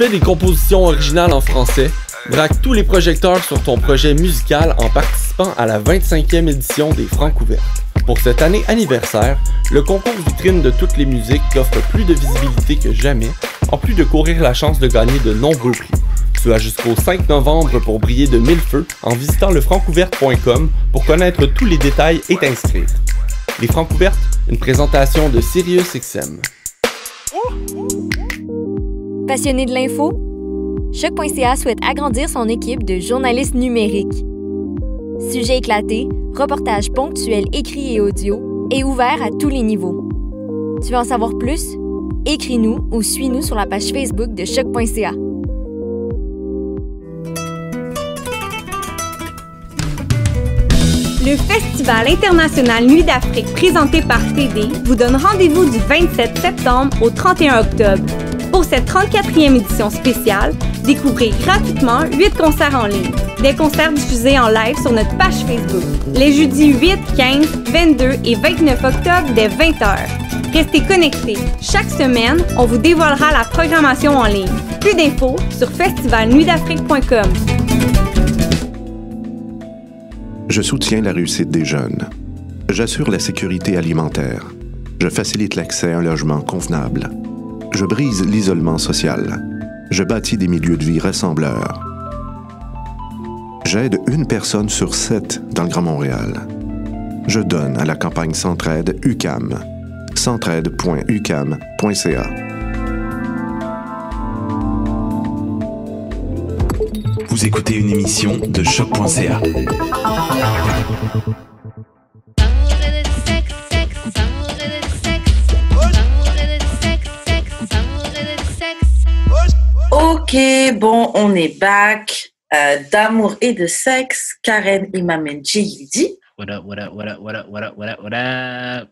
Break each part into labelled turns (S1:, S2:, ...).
S1: fais des compositions originales en français? Braque tous les projecteurs sur ton projet musical en participant à la 25e édition des Francs ouvertes. Pour cette année anniversaire, le concours vitrine de toutes les musiques t'offre plus de visibilité que jamais, en plus de courir la chance de gagner de nombreux prix. Tu as jusqu'au 5 novembre pour briller de mille feux en visitant lefrancouverte.com pour connaître tous les détails et t'inscrire. Les Francs ouvertes, une présentation de SiriusXM.
S2: Passionné de l'info? Choc.ca souhaite agrandir son équipe de journalistes numériques. Sujets éclatés, reportages ponctuels écrits et audio et ouverts à tous les niveaux. Tu veux en savoir plus? Écris-nous ou suis-nous sur la page Facebook de Choc.ca.
S3: Le Festival international Nuit d'Afrique présenté par TD vous donne rendez-vous du 27 septembre au 31 octobre. Pour cette 34e édition spéciale, découvrez gratuitement 8 concerts en ligne. Des concerts diffusés en live sur notre page Facebook. Les jeudis 8, 15, 22 et 29 octobre dès 20h. Restez connectés. Chaque semaine, on vous dévoilera la programmation en ligne. Plus d'infos sur festivalnuitdafrique.com.
S4: Je soutiens la réussite des jeunes. J'assure la sécurité alimentaire. Je facilite l'accès à un logement convenable. Je brise l'isolement social. Je bâtis des milieux de vie rassembleurs. J'aide une personne sur 7 dans le Grand Montréal. Je donne à la campagne Centraide UQAM. centraide.uqam.ca.
S5: Vous écoutez une émission de Choc.ca.
S6: Ok, bon, on est back. D'amour et de sexe, Karen Imam Djihidi.
S7: What up, what up, what up, what up, what up, what up, what up?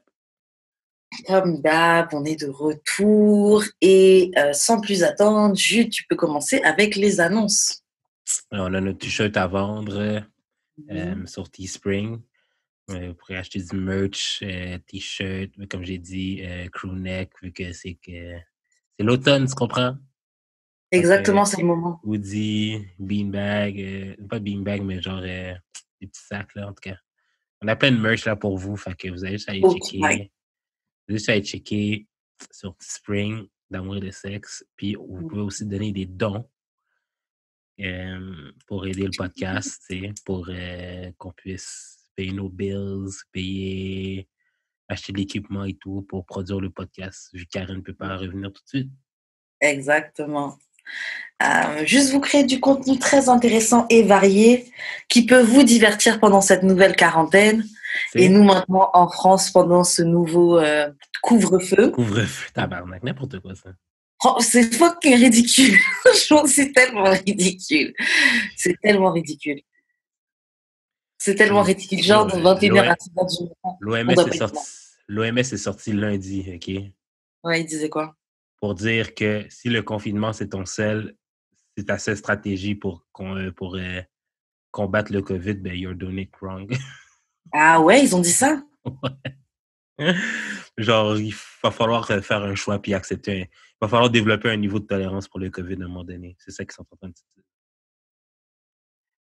S6: Comme d'hab, on est de retour. Et sans plus attendre, Jude, tu peux commencer avec les annonces.
S7: Alors, on a notre t-shirt à vendre sur Teespring. Vous pourrez acheter du merch, t-shirt, comme j'ai dit, crewneck, vu que c'est l'automne, tu comprends?
S6: Exactement, c'est le moment.
S7: Hoodie, beanbag, pas beanbag, mais genre des petits sacs, là, en tout cas. On a plein de merch là pour vous, fait que vous allez juste aller checker. Vous allez juste aller checker sur Teespring, d'amour et de sexe. Puis vous pouvez aussi donner des dons pour aider le podcast, pour qu'on puisse payer nos bills, acheter de l'équipement et tout pour produire le podcast, vu que Karen ne peut pas revenir tout de suite.
S6: Exactement. Juste vous créer du contenu très intéressant et varié qui peut vous divertir pendant cette nouvelle quarantaine. Et nous maintenant en France pendant ce nouveau couvre-feu.
S7: Couvre-feu, tabarnak, n'importe quoi ça.
S6: Oh, c'est fucking ridicule. C'est tellement ridicule. C'est tellement ridicule. C'est tellement ridicule. Genre de 21h à 6h du matin.
S7: L'OMS est sorti lundi, OK?
S6: Ouais, il disait quoi?
S7: Pour dire que si le confinement, c'est c'est ta seule stratégie pour combattre le COVID, ben you're doing it wrong.
S6: Ah ouais, ils ont dit ça?
S7: Ouais. Genre, il va falloir faire un choix puis accepter. Il va falloir développer un niveau de tolérance pour le COVID à un moment donné. C'est ça qu'ils sont en train de dire.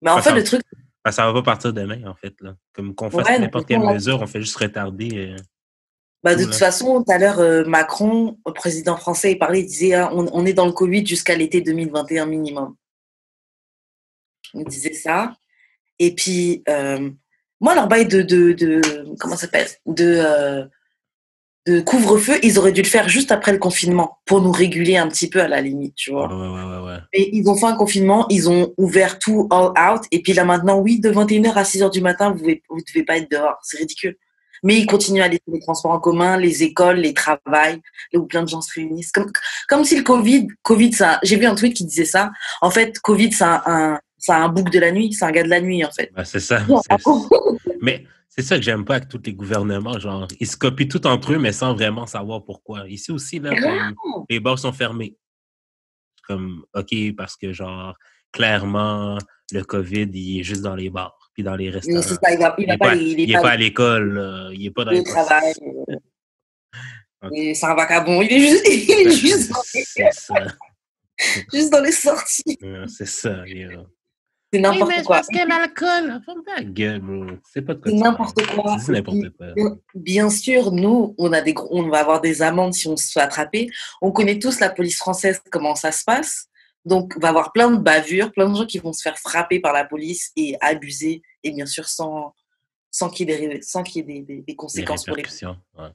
S6: Mais en fait, le truc...
S7: Ça va pas partir demain, en fait. Là. Comme qu'on fasse n'importe quelle mesure, on fait juste retarder...
S6: de toute façon, tout à l'heure, Macron, le président français, il parlait, il disait on est dans le Covid jusqu'à l'été 2021 minimum. Il disait ça. Et puis, moi, leur bail comment ça s'appelle de couvre-feu, ils auraient dû le faire juste après le confinement pour nous réguler un petit peu à la limite, tu vois.
S7: Ouais.
S6: Et ils ont fait un confinement, ils ont ouvert tout all out. Et puis là, maintenant, oui, de 21h à 6h du matin, vous devez pas être dehors. C'est ridicule. Mais ils continuent à aller sur les transports en commun, les écoles, les travails, là où plein de gens se réunissent. Comme si le Covid, ça, j'ai vu un tweet qui disait ça. En fait, Covid, c'est un bouc de la nuit, c'est un gars de la nuit, en fait.
S7: Ben, c'est ça. Mais c'est ça que j'aime pas avec tous les gouvernements. Genre, ils se copient tout entre eux, mais sans vraiment savoir pourquoi. Ici aussi, là, les bars sont fermés. Comme, OK, parce que, genre, clairement, le COVID, il est juste dans les bars. Puis dans les restaurants.
S6: C'est ça, il n'est
S7: pas à l'école, il n'est pas dans les
S6: travail. C'est un vagabond, il est juste
S7: c'est ça.
S6: Juste dans les sorties.
S7: C'est ça,
S6: C'est n'importe
S7: mais
S6: quoi.
S7: parce que l'alcool, ferme ta gueule, bro. C'est pas de quoi
S6: C'est
S7: tu
S6: n'importe
S7: parles.
S6: quoi.
S7: C'est n'importe quoi.
S6: Bien sûr, nous, on va avoir des amendes si on se fait attraper. On connaît tous la police française, comment ça se passe. Donc, on va avoir plein de bavures, plein de gens qui vont se faire frapper par la police et abuser, et bien sûr sans qu'il y ait des conséquences pour les gens. Ouais.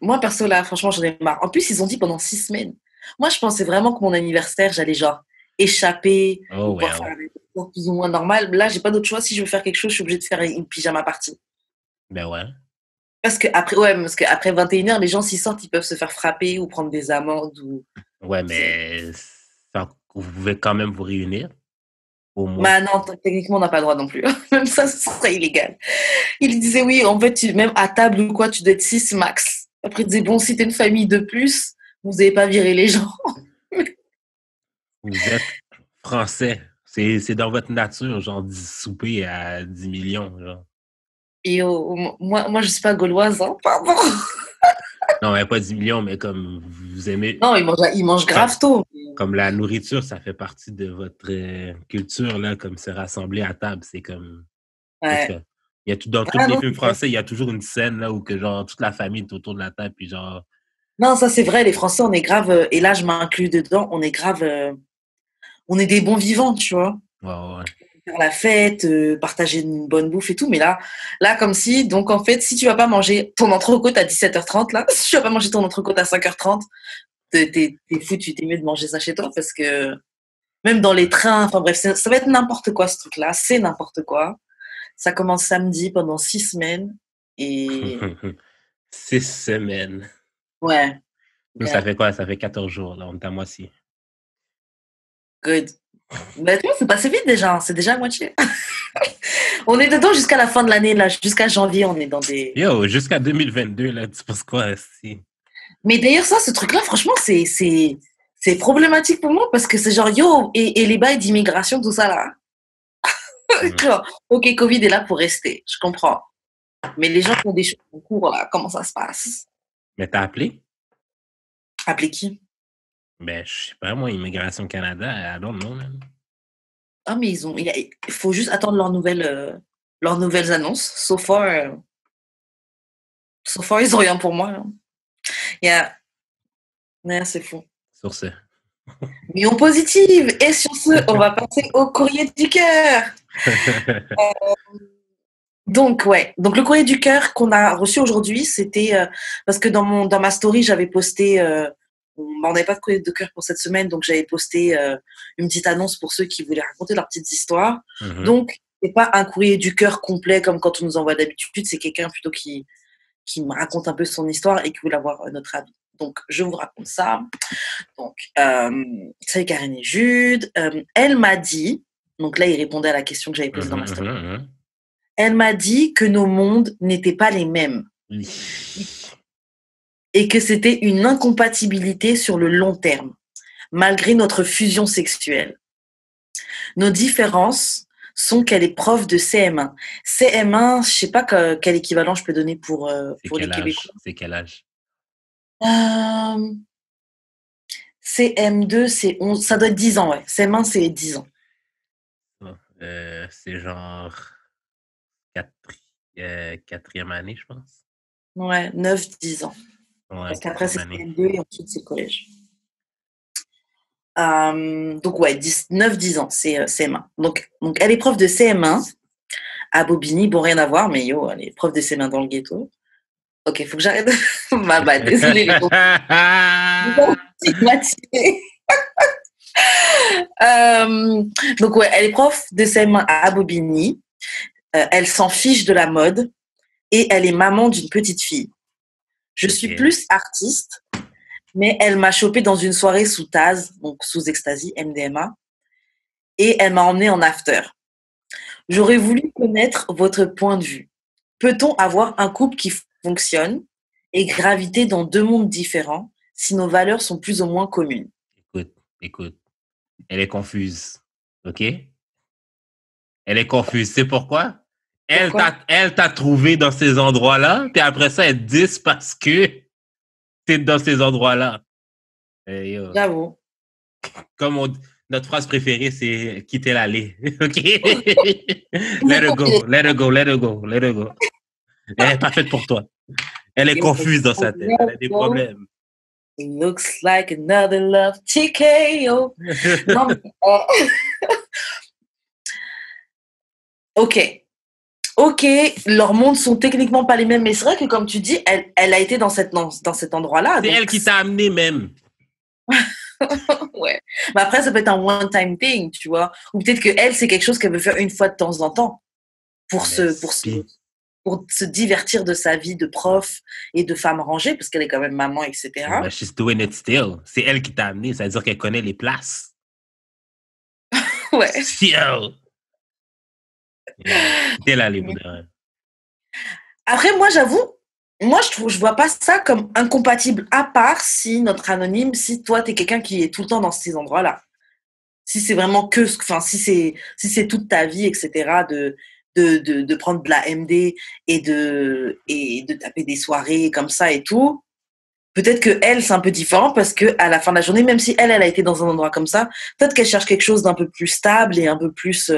S6: Moi, perso, là, franchement, j'en ai marre. En plus, ils ont dit pendant 6 semaines. Moi, je pensais vraiment que mon anniversaire, j'allais genre échapper, pouvoir faire un sport plus ou moins normal. Là, j'ai pas d'autre choix. Si je veux faire quelque chose, je suis obligée de faire une pyjama party.
S7: Ben ouais.
S6: Parce qu'après 21h, les gens, s'ils sortent, ils peuvent se faire frapper ou prendre des amendes.
S7: Ouais, mais vous pouvez quand même vous réunir. Au moins.
S6: Bah non, techniquement, on n'a pas le droit non plus. Même ça, ce serait illégal. Il disait, oui, en fait, même à table ou quoi, tu dois être 6 max. Après, il disait, bon, si t'es une famille de plus, vous n'avez pas viré les gens.
S7: Vous êtes français. C'est dans votre nature, genre, souper à 10 millions, genre.
S6: Et moi, je suis pas gauloise, hein, pardon.
S7: Non, mais pas 10 millions, mais comme vous aimez...
S6: Non, ils mangent grave tôt.
S7: Comme la nourriture, ça fait partie de votre culture, là, comme se rassembler à table, c'est comme...
S6: Ouais.
S7: Il y a dans tous les films français, il y a toujours une scène, là, où que, genre, toute la famille est autour de la table, puis genre...
S6: Non, ça, c'est vrai, les Français, on est grave... et là, je m'inclus dedans, on est grave... on est des bons vivants, tu vois.
S7: Ouais.
S6: Faire la fête, partager une bonne bouffe et tout, mais là, comme si, donc en fait, si tu vas pas manger ton entrecôte à 17h30, là, si tu vas pas manger ton entrecôte à 5h30, t'es foutu, t'es mieux de manger ça chez toi, parce que même dans les trains, enfin bref, ça va être n'importe quoi ce truc-là, c'est n'importe quoi. Ça commence samedi pendant 6 semaines, et...
S7: 6 semaines.
S6: Ouais.
S7: Nous, ça fait quoi? Ça fait 14 jours, là, on est à moitié.
S6: Good. Mais tu vois, c'est passé vite déjà, c'est déjà à moitié. On est dedans jusqu'à la fin de l'année, là, jusqu'à janvier, on est dans des...
S7: Yo, jusqu'à 2022, là, tu penses quoi, si? Mais
S6: d'ailleurs, ça, ce truc-là, franchement, c'est problématique pour moi, parce que c'est genre, yo, et les bails d'immigration, tout ça, là. Genre, ok, Covid est là pour rester, je comprends. Mais les gens qui ont des choses en cours, là, comment ça se passe?
S7: Mais t'as appelé?
S6: Appelé qui?
S7: Ben, je sais pas, moi, Immigration Canada, I don't know, man.
S6: Ah, mais il faut juste attendre leurs nouvelles annonces. So far, ils ont rien pour moi. Yeah, c'est fou.
S7: Sur ce.
S6: Mais en positive. Et sur ce, on va passer au courrier du cœur. Donc, ouais. Donc, le courrier du cœur qu'on a reçu aujourd'hui, c'était... parce que dans ma story, j'avais posté... on n'avait pas de courrier de cœur pour cette semaine, donc j'avais posté une petite annonce pour ceux qui voulaient raconter leurs petites histoires.
S7: Mm-hmm.
S6: Donc, c'est pas un courrier du cœur complet comme quand on nous envoie d'habitude, c'est quelqu'un plutôt qui me raconte un peu son histoire et qui voulait avoir notre avis. Donc, je vous raconte ça. Donc, salut Karine et Jude. Elle m'a dit, donc là, il répondait à la question que j'avais posée dans ma story. Elle m'a dit que nos mondes n'étaient pas les mêmes. Et que c'était une incompatibilité sur le long terme, malgré notre fusion sexuelle. Nos différences sont qu'elle est prof de CM1. CM1, je ne sais pas quel équivalent je peux donner pour les Québécois.
S7: C'est quel âge?
S6: CM2, c'est 11, ça doit être 10 ans, ouais. CM1, c'est 10 ans.
S7: C'est genre 4e année, je pense.
S6: Ouais, 9-10 ans.
S7: Ouais,
S6: parce qu'après, c'est CM2 et ensuite, c'est le collège. Donc, ouais, 9-10 ans, c'est CM1. Donc, elle est prof de CM1 à Bobigny. Bon, rien à voir, mais yo, elle est prof de CM1 dans le ghetto. Ok, il faut que j'arrête. Bah, désolé, les gens. Donc, ouais, elle est prof de CM1 à Bobigny. Elle s'en fiche de la mode et elle est maman d'une petite fille. Je suis plus artiste, mais elle m'a chopée dans une soirée sous Taz, donc sous ecstasy, MDMA, et elle m'a emmenée en after. J'aurais voulu connaître votre point de vue. Peut-on avoir un couple qui fonctionne et graviter dans 2 mondes différents si nos valeurs sont plus ou moins communes?
S7: Écoute, elle est confuse, ok? Elle est confuse, c'est pourquoi? Elle t'a trouvé dans ces endroits-là, puis après ça, elle dit parce que t'es dans ces endroits-là.
S6: J'avoue.
S7: Comme notre phrase préférée, c'est « quitter l'allée ». OK? Let her go, let her go, let her go, let her go. Elle n'est pas faite pour toi. Elle est confuse dans sa tête. Elle a des problèmes.
S6: It looks like another love TKO. Non, mais, OK, leurs mondes sont techniquement pas les mêmes, mais c'est vrai que comme tu dis, elle a été dans cet endroit-là.
S7: C'est
S6: donc...
S7: elle qui t'a amené même.
S6: Ouais. Mais après, ça peut être un one-time thing, tu vois. Ou peut-être que elle, c'est quelque chose qu'elle veut faire une fois de temps en temps pour se divertir de sa vie de prof et de femme rangée, parce qu'elle est quand même maman, etc.
S7: But she's doing it still. C'est elle qui t'a amené, ça veut dire qu'elle connaît les places.
S6: Ouais.
S7: Still. T'es là, les bouddhas.
S6: Après, moi, j'avoue, je vois pas ça comme incompatible, à part si notre anonyme, si toi, t'es quelqu'un qui est tout le temps dans ces endroits-là. Si c'est vraiment si c'est toute ta vie, etc., de prendre de la MD et de taper des soirées comme ça et tout, peut-être que elle, c'est un peu différent parce que à la fin de la journée, même si elle a été dans un endroit comme ça, peut-être qu'elle cherche quelque chose d'un peu plus stable et un peu plus...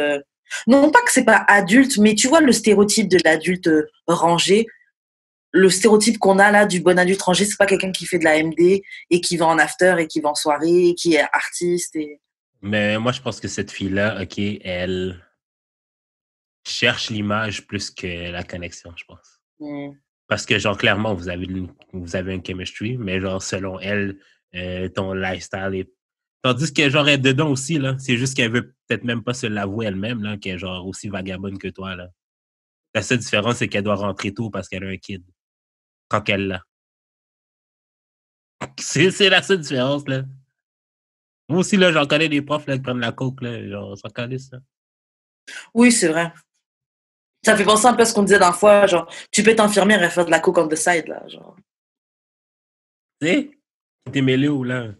S6: Non pas que c'est pas adulte, mais tu vois le stéréotype de l'adulte rangé, le stéréotype qu'on a là du bon adulte rangé, c'est pas quelqu'un qui fait de la MD et qui va en after et qui va en soirée, et qui est artiste.
S7: Mais moi, je pense que cette fille-là, OK, elle cherche l'image plus que la connexion, je pense. Parce que, genre, clairement, vous avez un chemistry, mais genre, selon elle, ton lifestyle est... Tandis que, genre, elle est dedans aussi, là. C'est juste qu'elle veut peut-être même pas se l'avouer elle-même, là, qu'elle est, genre, aussi vagabonde que toi, là. La seule différence, c'est qu'elle doit rentrer tôt parce qu'elle a un kid. Quand qu'elle l'a. C'est la seule différence, là. Moi aussi, là, j'en connais des profs, là, qui prennent la coke, là. Genre, j'en connais ça.
S6: Oui, c'est vrai. Ça fait penser un peu à ce qu'on disait d'un fois, genre, tu peux être infirmière et faire de la coke on the side, là, genre.
S7: Tu sais? T'es mêlé ou là?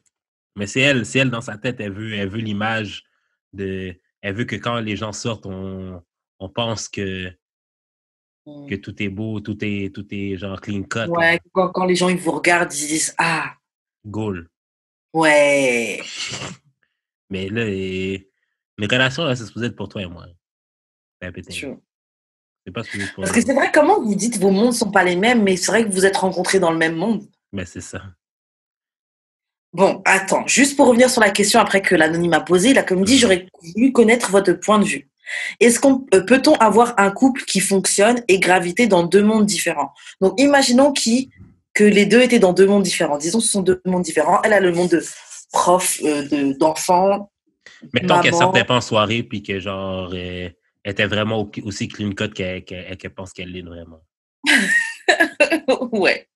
S7: Mais c'est elle dans sa tête, elle veut l'image de... Elle veut que quand les gens sortent, on pense que tout est beau, tout est genre clean cut.
S6: Ouais, quand les gens ils vous regardent, ils disent « Ah! »
S7: Goal.
S6: Ouais.
S7: Mais là, mes relations, là, c'est supposé être pour toi et moi. C'est un peu terrible. C'est pas supposé être pour
S6: Parce que c'est vrai, comment vous dites vos mondes sont pas les mêmes, mais c'est vrai que vous êtes rencontrés dans le même monde.
S7: Mais c'est ça.
S6: Bon, attends, juste pour revenir sur la question après que l'anonyme a posée, il a comme dit, j'aurais voulu connaître votre point de vue. Peut-on avoir un couple qui fonctionne et graviter dans deux mondes différents? Donc, imaginons que les deux étaient dans deux mondes différents. Disons, ce sont deux mondes différents. Elle a le monde de prof, d'enfant.
S7: Mettons qu'elle sortait pas en soirée puis que genre était vraiment aussi clean cut qu'elle pense qu'elle l'est vraiment.
S6: Ouais.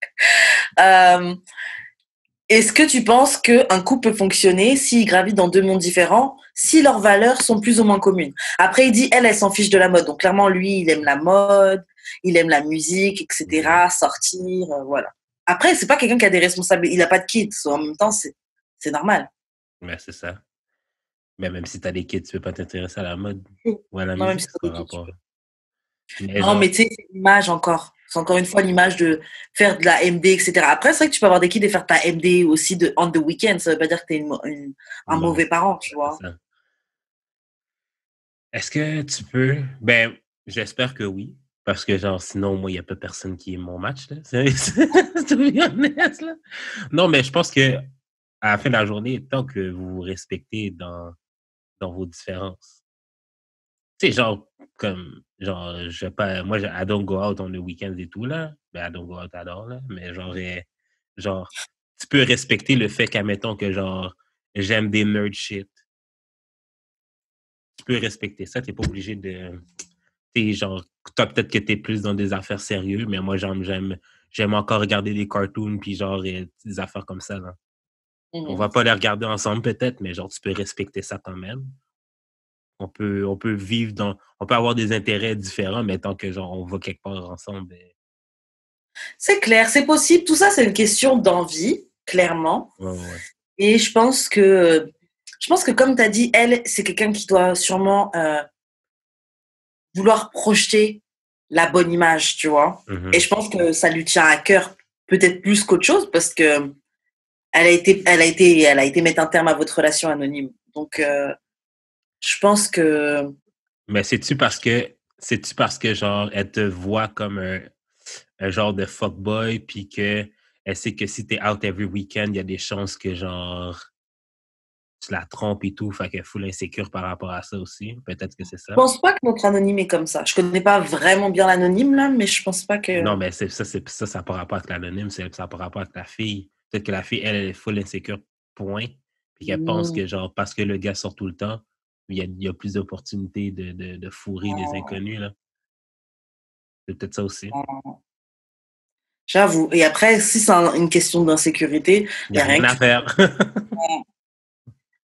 S6: Est-ce que tu penses qu'un couple peut fonctionner s'ils gravitent dans deux mondes différents, si leurs valeurs sont plus ou moins communes? Après, il dit, elle s'en fiche de la mode. Donc, clairement, lui, il aime la mode, il aime la musique, etc., sortir, voilà. Après, c'est pas quelqu'un qui a des responsabilités. Il a pas de kids. En même temps, c'est normal.
S7: Mais c'est ça. Mais même si tu as des kids, tu peux pas t'intéresser à la mode ou à la
S6: Non,
S7: musique.
S6: même si
S7: Rapport.
S6: Mais tu sais, c'est l'image encore. C'est encore une fois l'image de faire de la MD, etc. Après, c'est vrai que tu peux avoir des kids et faire ta MD aussi on the weekend. Ça veut pas dire que t'es un mauvais parent, tu vois.
S7: Est-ce que tu peux... Ben, j'espère que oui. Parce que, genre, sinon, moi, il n'y a pas personne qui est mon match, là. C'est honnête, là. Non, mais je pense que à la fin de la journée, tant que vous vous respectez dans vos différences. Tu sais, genre, je sais pas, moi, I don't go out on the weekends et tout, là. Ben, I don't go out at all, là. Mais genre, tu peux respecter le fait qu'admettons que, genre, j'aime des nerd shit. Tu peux respecter ça, t'es pas obligé de... T'es genre, toi, peut-être que t'es plus dans des affaires sérieuses, mais moi, j'aime encore regarder des cartoons puis genre, des affaires comme ça, là. On va pas les regarder ensemble, peut-être, mais genre, tu peux respecter ça quand même. On peut vivre on peut avoir des intérêts différents, mais tant que genre on va quelque part ensemble.
S6: C'est clair, c'est possible. Tout ça, c'est une question d'envie, clairement.
S7: Ouais.
S6: Et je pense que comme tu as dit, elle, c'est quelqu'un qui doit sûrement vouloir projeter la bonne image, tu vois. Et je pense que ça lui tient à cœur, peut-être plus qu'autre chose, parce que elle a été mettre un terme à votre relation anonyme. Donc, je pense que...
S7: Mais c'est-tu parce que, genre, elle te voit comme un genre de fuckboy, puis qu'elle sait que si t'es out every weekend, il y a des chances que, genre, tu la trompes et tout, fait qu'elle est full insécure par rapport à ça aussi. Peut-être que c'est ça.
S6: Je pense pas que notre anonyme est comme ça. Je connais pas vraiment bien l'anonyme, là, mais je pense pas que...
S7: Non, mais ça n'a pas rapport avec l'anonyme, ça n'a pas rapport avec la fille. Peut-être que la fille, elle est full insécure, point. Puis qu'elle pense que, genre, parce que le gars sort tout le temps, il y a plus d'opportunités de fourrer des inconnus, là. C'est peut-être ça aussi.
S6: J'avoue. Et après, si c'est une question d'insécurité,
S7: il n'y a rien à faire.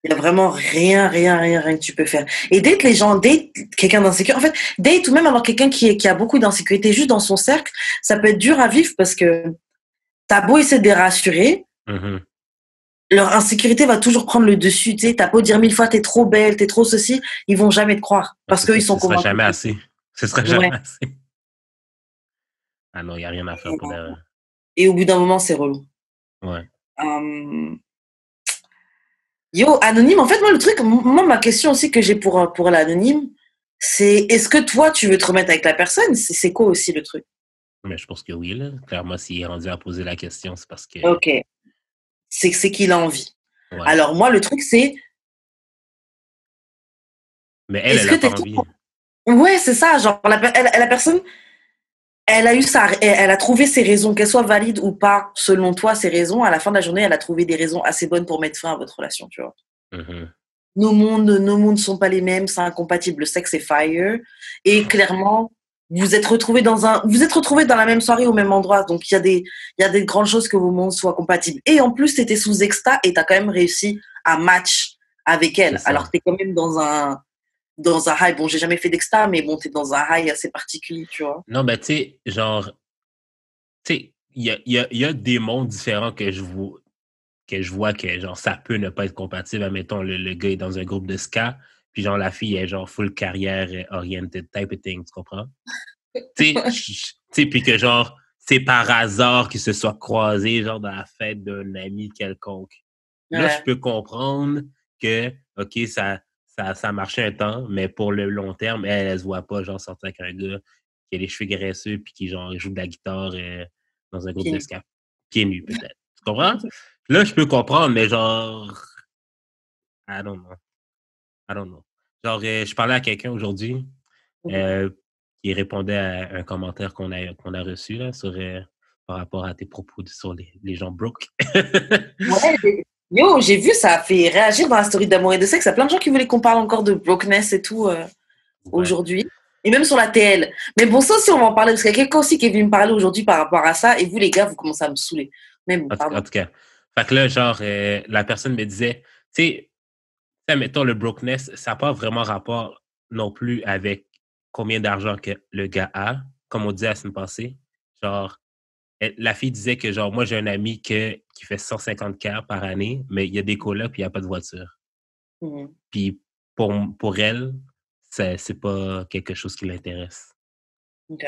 S6: Il n'y a vraiment rien que tu peux faire. Et date quelqu'un d'insécure. En fait, date ou même alors quelqu'un qui a beaucoup d'insécurité juste dans son cercle, ça peut être dur à vivre parce que t'as beau essayer de les rassurer, leur insécurité va toujours prendre le dessus. Tu sais, t'as beau dire 1000 fois t'es trop belle, t'es trop ceci, ils vont jamais te croire parce qu'ils sont convaincus.
S7: Ce sera jamais assez. Ah non, il n'y a rien à faire pour derrière.
S6: Et au bout d'un moment, c'est relou.
S7: Ouais.
S6: Yo, anonyme, en fait, moi, ma question aussi que j'ai pour l'anonyme, c'est est-ce que toi, tu veux te remettre avec la personne? C'est quoi aussi le truc?
S7: Mais je pense que oui, là. Clairement, s'il est rendu à poser la question, c'est parce que...
S6: Ok. C'est qu'il a envie.
S7: Ouais.
S6: Alors, moi, le truc, c'est...
S7: Mais elle a pas envie.
S6: Ouais, c'est ça. Genre, la personne, elle a trouvé ses raisons, qu'elles soient valides ou pas, selon toi, ses raisons. À la fin de la journée, elle a trouvé des raisons assez bonnes pour mettre fin à votre relation, tu vois. Nos mondes ne sont pas les mêmes, c'est incompatible. Le sexe est fire. Et clairement, vous êtes retrouvés dans la même soirée au même endroit. Donc, il y a des grandes choses que vos mondes soient compatibles. Et en plus, t'étais sous exta et t'as quand même réussi à match avec elle. Alors, t'es quand même dans un high. Bon, j'ai jamais fait d'exta, mais bon, t'es dans un high assez particulier, tu vois.
S7: Non, ben, tu sais, genre, tu sais, il y a des mondes différents que je vois que, genre, ça peut ne pas être compatible. Admettons, le gars est dans un groupe de ska, puis, genre, la fille est, genre, full carrière oriented type of thing, tu comprends? Tu sais, puis que, genre, c'est par hasard qu'ils se soient croisés, genre, dans la fête d'un ami quelconque. Là, je peux comprendre que, OK, ça marchait un temps, mais pour le long terme, elle se voit pas, genre, sortir avec un gars qui a les cheveux graisseux puis qui, genre, joue de la guitare dans un groupe de ska. Pieds nus, peut-être. Tu comprends? Là, je peux comprendre, mais genre... I don't know. Genre, je parlais à quelqu'un aujourd'hui qui répondait à un commentaire qu'on a reçu là, par rapport à tes propos sur les gens broke.
S6: Ouais, yo, j'ai vu, ça a fait réagir dans la story d'Amour et de sexe. Il y a plein de gens qui voulaient qu'on parle encore de brokenness et tout aujourd'hui. Et même sur la TL. Mais bon, ça aussi, on va en parler parce qu'il y a quelqu'un aussi qui est venu me parler aujourd'hui par rapport à ça. Et vous, les gars, vous commencez à me saouler. Mais bon,
S7: en tout cas. Fait que là, genre, la personne me disait, tu sais, mettons, le brokenness, ça n'a pas vraiment rapport non plus avec combien d'argent que le gars a, comme on disait la semaine passée. Genre, la fille disait que, genre, moi, j'ai un ami qui fait 150K par année, mais il y a des colocs puis il n'y a pas de voiture. Puis pour elle, c'est pas quelque chose qui l'intéresse.
S6: OK.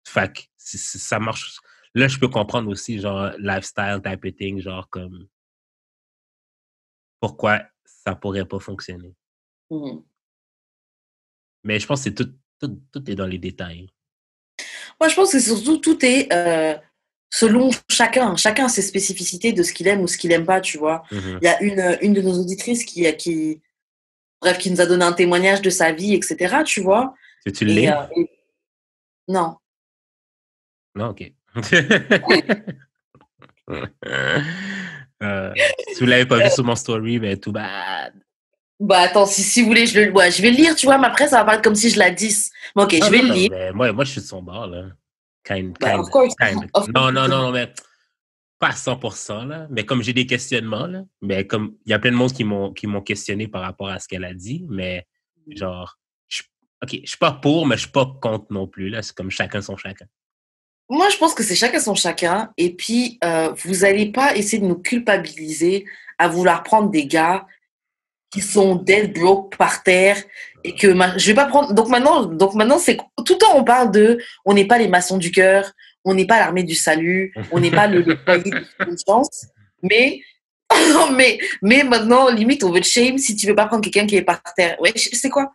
S7: Fait que ça marche. Là, je peux comprendre aussi, genre, lifestyle type of thing, genre, comme pourquoi ça pourrait pas fonctionner. Mais je pense que tout est dans les détails.
S6: Moi, je pense que surtout, tout est selon chacun. Chacun a ses spécificités de ce qu'il aime ou ce qu'il n'aime pas, tu vois. Il y a une de nos auditrices qui nous a donné un témoignage de sa vie, etc., tu vois.
S7: Tu l'es?
S6: Non.
S7: Non, OK. Si vous l'avez pas vu sur mon story, ben too bad.
S6: Bah attends, si vous voulez, je vais le lire, tu vois, mais après ça va paraître comme si je la dise. Bon, ok, je vais le lire.
S7: Mais moi, je suis de son bord, là.
S6: Of course.
S7: Non, mais pas à 100%, là. Mais comme j'ai des questionnements, là, mais comme il y a plein de monde qui m'ont questionné par rapport à ce qu'elle a dit, mais genre, je suis pas pour, mais je suis pas contre non plus, là. C'est comme chacun son chacun.
S6: Moi, je pense que c'est chacun son chacun. Et puis, vous n'allez pas essayer de nous culpabiliser à vouloir prendre des gars qui sont dead broke par terre et que je vais pas prendre. Donc maintenant, c'est tout le temps on parle de, on n'est pas les maçons du cœur, on n'est pas l'armée du salut, on n'est pas le foyer de confiance. Mais mais maintenant, limite, on veut te shame si tu veux pas prendre quelqu'un qui est par terre. Ouais, c'est quoi?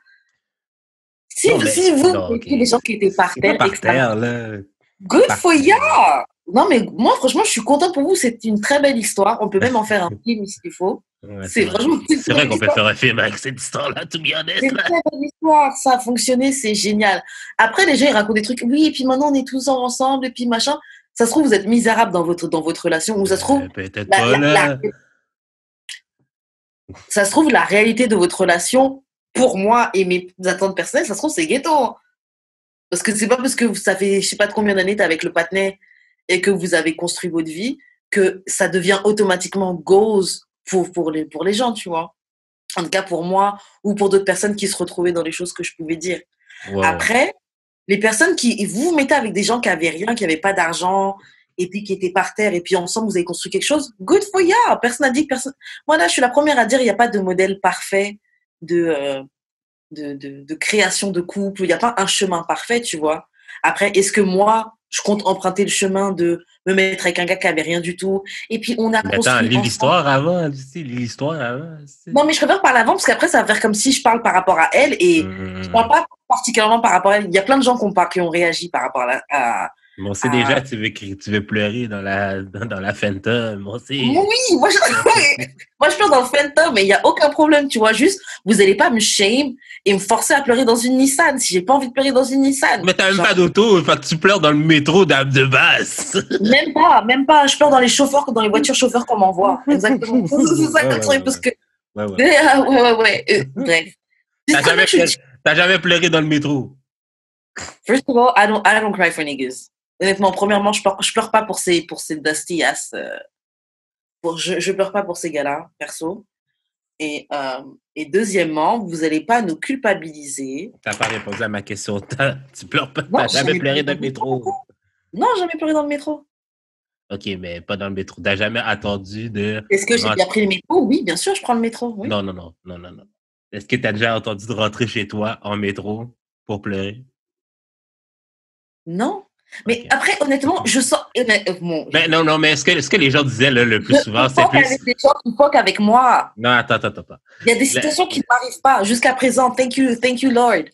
S6: Si vous étiez des gens qui étaient par terre,
S7: par terre, là.
S6: Good for ya! Non, mais moi, franchement, je suis contente pour vous. C'est une très belle histoire. On peut même en faire un film s'il faut.
S7: Ouais, c'est vrai qu'on peut faire un film avec cette histoire-là, to be honest.
S6: C'est une très belle histoire. Ça a fonctionné, c'est génial. Après, les gens, ils racontent des trucs. Oui, et puis maintenant, on est tous ensemble, et puis machin. Ça se trouve, vous êtes misérable dans votre relation, ou ça se trouve.
S7: Peut-être pas là.
S6: Ça se trouve, la réalité de votre relation, pour moi et mes attentes personnelles, ça se trouve, c'est ghetto. Parce que c'est pas parce que ça fait je sais pas de combien d'années t'es avec le partenaire et que vous avez construit votre vie que ça devient automatiquement goals pour les gens, tu vois. En tout cas pour moi ou pour d'autres personnes qui se retrouvaient dans les choses que je pouvais dire. Wow. Après, les personnes qui vous mettez avec des gens qui avaient rien, qui avaient pas d'argent et puis qui étaient par terre et puis ensemble vous avez construit quelque chose, good for ya. Personne n'a dit que personne. Moi là, je suis la première à dire il n'y a pas de modèle parfait de création de couple, il n'y a pas un chemin parfait, tu vois. Après, est-ce que moi, je compte emprunter le chemin de me mettre avec un gars qui n'avait rien du tout et puis on a construit...
S7: Attends, lis l'histoire avant,
S6: Non, mais je préfère parler avant parce qu'après, ça va faire comme si je parle par rapport à elle et je ne parle pas particulièrement par rapport à elle. Il y a plein de gens qui ont réagi par rapport à
S7: Bon, c'est déjà, tu veux pleurer dans la Fanta. Bon,
S6: oui, moi je pleure dans le Fanta, mais il n'y a aucun problème, tu vois. Juste, vous n'allez pas me shame et me forcer à pleurer dans une Nissan si j'ai pas envie de pleurer dans une Nissan.
S7: Mais t'as même pas d'auto, fait que tu pleures dans le métro de base.
S6: Même pas. Je pleure dans les voitures chauffeurs qu'on m'envoie. Exactement. C'est ça le truc, parce que. Ouais. Bref.
S7: T'as jamais pleuré dans le métro?
S6: First of all, I don't cry for niggas. Honnêtement, premièrement, je pleure pas pour ces dusty ass. Je pleure pas pour ces gars-là, perso. Et deuxièmement, vous n'allez pas nous culpabiliser.
S7: T'as pas répondu à ma question. Tu pleures pas. T'as jamais pleuré dans le métro.
S6: Non, jamais pleuré dans le métro.
S7: Ok, mais pas dans le métro. T'as jamais attendu de.
S6: Est-ce que j'ai déjà pris le métro? Oui, bien sûr, je prends le métro. Oui.
S7: Non. Est-ce que t'as déjà entendu de rentrer chez toi en métro pour pleurer?
S6: Non. Mais okay. Après, honnêtement, je sens.
S7: Bon, non, mais est-ce que les gens disaient là, le plus souvent, c'est plus.
S6: Avec des gens qui fuck avec moi.
S7: Non, attends.
S6: Il y a des situations qui ne m'arrivent pas jusqu'à présent. Thank you, Lord.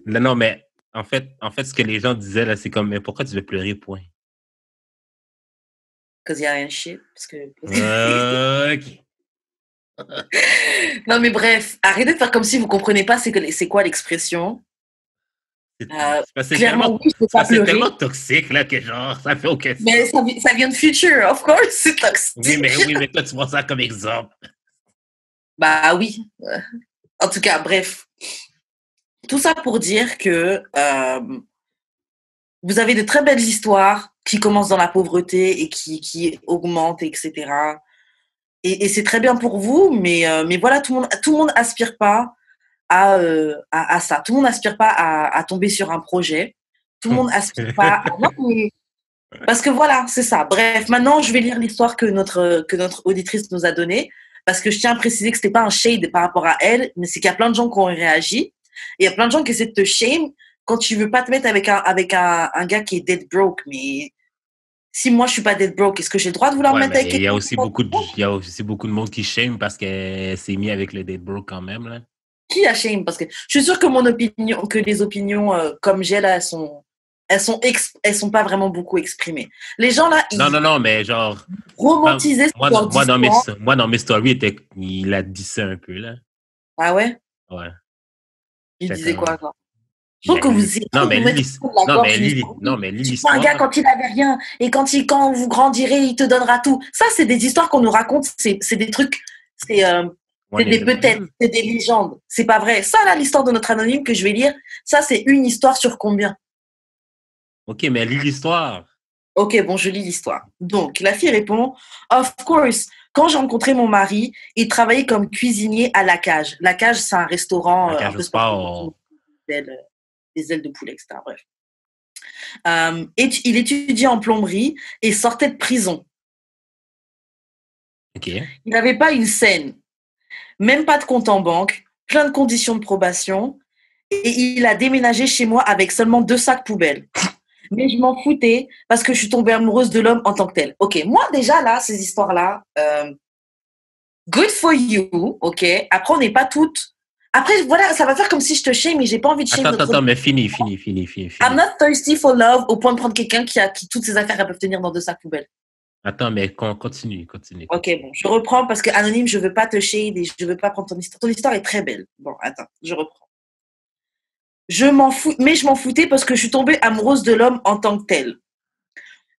S7: Non, mais en fait, ce que les gens disaient là, c'est comme, mais pourquoi tu veux pleurer, point?
S6: Because il y a un shit. Parce que.
S7: Ok.
S6: Non, mais bref, arrêtez de faire comme si vous ne comprenez pas c'est quoi l'expression.
S7: C'est tellement toxique là que genre ça fait aucun sens.
S6: Mais ça vient de Future, of course, c'est toxique.
S7: Oui, mais toi tu vois ça comme exemple.
S6: Bah oui. En tout cas, bref. Tout ça pour dire que vous avez de très belles histoires qui commencent dans la pauvreté et qui augmentent, etc. Et c'est très bien pour vous, mais voilà, tout le monde aspire pas à ça. Tout le monde n'aspire pas à tomber sur un projet. Tout le monde n'aspire pas à... Non, mais... Parce que voilà, c'est ça. Bref, maintenant, je vais lire l'histoire que notre auditrice nous a donnée, parce que je tiens à préciser que ce n'était pas un shade par rapport à elle, mais c'est qu'il y a plein de gens qui ont réagi. Et il y a plein de gens qui essaient de te shame quand tu ne veux pas te mettre avec un gars qui est dead broke. Mais si moi, je ne suis pas dead broke, est-ce que j'ai le droit de vouloir mettre avec quelqu'un?
S7: Il y a aussi beaucoup de monde qui shame parce qu'elle s'est mis avec le dead broke quand même, là.
S6: Qui a shame? Parce que je suis sûre que les opinions comme j'ai là, elles sont pas vraiment beaucoup exprimées. Les gens là,
S7: non, mais genre
S6: romantiser
S7: moi dans mes stories, il a dit ça un peu là.
S6: Ah ouais?
S7: Ouais.
S6: Il disait quoi genre? Je trouve que vous
S7: non mais lis l'histoire.
S6: Un gars quand il avait rien et quand vous grandirez, il te donnera tout. Ça c'est des histoires qu'on nous raconte, c'est des trucs, c'est peut-être, c'est des légendes. C'est pas vrai. Ça, là, l'histoire de notre anonyme que je vais lire, ça, c'est une histoire sur combien?
S7: Ok, mais lis l'histoire.
S6: Ok, bon, je lis l'histoire. Donc, la fille répond, « Of course, quand j'ai rencontré mon mari, il travaillait comme cuisinier à La Cage. La Cage, c'est un restaurant...
S7: La Cage au sport.
S6: Des ailes de poulet, etc. Bref. Il étudiait en plomberie et sortait de prison.
S7: Ok.
S6: Il n'avait pas une scène. Même pas de compte en banque, plein de conditions de probation, et il a déménagé chez moi avec seulement 2 sacs poubelles. Mais je m'en foutais parce que je suis tombée amoureuse de l'homme en tant que tel. Ok, moi déjà là, ces histoires-là, good for you, ok? Après, on n'est pas toutes. Après, voilà, ça va faire comme si je te shame, mais j'ai pas envie de shame.
S7: Attends, mais fini.
S6: I'm not thirsty for love au point de prendre quelqu'un qui toutes ses affaires, elles peuvent tenir dans 2 sacs poubelles.
S7: Attends, mais continue.
S6: Ok, bon, je reprends parce que Anonyme, je veux pas te shade et je veux pas prendre ton histoire. Ton histoire est très belle. Bon, attends, je reprends. Je m'en foutais parce que je suis tombée amoureuse de l'homme en tant que tel.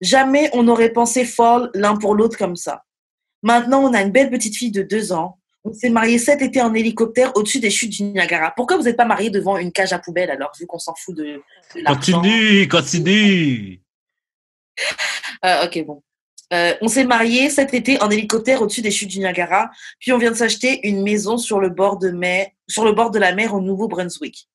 S6: Jamais on n'aurait pensé fall l'un pour l'autre comme ça. Maintenant, on a une belle petite fille de 2 ans. On s'est mariés cet été en hélicoptère au-dessus des chutes du Niagara. Pourquoi vous n'êtes pas mariés devant une cage à poubelle alors, vu qu'on s'en fout de l'argent?
S7: Continue.
S6: Ok, bon. On s'est mariés cet été en hélicoptère au-dessus des chutes du Niagara, puis on vient de s'acheter une maison sur le bord de la mer au Nouveau-Brunswick.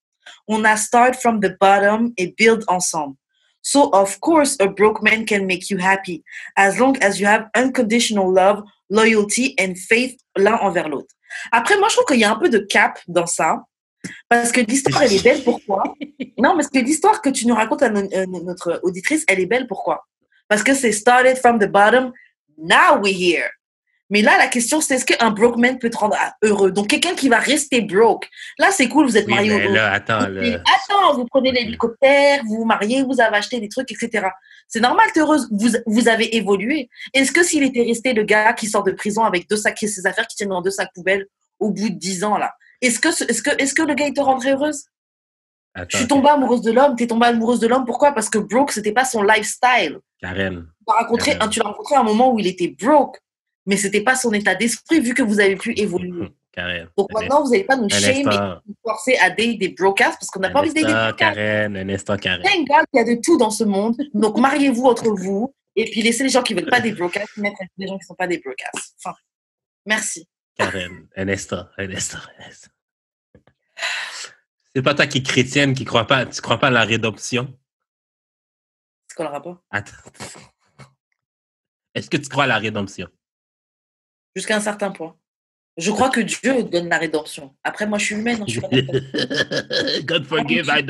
S6: On a start from the bottom et build ensemble. So, of course, a broke man can make you happy, as long as you have unconditional love, loyalty and faith l'un envers l'autre. Après, moi, je trouve qu'il y a un peu de cap dans ça, parce que l'histoire, elle est belle, pourquoi? Non, parce que l'histoire que tu nous racontes à notre auditrice, elle est belle, pourquoi? Parce que c'est started from the bottom, now we're here. Mais là, la question, c'est est-ce qu'un broke man peut te rendre heureux? Donc, quelqu'un qui va rester broke. Là, c'est cool, vous êtes mariés au Attends, vous prenez l'hélicoptère, vous vous mariez, vous avez acheté des trucs, etc. C'est normal, t'es heureuse. Vous avez évolué. Est-ce que s'il était resté le gars qui sort de prison avec 2 sacs et ses affaires qui tiennent dans 2 sacs poubelles au bout de 10 ans, là, est-ce que le gars, il te rendrait heureuse? Je suis tombée amoureuse de l'homme. T'es tombée amoureuse de l'homme. Pourquoi? Parce que broke, c'était pas son lifestyle.
S7: Karen.
S6: Tu l'as rencontré à un moment où il était broke. Mais c'était pas son état d'esprit vu que vous avez pu évoluer.
S7: Karen.
S6: Donc maintenant, vous n'allez pas nous shame et nous forcer à date des brokers parce qu'on n'a pas envie de date des brokers.
S7: Un instant, Karen.
S6: Thank God qu'il y a de tout dans ce monde. Donc mariez-vous entre vous et puis laissez les gens qui ne veulent pas des brokers mettre les gens qui ne sont pas des brokers. Enfin, merci.
S7: Karen, un instant. C'est pas toi qui est chrétienne, tu crois pas à la rédemption?
S6: C'est quoi le rapport?
S7: Attends. Est-ce que tu crois à la rédemption?
S6: Jusqu'à un certain point. Je crois que Dieu donne la rédemption. Après, moi, je suis humaine. Je suis pas
S7: God forgive, I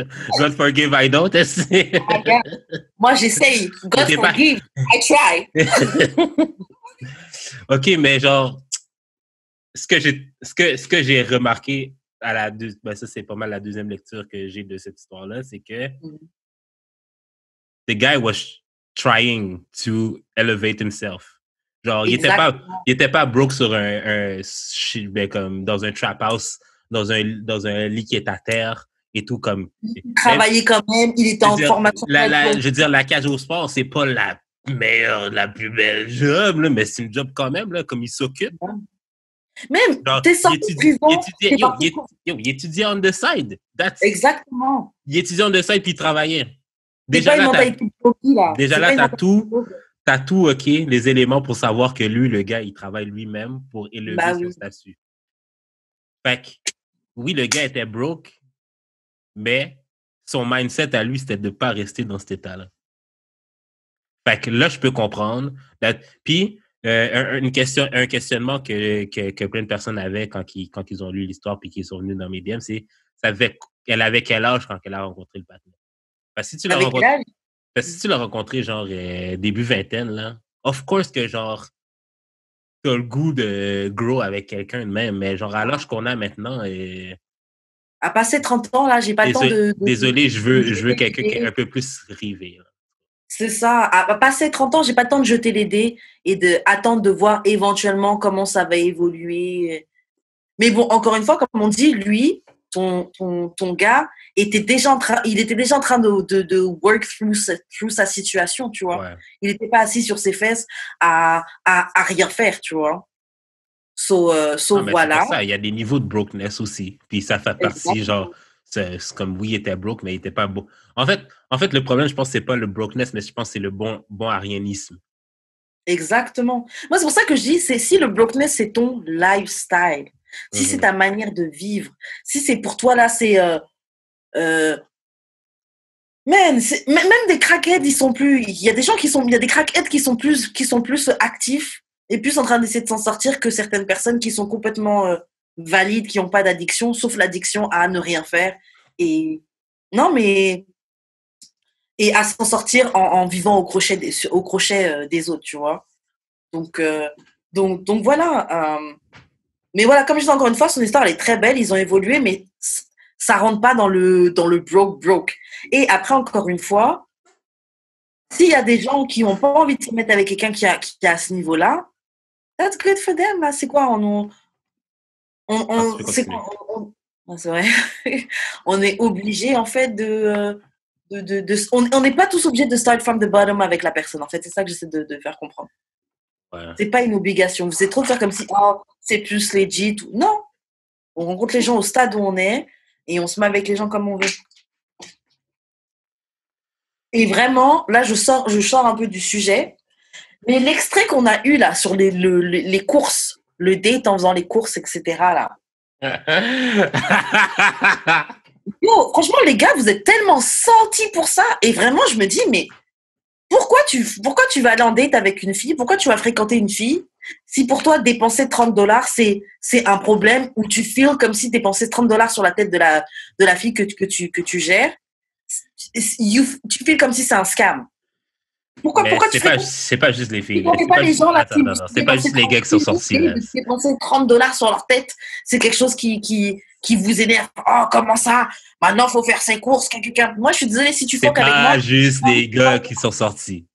S7: don't.
S6: Moi, j'essaye. God forgive, I try.
S7: OK, mais genre, ce que j'ai remarqué ça, c'est pas mal la deuxième lecture que j'ai de cette histoire-là, c'est que the guy was trying to elevate himself. Genre, il était pas broke sur comme dans un trap house, dans un lit qui est à terre et tout comme.
S6: Il travaillait quand même, il était en formation.
S7: Je veux dire, la cage au sport, c'est pas la meilleure, la plus belle job, là, mais c'est une job quand même, là, comme il s'occupe.
S6: Même, t'es sorti de prison.
S7: Il étudiait on the side.
S6: Exactement.
S7: Il étudiait on the side puis il travaillait.
S6: Déjà
S7: là, t'as tout, OK, les éléments pour savoir que lui, le gars, il travaille lui-même pour élever son statut. Fait que, oui, le gars était broke, mais son mindset à lui, c'était de ne pas rester dans cet état-là. Fait que là, je peux comprendre. Puis, un questionnement que plein de personnes avaient quand ils ont lu l'histoire puis qu'ils sont venus dans mes DM, c'est elle avait quel âge quand elle a rencontré le partenaire? Parce que si tu l'as rencontré, genre, début vingtaine, là, of course que, genre, t'as le goût de grow avec quelqu'un de même, mais genre, à l'âge qu'on a maintenant...
S6: À passer 30 ans, là, j'ai pas le temps de...
S7: Désolé, je veux quelqu'un qui est un peu plus rivé. Là.
S6: C'est ça. À passer 30 ans, j'ai pas le temps de jeter les dés et d'attendre de voir éventuellement comment ça va évoluer. Mais bon, encore une fois, comme on dit, lui, ton gars, il était déjà en train de work through sa situation, tu vois. Ouais. Il n'était pas assis sur ses fesses à rien faire, tu vois. Voilà.
S7: C'est ça, il y a des niveaux de brokenness aussi. Puis ça fait partie, genre, c'est comme oui, il était broke, mais il n'était pas beau. En fait, le problème, je pense, c'est pas le brokenness, mais je pense que c'est le bon arianisme.
S6: Exactement. Moi, c'est pour ça que je dis, si le brokenness, c'est ton lifestyle, si c'est ta manière de vivre, si c'est pour toi, là, c'est... même des crackheads, ils sont plus... Il y a des crackheads qui sont plus actifs et plus en train d'essayer de s'en sortir que certaines personnes qui sont complètement valides, qui n'ont pas d'addiction, sauf l'addiction à ne rien faire. Et à s'en sortir en vivant au crochet des autres, tu vois. Donc voilà. Mais voilà, comme je dis encore une fois, son histoire, elle est très belle, ils ont évolué, mais ça rentre pas dans le broke. Et après, encore une fois, s'il y a des gens qui n'ont pas envie de se mettre avec quelqu'un qui est à ce niveau-là, that's good for them. Là. C'est quoi c'est quoi c'est vrai. On est obligé, en fait, on n'est pas tous obligés de start from the bottom avec la personne. En fait, c'est ça que j'essaie de faire comprendre.
S7: Ouais.
S6: C'est pas une obligation. Vous êtes trop de faire comme si, c'est plus legit. Non. On rencontre les gens au stade où on est et on se met avec les gens comme on veut. Et vraiment, là, je sors un peu du sujet. Mais l'extrait qu'on a eu là sur les courses, le date en faisant les courses, etc. là. Yo, franchement, les gars, vous êtes tellement sentis pour ça. Et vraiment, je me dis, mais pourquoi tu vas aller en date avec une fille? Pourquoi tu vas fréquenter une fille? Si pour toi, dépenser $30, c'est un problème, ou tu feels comme si dépenser $30 sur la tête de la fille que tu gères, tu feels comme si c'est un scam. Pourquoi
S7: c'est pas juste les filles.
S6: C'est pas les gens là qui...
S7: C'est pas juste les gars qui sont sortis.
S6: Dépenser $30 sur leur tête, c'est quelque chose qui vous énerve. Oh, comment ça? Maintenant, il faut faire ses courses. Moi, je suis désolée si tu fais avec moi.
S7: C'est pas juste les gars qui sont sortis.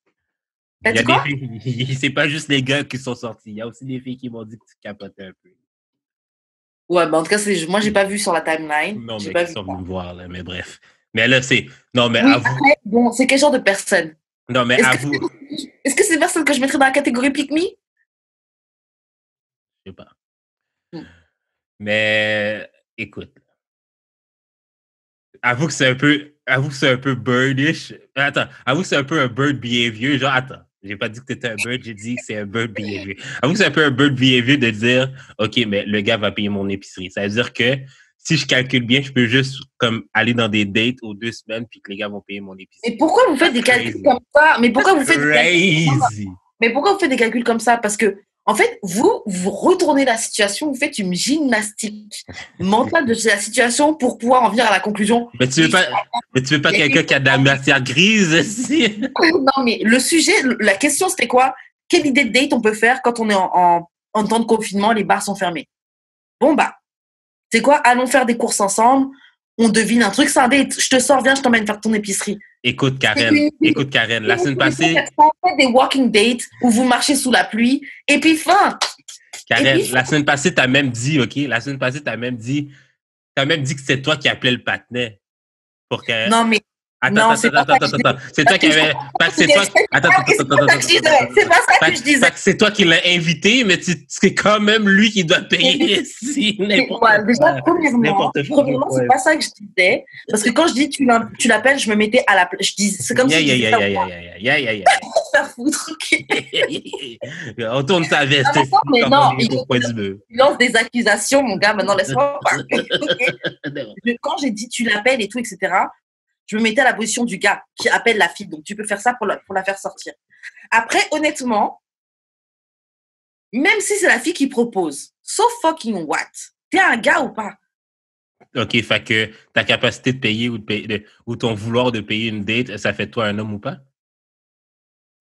S7: C'est pas juste les gars qui sont sortis. Il y a aussi des filles qui m'ont dit que tu capotais un peu.
S6: Ouais, en tout cas, moi, j'ai pas vu sur la timeline.
S7: Non,
S6: j'ai
S7: mais
S6: pas
S7: ils
S6: vu
S7: sont venus me voir, là, mais bref. Mais là, c'est... Non, mais
S6: oui,
S7: avoue...
S6: Après, bon, c'est quel genre de personne?
S7: Non, mais avoue...
S6: Est-ce que c'est des personnes que je mettrais dans la catégorie pick me?
S7: Je sais pas. Mais, écoute. Avoue que c'est un peu birdish. Attends, avoue que c'est un peu un bird behavior. Genre, attends, j'ai pas dit que t'étais un bird, j'ai dit que c'est un bird behavior. Avoue que c'est un peu un bird behavior de dire, OK, mais le gars va payer mon épicerie. Ça veut dire que si je calcule bien, je peux juste comme aller dans des dates aux 2 semaines puis que les gars vont payer mon épicerie.
S6: Mais pourquoi vous faites des calculs comme ça? Mais pourquoi vous faites des calculs comme ça? Parce que, en fait, vous retournez la situation, vous faites une gymnastique mentale de la situation pour pouvoir en venir à la conclusion.
S7: Mais tu veux pas quelqu'un qui a de la matière grise aussi?
S6: Non, mais le sujet, la question, c'était quoi? Quelle idée de date on peut faire quand on est en temps de confinement, les bars sont fermés? Bon, c'est quoi? Allons faire des courses ensemble. On devine un truc, c'est un date. Je te sors, viens, je t'emmène faire ton épicerie.
S7: Écoute, Karen, la semaine passée...
S6: On fait des walking dates où vous marchez sous la pluie, et puis fin.
S7: Karen, la semaine passée, t'as même dit, OK? La semaine passée, t'as même dit que c'est toi qui appelais le patinet. Pour que...
S6: Non, mais...
S7: Attends. C'est toi qui avais... C'est pas
S6: ça que je disais.
S7: C'est toi qui l'as invité, mais c'est quand même lui qui doit payer ici.
S6: Déjà, premièrement, c'est pas ça que je disais. Parce que quand je dis tu l'appelles, je me mettais à la place. Je dis, c'est comme si je disais faire foutre, OK.
S7: On tourne sa veste.
S6: Mais non, il lance des accusations, mon gars. Maintenant, laisse-moi parler. Quand j'ai dit tu l'appelles et tout, etc., je me mettais à la position du gars qui appelle la fille. Donc, tu peux faire ça pour la faire sortir. Après, honnêtement, même si c'est la fille qui propose, so fucking what? T'es un gars ou pas?
S7: OK, fait que ta capacité de payer ou ton vouloir de payer une date, ça fait de toi un homme ou pas?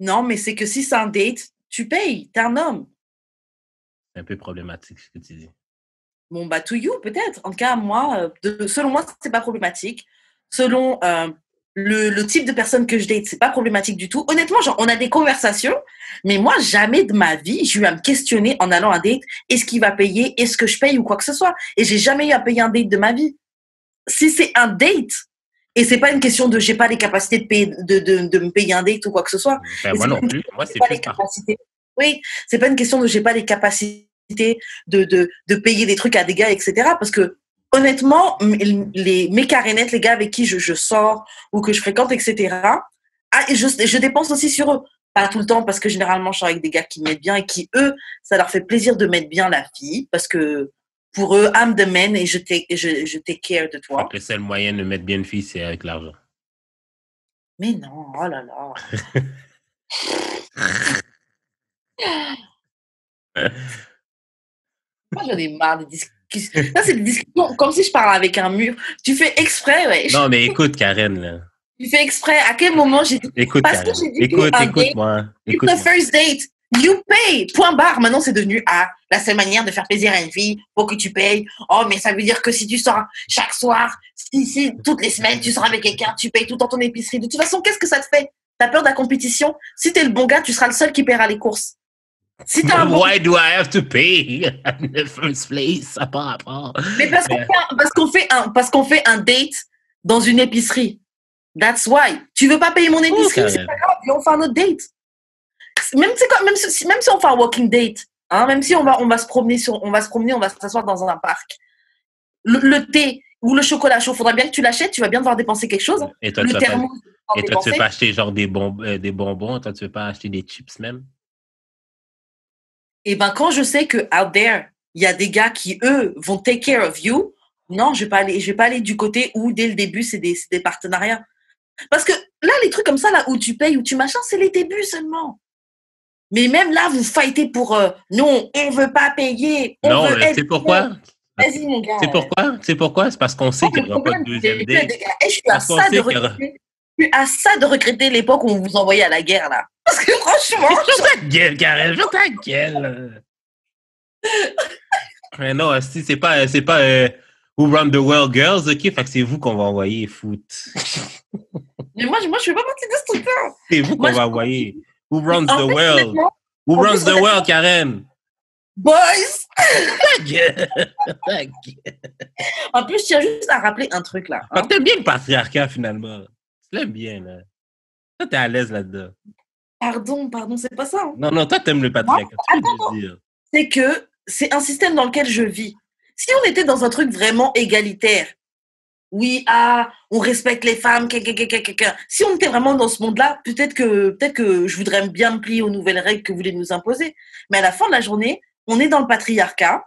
S6: Non, mais c'est que si c'est un date, tu payes. T'es un homme.
S7: C'est un peu problématique, ce que tu dis.
S6: Bon, to you, peut-être. En tout cas, moi, selon moi, c'est pas problématique. Selon le type de personne que je date, c'est pas problématique du tout. Honnêtement, genre, on a des conversations, mais moi, jamais de ma vie, j'ai eu à me questionner en allant à un date, est-ce qu'il va payer, est-ce que je paye ou quoi que ce soit. Et j'ai jamais eu à payer un date de ma vie. Si c'est un date, et c'est pas une question de j'ai pas les capacités de payer, de me payer un date ou quoi que ce soit.
S7: Moi non plus. Moi, c'est plus par...
S6: Oui, c'est pas une question de j'ai pas les capacités de payer des trucs à des gars, etc. Parce que honnêtement, mes carénettes, les gars avec qui je sors ou que je fréquente, etc., je dépense aussi sur eux. Pas tout le temps, parce que généralement, je sors avec des gars qui m'aident bien et qui, eux, ça leur fait plaisir de mettre bien la fille, parce que pour eux, I'm the man et je take care de toi.
S7: Le seul moyen de mettre bien une fille, c'est avec l'argent.
S6: Mais non, oh là là. Moi, j'en ai marre des discussions. Ça, c'est des discussions comme si je parlais avec un mur. Tu fais exprès, ouais.
S7: Non, mais écoute, Karen, là.
S6: Tu fais exprès. À quel moment j'ai dit...
S7: Écoute, Karen. Écoute-moi.
S6: Écoute, the first date. You pay, point barre. Maintenant, c'est devenu la seule manière de faire plaisir à une fille, faut que tu payes. Oh, mais ça veut dire que si tu sors chaque soir, si toutes les semaines, tu sors avec quelqu'un, tu payes tout dans ton épicerie. De toute façon, qu'est-ce que ça te fait? T'as peur de la compétition? Si t'es le bon gars, tu seras le seul qui paiera les courses. Si t'as
S7: Why do I have to pay in the first place? Ça part à part.
S6: Mais parce qu'on fait un date dans une épicerie. That's why. Tu veux pas payer mon épicerie, c'est pas grave, on fait un autre date. Même si on fait un walking date, hein, même si on va se promener, on va s'asseoir dans un parc. Le thé ou le chocolat chaud, faudra bien que tu l'achètes, tu vas bien devoir dépenser quelque chose.
S7: Et toi, tu veux pas acheter genre des bonbons, toi, tu veux pas acheter des chips même?
S6: Et ben quand je sais que out there, il y a des gars qui, eux, vont take care of you, non, je vais pas aller du côté où, dès le début, c'est des partenariats. Parce que là, les trucs comme ça, là, où tu payes, où tu machin, c'est les débuts seulement. Mais même là, vous fightez pour non, on veut pas payer.
S7: Non, c'est pourquoi?
S6: Vas-y, mon gars.
S7: C'est pourquoi? C'est parce qu'on sait qu'il n'y aura pas de deuxième date.
S6: Je suis à ça de regretter l'époque où on vous envoyait à la guerre, là. Parce que franchement...
S7: Ferme ta gueule, Karen, ferme ta gueule. Mais non, si c'est pas Who Run the World Girls, ok? Fait que c'est vous qu'on va envoyer, foot.
S6: Mais moi, je fais pas partie de ce truc-là.
S7: C'est vous qu'on va envoyer. Who Runs the World? Who Runs the World, Karen?
S6: Boys!
S7: Ta gueule.
S6: En plus, je tiens juste à rappeler un truc, là.
S7: Hein? T'aimes bien le patriarcat, finalement. Tu l'aimes bien, là. Toi, t'es à l'aise là-dedans.
S6: Pardon, c'est pas ça. Hein.
S7: Non, toi, t'aimes le patriarcat.
S6: C'est que c'est un système dans lequel je vis. Si on était dans un truc vraiment égalitaire, oui, on respecte les femmes, si on était vraiment dans ce monde-là, peut-être que je voudrais bien me plier aux nouvelles règles que vous voulez nous imposer. Mais à la fin de la journée, on est dans le patriarcat.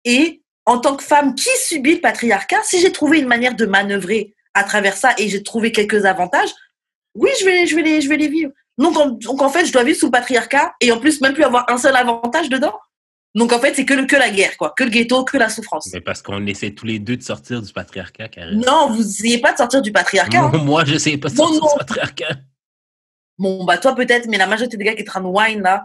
S6: Et en tant que femme qui subit le patriarcat, si j'ai trouvé une manière de manœuvrer à travers ça et j'ai trouvé quelques avantages, oui, je vais les vivre. Donc en fait, je dois vivre sous le patriarcat et en plus, même plus avoir un seul avantage dedans. Donc en fait, c'est que la guerre, quoi. Que le ghetto, que la souffrance.
S7: Mais parce qu'on essaie tous les deux de sortir du patriarcat, Karen.
S6: Non, vous n'essayez pas de sortir du patriarcat.
S7: Hein. Moi, je n'essaie pas de sortir du patriarcat.
S6: Bon, bah toi peut-être, mais la majorité des gars qui sont en train de wine, là,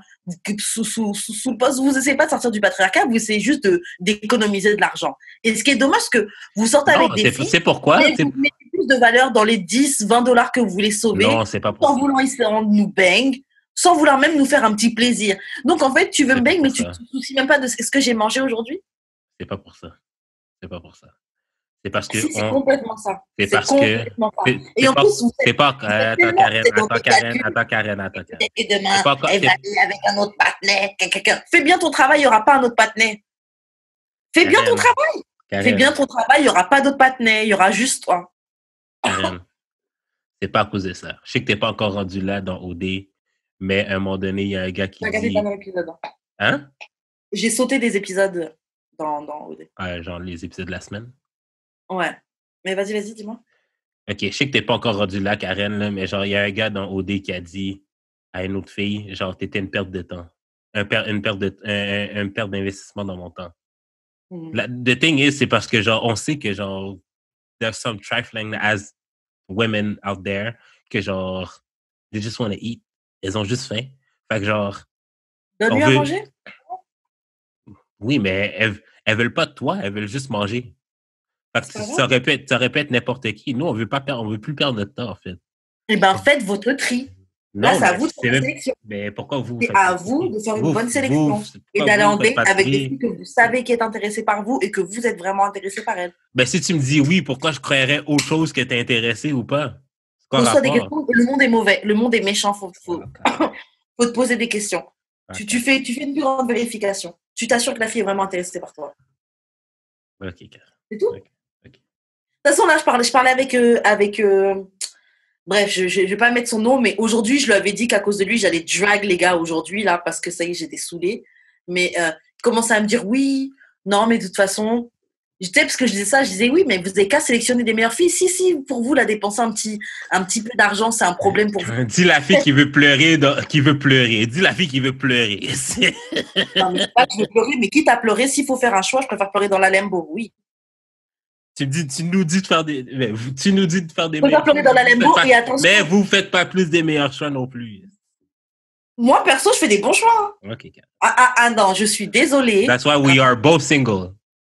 S6: sous le poste, vous n'essayez pas de sortir du patriarcat, vous essayez juste d'économiser de l'argent. Et ce qui est dommage, que vous sortez avec des filles,
S7: c'est pourquoi
S6: mais vous mettez plus de valeur dans les 10, 20 $ que vous voulez sauver,
S7: non, c'est pas pour
S6: sans vouloir nous bang, sans vouloir même nous faire un petit plaisir. Donc en fait, tu veux me bang, mais tu ne te soucies même pas de ce que j'ai mangé aujourd'hui.
S7: C'est pas pour ça. C'est parce que...
S6: C'est complètement ça.
S7: C'est parce que...
S6: Et en plus, vous
S7: c'est pas... Attends, Karen.
S6: Et demain, elle va aller avec un autre partenaire. Fais bien ton travail, il n'y aura pas un autre partenaire. Fais bien ton travail. Fais bien ton travail, il n'y aura pas d'autre partenaire. Il y aura juste toi.
S7: Karen, c'est pas à cause de ça. Je sais que tu n'es pas encore rendu là dans OD, mais à un moment donné, il y a un gars qui dit... Hein?
S6: J'ai sauté des épisodes dans OD.
S7: Genre les épisodes de la semaine?
S6: Ouais. Mais vas-y, dis-moi.
S7: OK, je sais que t'es pas encore rendu là, Karen, là, mais genre, il y a un gars dans OD qui a dit à une autre fille, genre, t'étais une perte de temps. Une perte d'investissement dans mon temps. The thing is, c'est parce que, genre, on sait que, genre, there's some trifling as women out there que, genre, they just want to eat. Elles ont juste faim. Fait que, genre...
S6: Donne-lui à manger?
S7: Oui, mais elles veulent pas de toi, elles veulent juste manger. Parce que ça aurait pu être n'importe qui. Nous, on veut plus perdre notre temps, en fait.
S6: Eh bien, faites votre tri. Là, c'est à vous de faire une sélection.
S7: Mais pourquoi vous?
S6: C'est à vous de faire une bonne sélection et d'aller en date avec des filles que vous savez qui est intéressée par vous et que vous êtes vraiment intéressé par elles.
S7: Ben, si tu me dis oui, pourquoi je croirais autre chose que t'es intéressé ou pas?
S6: Pose-toi des questions. Le monde est mauvais. Le monde est méchant. Faut te poser des questions. Okay. Tu fais une plus grande vérification. Tu t'assures que la fille est vraiment intéressée par toi.
S7: OK.
S6: C'est tout? Okay. De toute façon, là, je parlais avec bref, je vais pas mettre son nom, mais aujourd'hui, je lui avais dit qu'à cause de lui, j'allais drag les gars aujourd'hui, là, parce que ça y est, j'étais saoulée. Mais il commençait à me dire, oui, non, mais de toute façon, parce que je disais oui, mais vous n'avez qu'à sélectionner des meilleures filles. Si, pour vous, là, dépenser un petit peu d'argent, c'est un problème pour vous.
S7: Dis la fille qui veut pleurer, Dis la fille qui veut pleurer.
S6: Non, mais pas que je veux pleurer, mais quitte à pleurer, s'il faut faire un choix, je préfère pleurer dans la Lambo, oui.
S7: Tu nous dis de faire des meilleurs choix.
S6: Pleurer dans la Lambo et attention.
S7: Mais vous ne faites pas plus des meilleurs choix non plus.
S6: Moi, perso, je fais des bons choix.
S7: OK.
S6: Non, je suis désolée.
S7: That's why we are both single.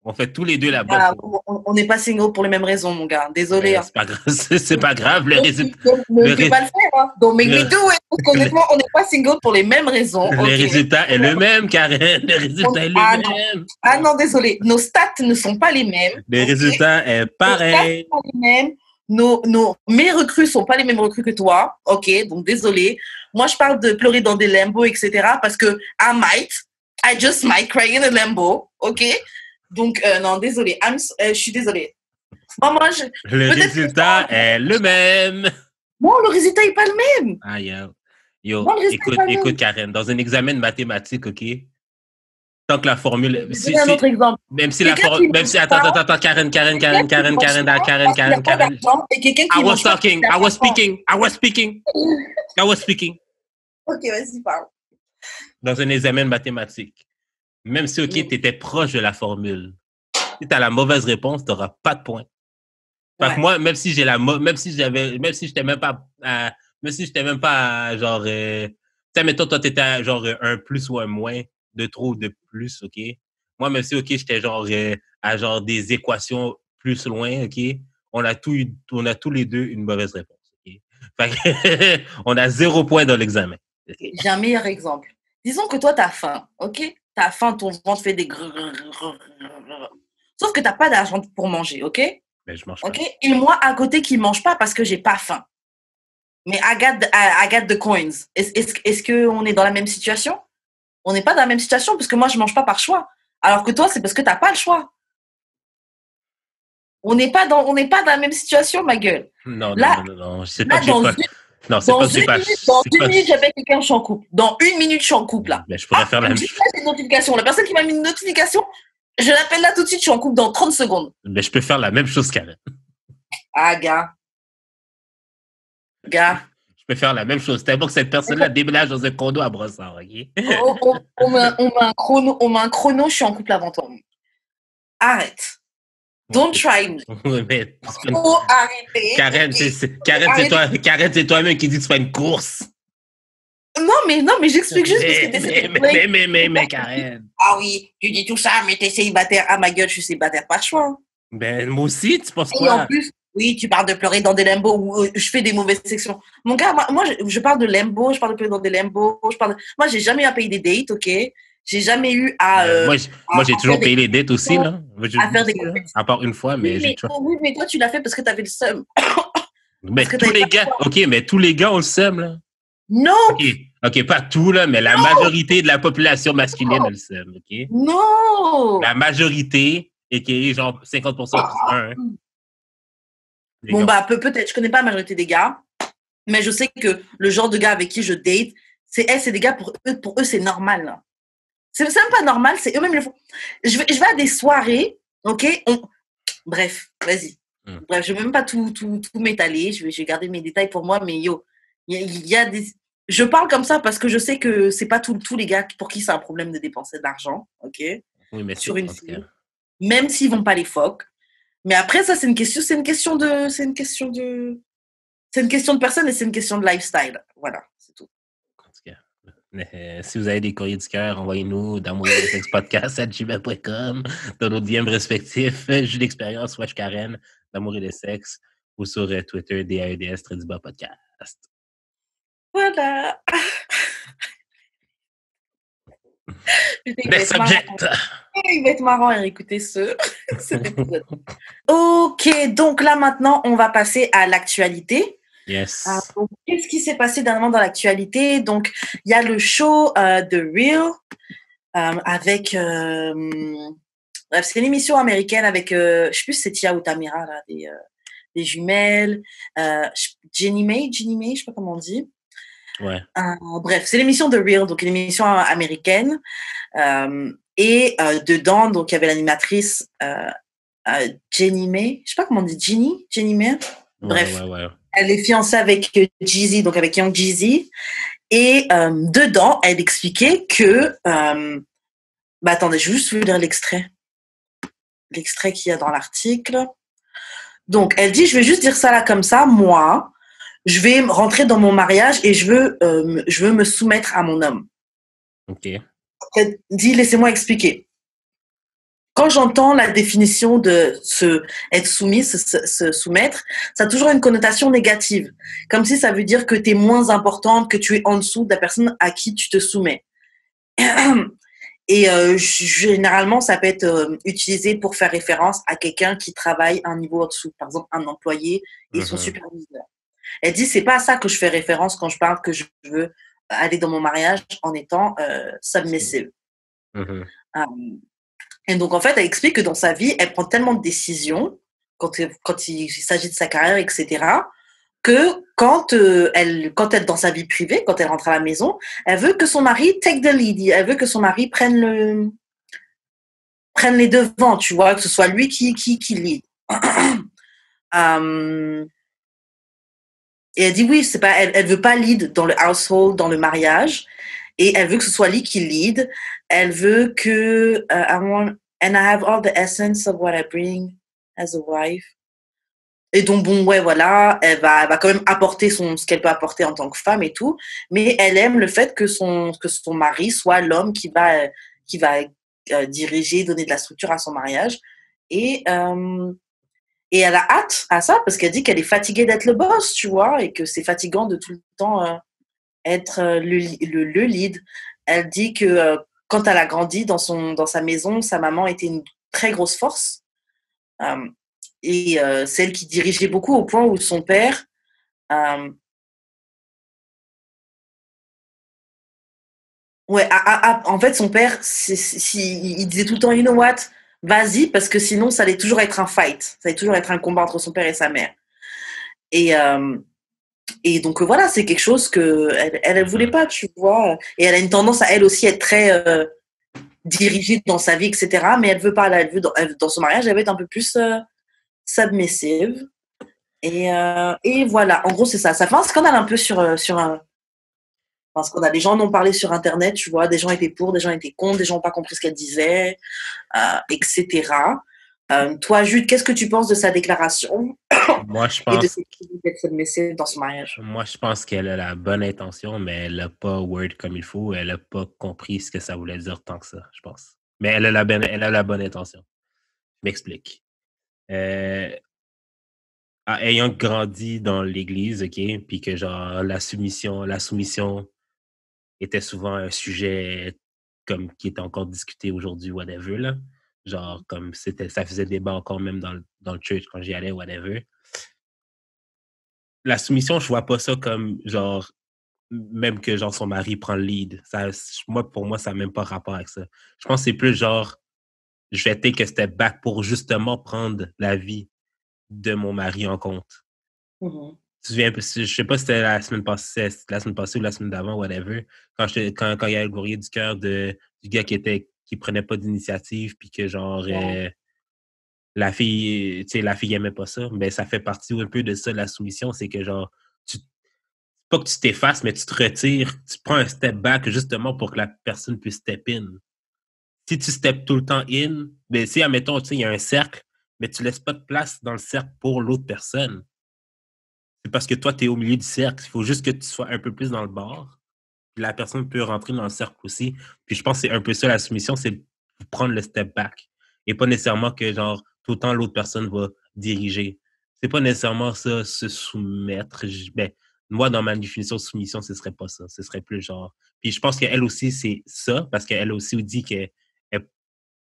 S7: On fait tous les deux la bonne chose.
S6: On n'est pas single pour les mêmes raisons, mon gars. Désolé.
S7: C'est pas grave. C'est pas grave. Le résultat.
S6: Ne fais pas le faire. Hein. Donc, make me do it. Parce qu'honnêtement, on n'est pas single pour les mêmes raisons.
S7: Le résultat est le même, Karen. Le résultat est le même.
S6: Non, désolé. Nos stats ne sont pas les mêmes.
S7: Le résultat est pareil.
S6: Nos stats sont pas les mêmes. Mes recrues ne sont pas les mêmes recrues que toi. OK, donc désolé. Moi, je parle de pleurer dans des limbo, etc. Parce que I just might cry in a limbo. OK? Donc, non, désolé. Je suis désolée. Moi,
S7: le résultat est le même.
S6: Non, le résultat n'est pas le même.
S7: Ah, yo, écoute, Karen, dans un examen de mathématiques, OK? Tant que la formule...
S6: un autre exemple.
S7: Même si attends, Karen. I was speaking.
S6: OK, vas-y, parle.
S7: Dans un examen de mathématiques. Même si, OK, tu étais proche de la formule. Si tu as la mauvaise réponse, tu n'auras pas de point. Fait que moi, même si j'étais même pas, genre, mettons, toi, t'étais genre un plus ou un moins, de trop ou de plus, OK? Moi, même si, OK, j'étais genre, à genre des équations plus loin, OK? On a tous les deux une mauvaise réponse, OK? Fait que, on a 0 point dans l'examen. Okay?
S6: J'ai un meilleur exemple. Disons que toi, t'as faim, OK? T'as faim, ton ventre fait des sauf que t'as pas d'argent pour manger, OK?
S7: Mais je mange pas.
S6: OK? Et moi, à côté, qui mange pas parce que j'ai pas faim. Mais I got the coins. Est-ce qu'on est dans la même situation? On n'est pas dans la même situation parce que moi, je mange pas par choix. Alors que toi, c'est parce que t'as pas le choix. On n'est pas dans la même situation, ma gueule.
S7: Non. C'est
S6: pas Dans une minute, j'appelle quelqu'un, je suis en couple. Dans 1 minute, je suis en couple, là.
S7: Mais je pourrais faire la même chose.
S6: La personne qui m'a mis une notification, je l'appelle là tout de suite, je suis en couple dans 30 secondes.
S7: Mais je peux faire la même chose, Karen.
S6: Ah, gars.
S7: Je peux faire la même chose. C'est bon que cette personne-là déménage dans un condo à Brossard, OK?
S6: On met un chrono, je suis en couple avant toi. Arrête. Don't try me. Faut arrêter.
S7: Karen, c'est toi-même qui dis que c'est pas une course.
S6: Non, mais j'explique juste parce que
S7: mais Karen.
S6: Ah oui, tu dis tout ça, mais t'es célibataire. Ah, ma gueule, je suis célibataire, pas de choix.
S7: Ben, moi aussi, tu penses quoi?
S6: Et en plus, oui, tu parles de pleurer dans des limbos où je fais des mauvaises sections. Mon gars, moi je parle de limbo, je parle de pleurer dans des limbos. Moi, j'ai jamais eu à payer des dates, OK? J'ai jamais eu à...
S7: moi, j'ai toujours payé les dates aussi, là.
S6: À faire des
S7: à part une fois, mais j'ai toujours...
S6: Oui, mais toi, tu l'as fait parce que t'avais le seum.
S7: Mais tous les gars... OK, mais tous les gars ont le seum, là.
S6: Non!
S7: OK, pas tout, là, mais la majorité de la population masculine a le seum, OK?
S6: Non!
S7: La majorité, et qui est genre 50% plus 1.
S6: Bon, bah, peut-être. Je connais pas la majorité des gars, mais je sais que le genre de gars avec qui je date, c'est des gars, pour eux, c'est normal, là. C'est même pas normal, c'est eux-mêmes le font. Je vais à des soirées, OK? Bref, vas-y. Bref, je vais même pas tout m'étaler. Je vais garder mes détails pour moi, mais il y a des... Je parle comme ça parce que je sais que c'est pas tous les gars pour qui c'est un problème de dépenser de l'argent, OK?
S7: Oui, mais
S6: sur une fille. Même s'ils vont pas les phoques. Mais après, ça, c'est une question de personne et c'est une question de lifestyle. Voilà, c'est tout.
S7: Si vous avez des courriers du cœur, envoyez-nous d'amour-et-de-sexe-podcast@gmail.com dans nos DM respectifs. J'ai l'expérience, wesh Karen, d'amour et de sexe, ou sur Twitter, DAEDS-podcast.
S6: Voilà.
S7: Next subject.
S6: Il va être marrant à écouter cet épisode. OK, donc là maintenant, on va passer à l'actualité.
S7: Yes.
S6: Donc, qu'est-ce qui s'est passé dernièrement dans l'actualité? Donc, il y a le show The Real avec... bref, c'est une émission américaine avec... je sais plus si c'est Tia ou Tamira, là, des jumelles. Jenny May, je sais pas comment on dit.
S7: Ouais.
S6: Bref, c'est l'émission The Real, donc une émission américaine. Et dedans, donc, il y avait l'animatrice Jenny May. Je sais pas comment on dit, Jenny May. Bref.
S7: Ouais.
S6: Elle est fiancée avec Jeezy, donc avec Young Jeezy. Et dedans, elle expliquait que... attendez, je vais juste vous lire l'extrait. L'extrait qu'il y a dans l'article. Donc, elle dit, je vais juste dire ça là comme ça. Moi, je vais rentrer dans mon mariage et je veux me soumettre à mon homme.
S7: OK.
S6: Elle dit, laissez-moi expliquer. Quand j'entends la définition de être soumise, se soumettre, ça a toujours une connotation négative. Comme si ça veut dire que tu es moins importante, que tu es en dessous de la personne à qui tu te soumets. Et généralement, ça peut être utilisé pour faire référence à quelqu'un qui travaille à un niveau en dessous. Par exemple, un employé et son superviseur. Elle dit, c'est pas à ça que je fais référence quand je parle que je veux aller dans mon mariage en étant submissive. Et donc, en fait, elle explique que dans sa vie, elle prend tellement de décisions quand il s'agit de sa carrière, etc., que quand elle est dans sa vie privée, quand elle rentre à la maison, elle veut que son mari take the lead. Elle veut que son mari prenne les devants, tu vois, que ce soit lui qui lead. Et elle dit oui, c'est pas, elle veut pas lead dans le household, dans le mariage, et elle veut que ce soit lui qui lead. Elle veut que and I have all the essence of what I bring as a wife. Et donc bon, ouais, voilà, elle va quand même apporter ce qu'elle peut apporter en tant que femme et tout, mais elle aime le fait que son mari soit l'homme qui va diriger, donner de la structure à son mariage. Et elle a hâte à ça parce qu'elle dit qu'elle est fatiguée d'être le boss, tu vois, et que c'est fatigant de tout le temps être le lead. Elle dit que quand elle a grandi dans sa maison, sa maman était une très grosse force. Et c'est elle qui dirigeait beaucoup au point où son père en fait, son père, il disait tout le temps, you know what, vas-y, parce que sinon, ça allait toujours être un fight. Ça allait toujours être un combat entre son père et sa mère. Et donc, voilà, c'est quelque chose qu'elle voulait pas, tu vois. Et elle a une tendance à, elle aussi, être très dirigée dans sa vie, etc. Mais elle veut pas, elle veut, dans son mariage, elle veut être un peu plus submissive. Et voilà, en gros, c'est ça. Ça fait un scandale un peu sur un... Parce qu'on a des gens en ont parlé sur Internet, tu vois, des gens étaient pour, des gens étaient contre, des gens n'ont pas compris ce qu'elle disait, etc. Toi, Jude, qu'est-ce que tu penses de sa déclaration
S7: Moi, je
S6: et de
S7: pense,
S6: ses critiques d'être submissive dans son mariage?
S7: moi, je pense qu'elle a la bonne intention, mais elle n'a pas word comme il faut. Elle n'a pas compris ce que ça voulait dire tant que ça, je pense. Mais elle a la bonne intention. Je m'explique. Ayant grandi dans l'église, OK, puis que genre la soumission était souvent un sujet comme qui est encore discuté aujourd'hui, whatever, là. Genre, comme ça faisait débat encore même dans le church quand j'y allais, whatever. La soumission, je vois pas ça comme, genre, même que, genre, son mari prend le lead. Pour moi, ça n'a même pas rapport avec ça. Je pense que c'est plus, genre, je vais take a step back pour justement prendre la vie de mon mari en compte.
S6: Mm-hmm.
S7: Je sais pas si c'était la semaine passée ou la semaine d'avant, whatever, quand il y a le courrier du cœur du gars qui prenait pas d'initiative, puis que genre la fille aimait pas ça, mais ça fait partie un peu de ça, la soumission, c'est que genre pas que tu t'effaces, mais tu te retires, tu prends un step back justement pour que la personne puisse step in. Si tu step tout le temps in, ben si, admettons, tu sais, il y a un cercle, mais tu laisses pas de place dans le cercle pour l'autre personne. C'est parce que toi, tu es au milieu du cercle. Il faut juste que tu sois un peu plus dans le bord. Puis la personne peut rentrer dans le cercle aussi. Puis je pense que c'est un peu ça la soumission, c'est prendre le step back. Et pas nécessairement que, genre, tout le temps, l'autre personne va diriger. C'est pas nécessairement ça, se soumettre. Moi, dans ma définition de soumission, ce serait pas ça. Ce serait plus genre... Puis je pense qu'elle aussi, c'est ça, parce qu'elle aussi dit que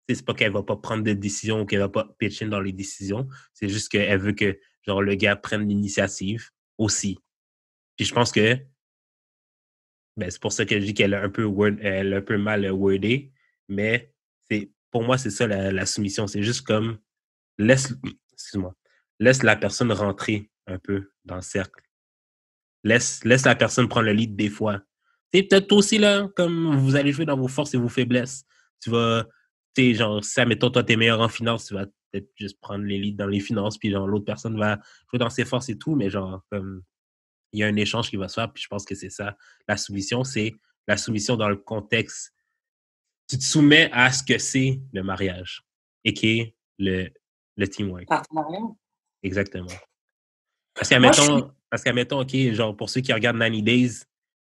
S7: c'est pas qu'elle va pas prendre de décision ou qu'elle va pas pitcher dans les décisions. C'est juste qu'elle veut que genre le gars prenne l'initiative aussi. Puis je pense que c'est pour ça que je dis qu'elle a un peu mal wordé, mais pour moi, c'est ça la soumission. C'est juste comme laisse la personne rentrer un peu dans le cercle. Laisse la personne prendre le lead des fois. C'est peut-être aussi là, comme vous allez jouer dans vos forces et vos faiblesses. Tu vas, genre, si, mettons, toi, t'es meilleur en finance, tu vas peut-être juste prendre les leads dans les finances, puis genre, l'autre personne va jouer dans ses forces et tout, mais genre, comme, il y a un échange qui va se faire, puis je pense que c'est ça. La soumission, c'est la soumission dans le contexte. Tu te soumets à ce que c'est le mariage, et qui est le teamwork.
S6: Partenariat.
S7: Exactement. Parce que, mettons, Parce qu'admettons, OK, genre, pour ceux qui regardent 90 Days,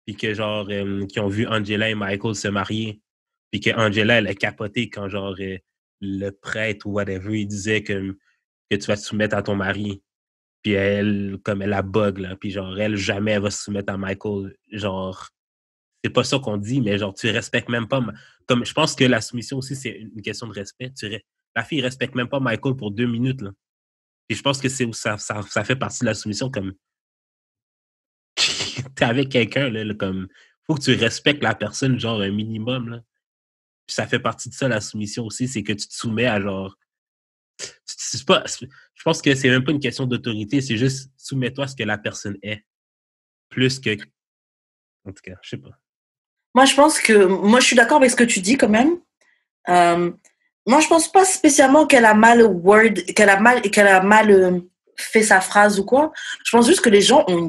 S7: puis que, genre, qui ont vu Angela et Michael se marier, puis que Angela, elle a capoté quand, genre, le prêtre ou whatever, il disait que tu vas te soumettre à ton mari. Puis elle, comme elle a bug, là, puis genre, elle, jamais elle va se soumettre à Michael. Genre, c'est pas ça qu'on dit, mais genre, tu respectes même pas... Comme, je pense que la soumission aussi, c'est une question de respect. La fille respecte même pas Michael pour 2 minutes, là. Puis je pense que c'est où ça fait partie de la soumission, comme... T'es avec quelqu'un, là, comme... Faut que tu respectes la personne, genre, un minimum, là. Puis ça fait partie de ça, la soumission aussi, c'est que tu te soumets à, genre... Je pense que c'est même pas une question d'autorité, c'est juste soumets-toi à ce que la personne est. Plus que... En tout cas, je sais pas.
S6: Moi, je suis d'accord avec ce que tu dis quand même. Moi, je pense pas spécialement qu'elle a mal fait sa phrase ou quoi. Je pense juste que les gens ont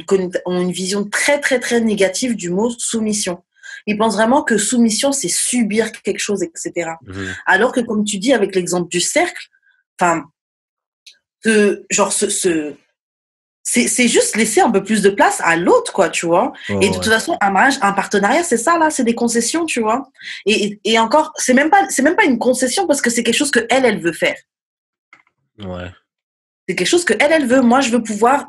S6: une vision très, très, très négative du mot soumission. Ils pensent vraiment que soumission, c'est subir quelque chose, etc. Alors que, comme tu dis, avec l'exemple du cercle, enfin, genre, c'est juste laisser un peu plus de place à l'autre, quoi, tu vois. Et de toute façon, un mariage, un partenariat, c'est ça, là, c'est des concessions, tu vois. Et encore, c'est même pas une concession parce que c'est quelque chose que elle veut faire.
S7: Ouais.
S6: C'est quelque chose que elle veut. Moi, je veux pouvoir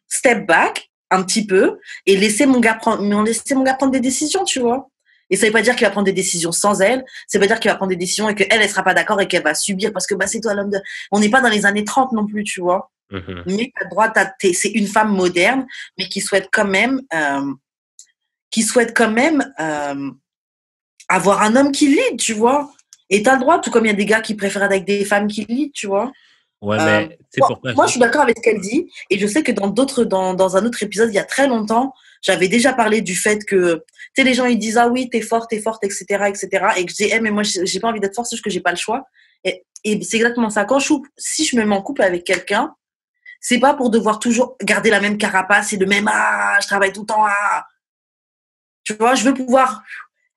S6: step back un petit peu et laisser mon gars prendre des décisions, tu vois. Et ça veut pas dire qu'il va prendre des décisions sans elle. Ça veut pas dire qu'il va prendre des décisions et qu'elle sera pas d'accord et qu'elle va subir parce que bah c'est toi l'homme de... On n'est pas dans les années 30 non plus, tu vois. Mais t'as le droit, c'est une femme moderne, mais qui souhaite quand même avoir un homme qui lead, tu vois. Et t'as le droit, tout comme il y a des gars qui préfèrent être avec des femmes qui lead, tu vois.
S7: Ouais, mais c'est pourquoi.
S6: Moi, je suis d'accord avec ce qu'elle dit, et je sais que dans un autre épisode, il y a très longtemps, j'avais déjà parlé du fait que, tu sais, les gens ils disent ah oui, t'es forte, etc., et que je dis mais moi j'ai pas envie d'être forte, c'est juste que j'ai pas le choix. Et c'est exactement ça. Si je me mets en couple avec quelqu'un, c'est pas pour devoir toujours garder la même carapace et le même je travaille tout le temps Tu vois, je veux pouvoir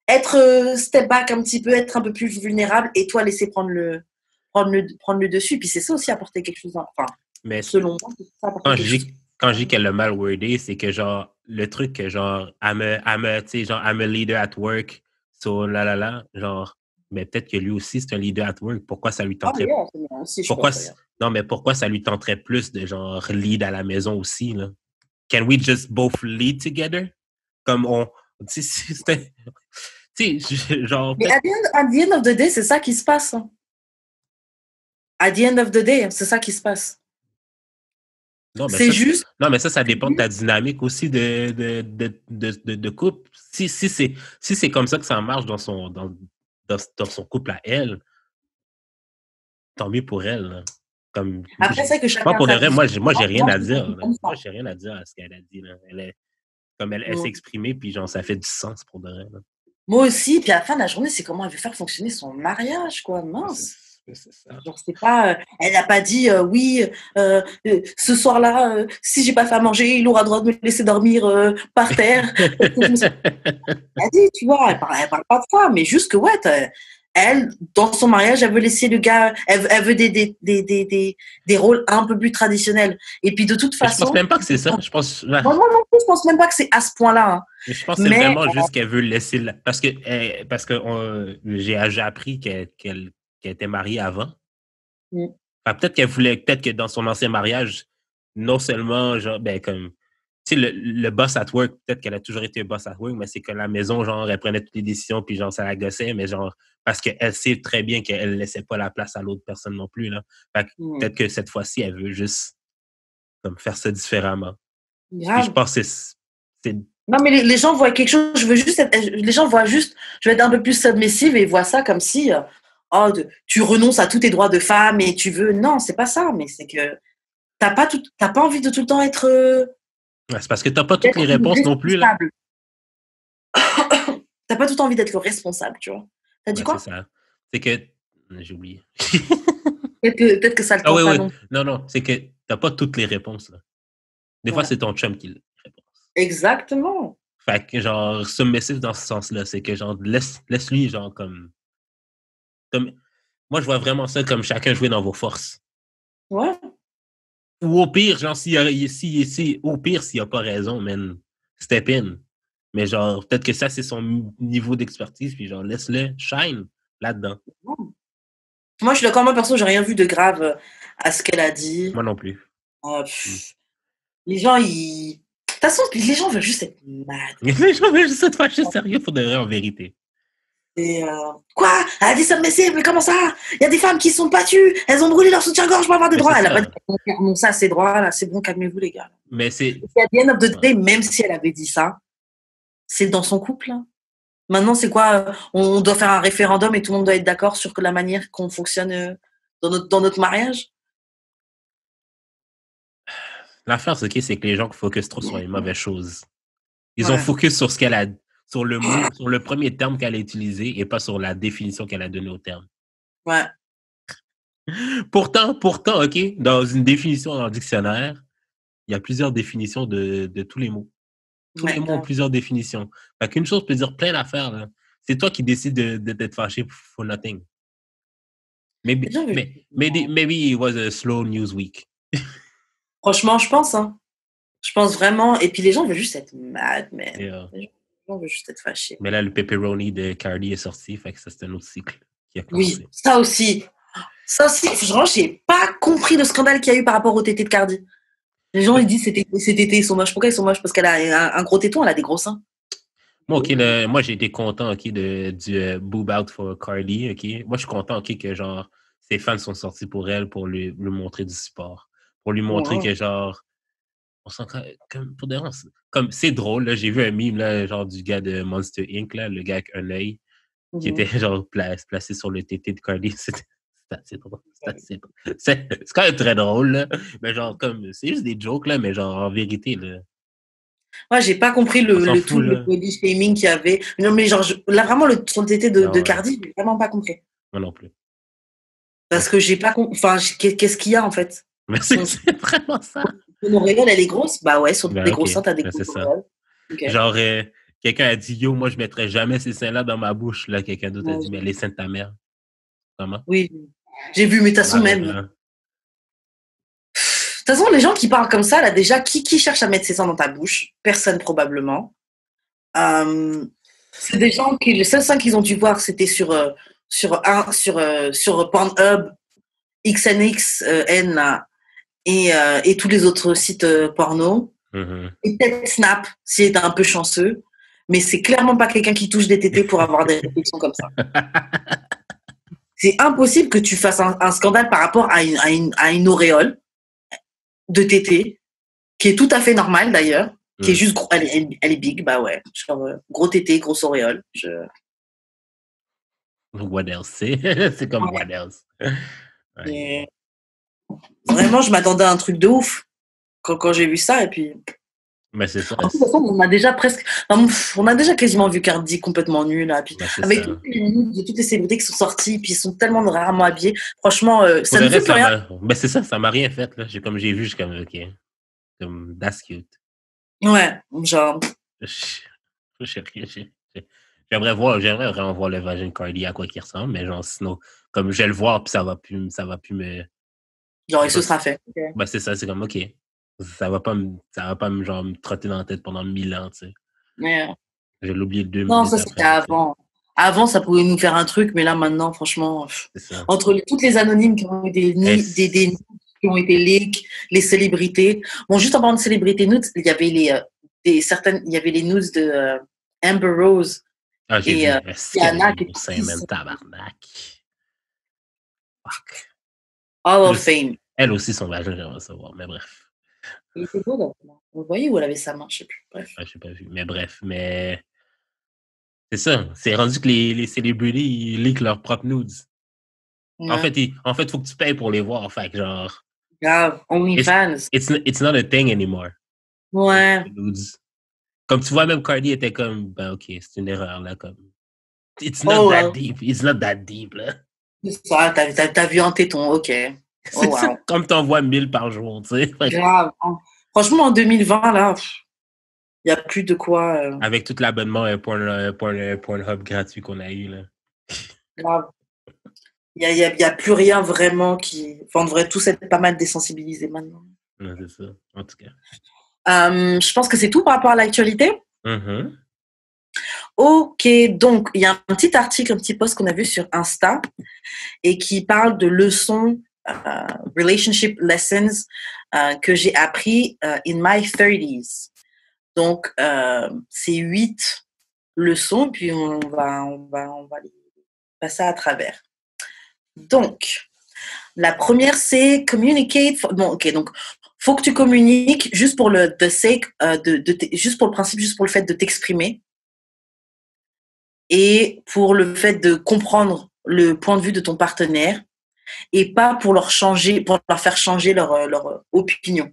S6: être step back un petit peu, être un peu plus vulnérable et toi laisser prendre le dessus. Puis c'est ça aussi apporter quelque chose. Enfin,
S7: mais
S6: selon moi, c'est ça apporter quelque chose.
S7: Quand je dis qu'elle l'a mal wordé, c'est que genre le truc que genre I'm a leader at work, so genre mais peut-être que lui aussi c'est un leader at work. Pourquoi ça lui tenterait pourquoi ça lui tenterait plus de genre lead à la maison aussi là? Can we just both lead together? Comme genre.
S6: Mais at the end of the day, c'est ça qui se passe. At the end of the day, c'est ça qui se passe.
S7: Non, mais ça dépend de ta dynamique aussi de couple. Si c'est comme ça que ça marche dans son couple à elle, tant mieux pour elle. Là. Comme,
S6: après, c'est que chacun.
S7: Moi, pour de vrai, moi, j'ai rien à dire. Moi, j'ai rien à dire à ce qu'elle a dit. Là. Elle s'est exprimée, puis genre, ça fait du sens pour de vrai. Là.
S6: Moi aussi, puis à la fin de la journée, c'est comment elle veut faire fonctionner son mariage, quoi. Mince.
S7: C'est ça.
S6: Genre, c'est pas, elle n'a pas dit oui, ce soir-là, si j'ai pas fait à manger, il aura le droit de me laisser dormir par terre. Elle a dit, tu vois, elle parle pas de ça, mais juste que ouais, elle, dans son mariage, elle veut laisser le gars, elle veut des rôles un peu plus traditionnels. Et puis de toute façon,
S7: je pense même pas que c'est ça. Je pense.
S6: Non, je pense même pas que c'est à ce point-là. Hein.
S7: Mais je pense que c'est vraiment juste qu'elle veut laisser parce que j'ai appris qu'elle était mariée avant. Enfin, peut-être que dans son ancien mariage, non seulement, genre, comme, tu sais, le boss at work, peut-être qu'elle a toujours été un boss at work, mais c'est que la maison, genre, elle prenait toutes les décisions, puis genre, ça la gossait, mais genre, parce qu'elle sait très bien qu'elle ne laissait pas la place à l'autre personne non plus, là. Fait que peut-être que cette fois-ci, elle veut juste, comme, faire ça différemment. Puis je pense que c'est...
S6: Non, mais les gens voient quelque chose, les gens voient juste, je vais être un peu plus submissive et ils voient ça comme si, tu renonces à tous tes droits de femme et tu veux, non, c'est pas ça, mais c'est que t'as pas envie de tout le temps être...
S7: c'est parce que t'as pas toutes les réponses non plus, là.
S6: T'as pas tout le temps envie d'être le responsable, tu vois. T'as dit quoi?
S7: C'est ça. C'est que... J'ai oublié.
S6: Peut-être que ça le tente pas non.
S7: Non, c'est que t'as pas toutes les réponses, là. Des fois, c'est ton chum qui répond.
S6: Exactement.
S7: Fait que, genre, submissif dans ce sens-là, c'est que, genre, laisse-lui, genre, comme... Moi, je vois vraiment ça comme chacun jouer dans vos forces.
S6: Ouais.
S7: Ou au pire, genre, au pire, s'il a pas raison, man, step in. Mais genre, peut-être que ça, c'est son niveau d'expertise, puis genre, laisse-le shine là-dedans.
S6: Moi, je suis d'accord. Moi, perso, j'ai rien vu de grave à ce qu'elle a dit.
S7: Moi non plus.
S6: Les gens, ils... De toute façon, les gens veulent juste être mad.
S7: Les gens veulent juste être fâchés, sérieux, pour de vrai, en vérité.
S6: Et quoi? Elle a dit ça, mais comment ça? Il y a des femmes qui sont battues, elles ont brûlé leur soutien-gorge pour avoir des droits. Elle a pas dit non, ça, c'est droit, là, c'est bon, calmez-vous, les gars.
S7: Mais c'est.
S6: À the end of the day, même si elle avait dit ça, c'est dans son couple, là. Maintenant, c'est quoi? On doit faire un référendum et tout le monde doit être d'accord sur la manière qu'on fonctionne dans notre mariage?
S7: L'affaire, c'est que les gens focusent trop sur les mauvaises choses. Ils ont focus sur ce qu'elle a, sur le mot, sur le premier terme qu'elle a utilisé et pas sur la définition qu'elle a donnée au terme.
S6: Ouais.
S7: Pourtant, OK, dans une définition dans le dictionnaire, il y a plusieurs définitions de tous les mots. Tous les mots ont plusieurs définitions. Fait qu'une chose peut dire plein d'affaires, là. C'est toi qui décides de t'être fâché for nothing. Maybe it was a slow news week.
S6: Franchement, je pense, hein. Je pense vraiment. Et puis les gens veulent juste être mad, mais les gens veulent juste être fâchés.
S7: Mais là, le pepperoni de Cardi est sorti, fait que ça, c'est un autre cycle qui a commencé.
S6: Oui, ça aussi. Ça aussi, franchement, j'ai pas compris le scandale qu'il y a eu par rapport au tété de Cardi. Les gens, ils disent que ces tétés, ils sont moches. Pourquoi ils sont moches? Parce qu'elle a un gros téton, elle a des gros seins.
S7: Moi, moi, j'ai été content, OK, du boob out for Cardi, OK. Moi, je suis content, OK, que, genre, ses fans sont sortis pour elle pour lui montrer du support. Pour lui montrer que, genre, on sent comme c'est drôle, là. J'ai vu un meme, là, genre, du gars de Monster Inc., là, le gars avec un œil, qui était, genre, placé sur le tété de Cardi. C'est assez drôle. C'est quand même très drôle, là. Mais, genre, comme, c'est juste des jokes, là, mais, genre, en vérité, là.
S6: Moi, j'ai pas compris le body shaming qu'il y avait. Non, mais genre, là, vraiment, son tété de Cardi, j'ai vraiment pas compris.
S7: Moi non plus.
S6: Parce que j'ai pas compris. Enfin, qu'est-ce qu'il y a, en fait?
S7: Mais c'est vraiment ça.
S6: Ton auréole, elle est grosse? Bah ouais, sur des gros seins, t'as des gros auréoles.
S7: Okay. Genre, quelqu'un a dit, yo, moi, je mettrais jamais ces seins-là dans ma bouche. Là, quelqu'un d'autre a dit, mais les seins de ta mère. Comment?
S6: Oui. J'ai vu, mais de toute façon, même. De toute façon, les gens qui parlent comme ça, là, déjà, qui cherche à mettre ses seins dans ta bouche? Personne, probablement. C'est des gens qui, le seul sein qu'ils ont dû voir, c'était sur Pornhub, XNXN, là, et tous les autres sites porno. Et peut-être Snap, s'il était un peu chanceux. Mais c'est clairement pas quelqu'un qui touche des tétés pour avoir des réflexions comme ça. C'est impossible que tu fasses un scandale par rapport à une auréole de tété, qui est tout à fait normale d'ailleurs, qui est juste gros, elle est big, bah ouais. Genre, gros tété, grosse auréole.
S7: What else? C'est comme what else?
S6: Ouais. Vraiment, je m'attendais à un truc de ouf quand j'ai vu ça, et puis.
S7: Mais c'est ça.
S6: De toute façon, on a déjà quasiment vu Cardi complètement nue, là. Puis, avec toutes les célébrités qui sont sorties, puis ils sont tellement rarement habillés. Franchement, ça ne fait plus rien.
S7: Mais c'est ça, ça m'a rien fait, là. J'ai vu, comme, OK. Comme, that's cute.
S6: Ouais, genre.
S7: J'aimerais vraiment voir le vagin de Cardi à quoi qu'il ressemble, mais genre, sinon, comme je vais le voir, puis ça va plus me.
S6: Genre, il se sera fait.
S7: Okay. Ben, c'est ça, c'est comme, OK. Ça va pas me, genre, me trotter dans la tête pendant 1000 ans, tu sais.
S6: Yeah.
S7: Je l'ai oublié 2 minutes.
S6: Non, ça, c'était avant. Avant, ça pouvait nous faire un truc, mais là, maintenant, franchement, entre toutes les anonymes qui ont eu des qui ont été leaks, les célébrités. Bon, juste en parlant de célébrités nudes, il y avait les nudes de Amber Rose.
S7: Ah, j'ai vu.
S6: Anna qui
S7: même tabarnak. Fuck.
S6: Hall of Fame.
S7: Elle aussi, son vagin, j'aimerais savoir, mais bref.
S6: Il était beau, là. Vous voyez où elle avait sa main, je sais plus. Bref.
S7: Je n'ai pas vu, mais bref, mais c'est ça. C'est rendu que les célébrités, ils leakent leurs propres nudes. Ouais. En fait, il faut que tu payes pour les voir. Fait genre.
S6: Grave, OnlyFans.
S7: It's not a thing anymore.
S6: Ouais.
S7: Comme tu vois, même Cardi était comme, ben OK, c'est une erreur, là, comme. It's not that deep. It's not that deep, là.
S6: C'est ça, t'as vu un téton, OK.
S7: C'est ça, comme t'envoies 1000 par jour, tu sais.
S6: Grave. Franchement, en 2020, là, il n'y a plus de quoi.
S7: Avec tout l'abonnement Pornhub gratuit qu'on a eu, là.
S6: Grave. Il n'y a plus rien vraiment qui. Enfin, on devrait tous être pas mal désensibilisés maintenant.
S7: Ouais, c'est ça, en tout cas.
S6: Je pense que c'est tout par rapport à l'actualité.
S7: Mm-hmm.
S6: Ok, donc il y a un petit article, un petit post qu'on a vu sur Insta et qui parle de leçons, relationship lessons que j'ai appris in my 30s. Donc, c'est 8 leçons, puis on va les passer à travers. Donc, la première, c'est communicate. Bon, ok, donc faut que tu communiques juste pour le the sake, juste pour le principe, juste pour le fait de t'exprimer et pour le fait de comprendre le point de vue de ton partenaire et pas pour leur faire changer leur opinion.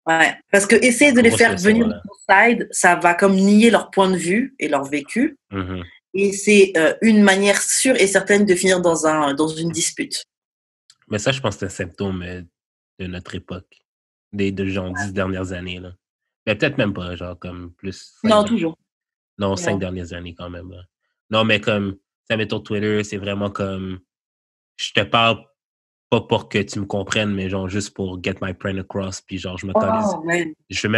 S6: Ouais, parce que essayer de les faire venir de ton side, ça va comme nier leur point de vue et leur vécu.
S7: Mm-hmm.
S6: Et c'est une manière sûre et certaine de finir dans une dispute.
S7: Mais ça, je pense que c'est un symptôme de notre époque, de genre 10 dernières années. Là. Mais peut-être même pas, genre comme plus.
S6: Non, toujours.
S7: Non, 5 dernières années quand même. Là. Non, mais comme, ça mettons Twitter, c'est vraiment comme, je te parle pas pour que tu me comprennes, mais genre juste pour get my point across, puis genre je me calise. Je vais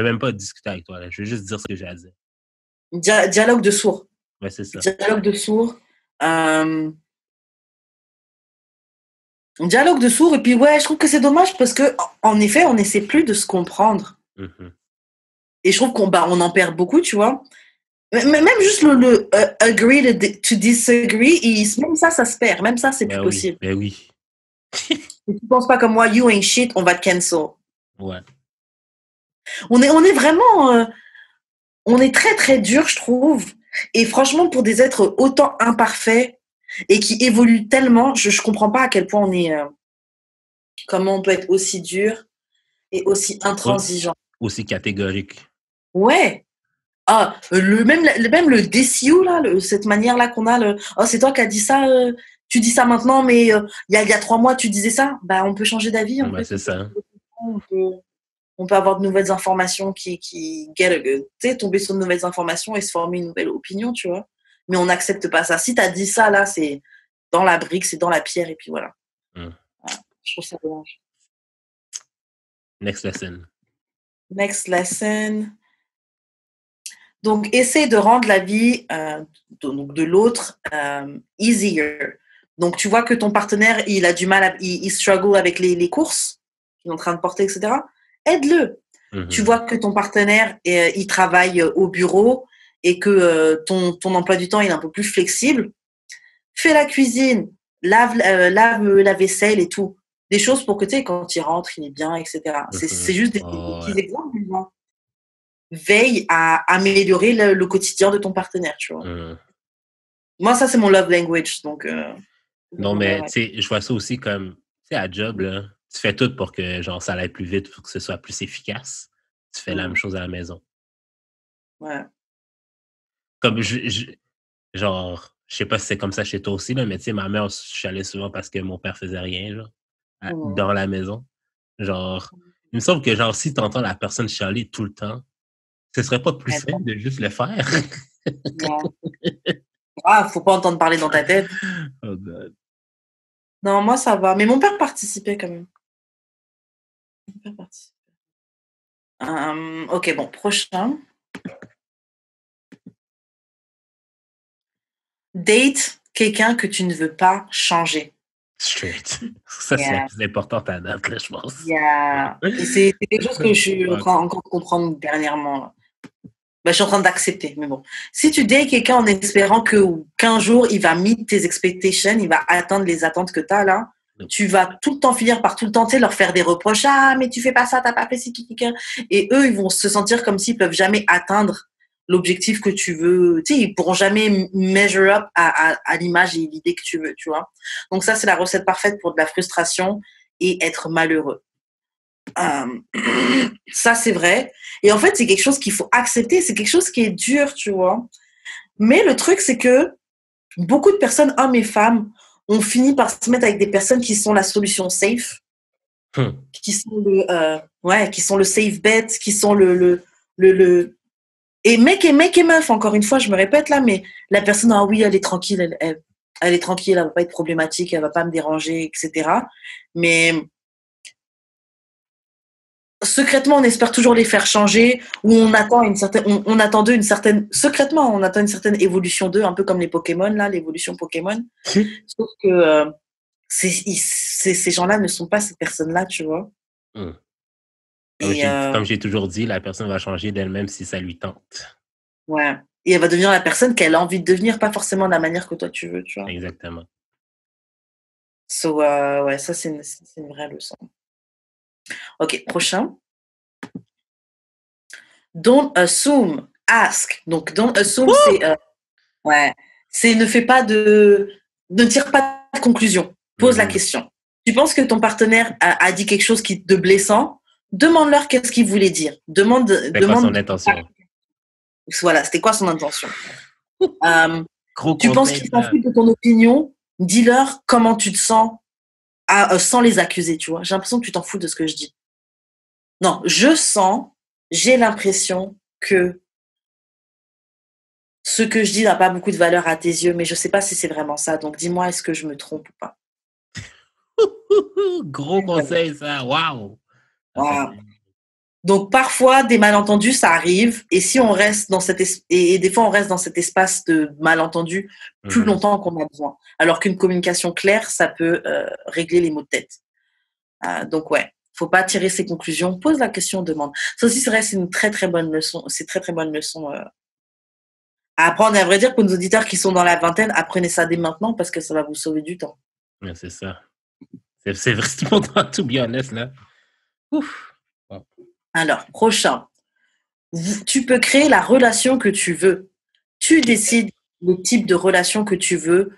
S7: même pas discuter avec toi, là. Je vais juste dire ce que j'ai à dire.
S6: Dialogue de sourds.
S7: Ouais, c'est ça.
S6: Dialogue de sourds. Dialogue de sourds, et puis ouais, je trouve que c'est dommage parce que en effet, on n'essaie plus de se comprendre.
S7: Mm-hmm.
S6: Et je trouve qu'on en perd beaucoup, tu vois. Même juste le agree to disagree, même ça se perd. Même ça, c'est plus possible.
S7: Ben oui.
S6: Si tu penses pas comme moi, you ain't shit, on va te cancel.
S7: Ouais.
S6: On est vraiment... on est très, très dur, je trouve. Et franchement, pour des êtres autant imparfaits et qui évoluent tellement, je comprends pas à quel point on est... comment on peut être aussi dur et aussi intransigeant.
S7: Aussi catégorique.
S6: Ouais. Ah, même le DCU, là, cette manière-là qu'on a, oh, c'est toi qui as dit ça, tu dis ça maintenant, mais il y a 3 mois, tu disais ça. Bah, on peut changer d'avis. En fait.
S7: C'est ça.
S6: On peut avoir de nouvelles informations tomber sur de nouvelles informations et se former une nouvelle opinion, tu vois. Mais on n'accepte pas ça. Si tu as dit ça, là, c'est dans la brique, c'est dans la pierre, et puis voilà. Voilà. Je trouve ça dommage.
S7: Next
S6: lesson. Donc, essaie de rendre la vie de l'autre easier. Donc, tu vois que ton partenaire, il a du mal, il struggle avec les courses qu'il est en train de porter, etc. Aide-le. Mm-hmm. Tu vois que ton partenaire, il travaille au bureau et que ton emploi du temps il est un peu plus flexible. Fais la cuisine, lave la vaisselle et tout. Des choses pour que, tu sais, quand il rentre, il est bien, etc. Mm-hmm. C'est juste des petits exemples. Veille à améliorer le quotidien de ton partenaire, tu vois. Moi, ça, c'est mon love language, donc...
S7: non, mais, tu sais, je vois ça aussi comme, tu sais, à job, là, tu fais tout pour que, genre, ça aille plus vite, pour que ce soit plus efficace. Tu fais la même chose à la maison.
S6: Ouais.
S7: Comme, genre, je sais pas si c'est comme ça chez toi aussi, là, mais tu sais, ma mère, je suis allé souvent parce que mon père faisait rien, genre, dans la maison. Genre, il me semble que, genre, si tu entends la personne chialer tout le temps, ce serait pas plus simple de juste le faire?
S6: Faut pas entendre parler dans ta tête.
S7: Oh God.
S6: Non, moi, ça va. Mais mon père participait quand même. Ok, bon, prochain. Date quelqu'un que tu ne veux pas changer.
S7: Straight. Ça, c'est la plus importante à date, là, je pense.
S6: Et c'est quelque chose que je suis en train encore de comprendre dernièrement. Là. Ben, je suis en train d'accepter, mais bon. Si tu dates quelqu'un en espérant qu'un jour, il va meet tes expectations, il va atteindre les attentes que tu as là, tu vas tout le temps finir par tout le temps leur faire des reproches. Ah, mais tu fais pas ça, t'as pas fait ci, et eux, ils vont se sentir comme s'ils peuvent jamais atteindre l'objectif que tu veux. Tu sais, ils pourront jamais measure up à l'image et l'idée que tu veux, tu vois. Donc ça, c'est la recette parfaite pour de la frustration et être malheureux. Ça, c'est vrai. Et en fait, c'est quelque chose qu'il faut accepter. C'est quelque chose qui est dur, tu vois. Mais le truc, c'est que beaucoup de personnes, hommes et femmes, ont fini par se mettre avec des personnes qui sont la solution safe, qui sont le safe bet, qui sont le et mec et meuf, encore une fois, je me répète là, mais la personne, ah oui, elle est tranquille, elle est tranquille, elle va pas être problématique, elle va pas me déranger, etc. Mais secrètement, on espère toujours les faire changer, ou on attend on attend d'eux secrètement, on attend une certaine évolution d'eux, un peu comme les Pokémon, là, l'évolution Pokémon. Sauf que ces gens-là ne sont pas ces personnes-là, tu vois.
S7: Comme j'ai toujours dit, la personne va changer d'elle-même si ça lui tente.
S6: Ouais. Et elle va devenir la personne qu'elle a envie de devenir, pas forcément de la manière que toi tu veux, tu vois.
S7: Exactement.
S6: Ouais, ça c'est une vraie leçon. Ok, prochain. Don't assume, ask. Donc, don't assume, c'est ne fais pas ne tire pas de conclusion. Pose la question. Tu penses que ton partenaire a dit quelque chose de blessant? Demande-leur qu'est-ce qu'il voulait dire. Demande
S7: quoi son intention?
S6: Voilà, c'était quoi son intention? Tu penses qu'il s'en fout de ton opinion? Dis-leur comment tu te sens sans les accuser, tu vois. J'ai l'impression que tu t'en fous de ce que je dis. Non, j'ai l'impression que ce que je dis n'a pas beaucoup de valeur à tes yeux, mais je ne sais pas si c'est vraiment ça. Donc, dis-moi, est-ce que je me trompe ou pas?
S7: Gros conseil, ça. Waouh!
S6: Donc, parfois, des malentendus, ça arrive. Et si on reste et des fois, on reste dans cet espace de malentendus plus longtemps qu'on a besoin. Alors qu'une communication claire, ça peut régler les maux de tête. Donc, ouais. Faut pas tirer ses conclusions. Pose la question, demande. Ça aussi, c'est vrai, c'est une très, très bonne leçon. C'est très, très bonne leçon à apprendre. Et à vrai dire, pour nos auditeurs qui sont dans la vingtaine, apprenez ça dès maintenant parce que ça va vous sauver du temps.
S7: Ouais, c'est ça. C'est vraiment to be honest, là. Ouf. Wow.
S6: Alors, prochain. Tu peux créer la relation que tu veux. Tu décides le type de relation que tu veux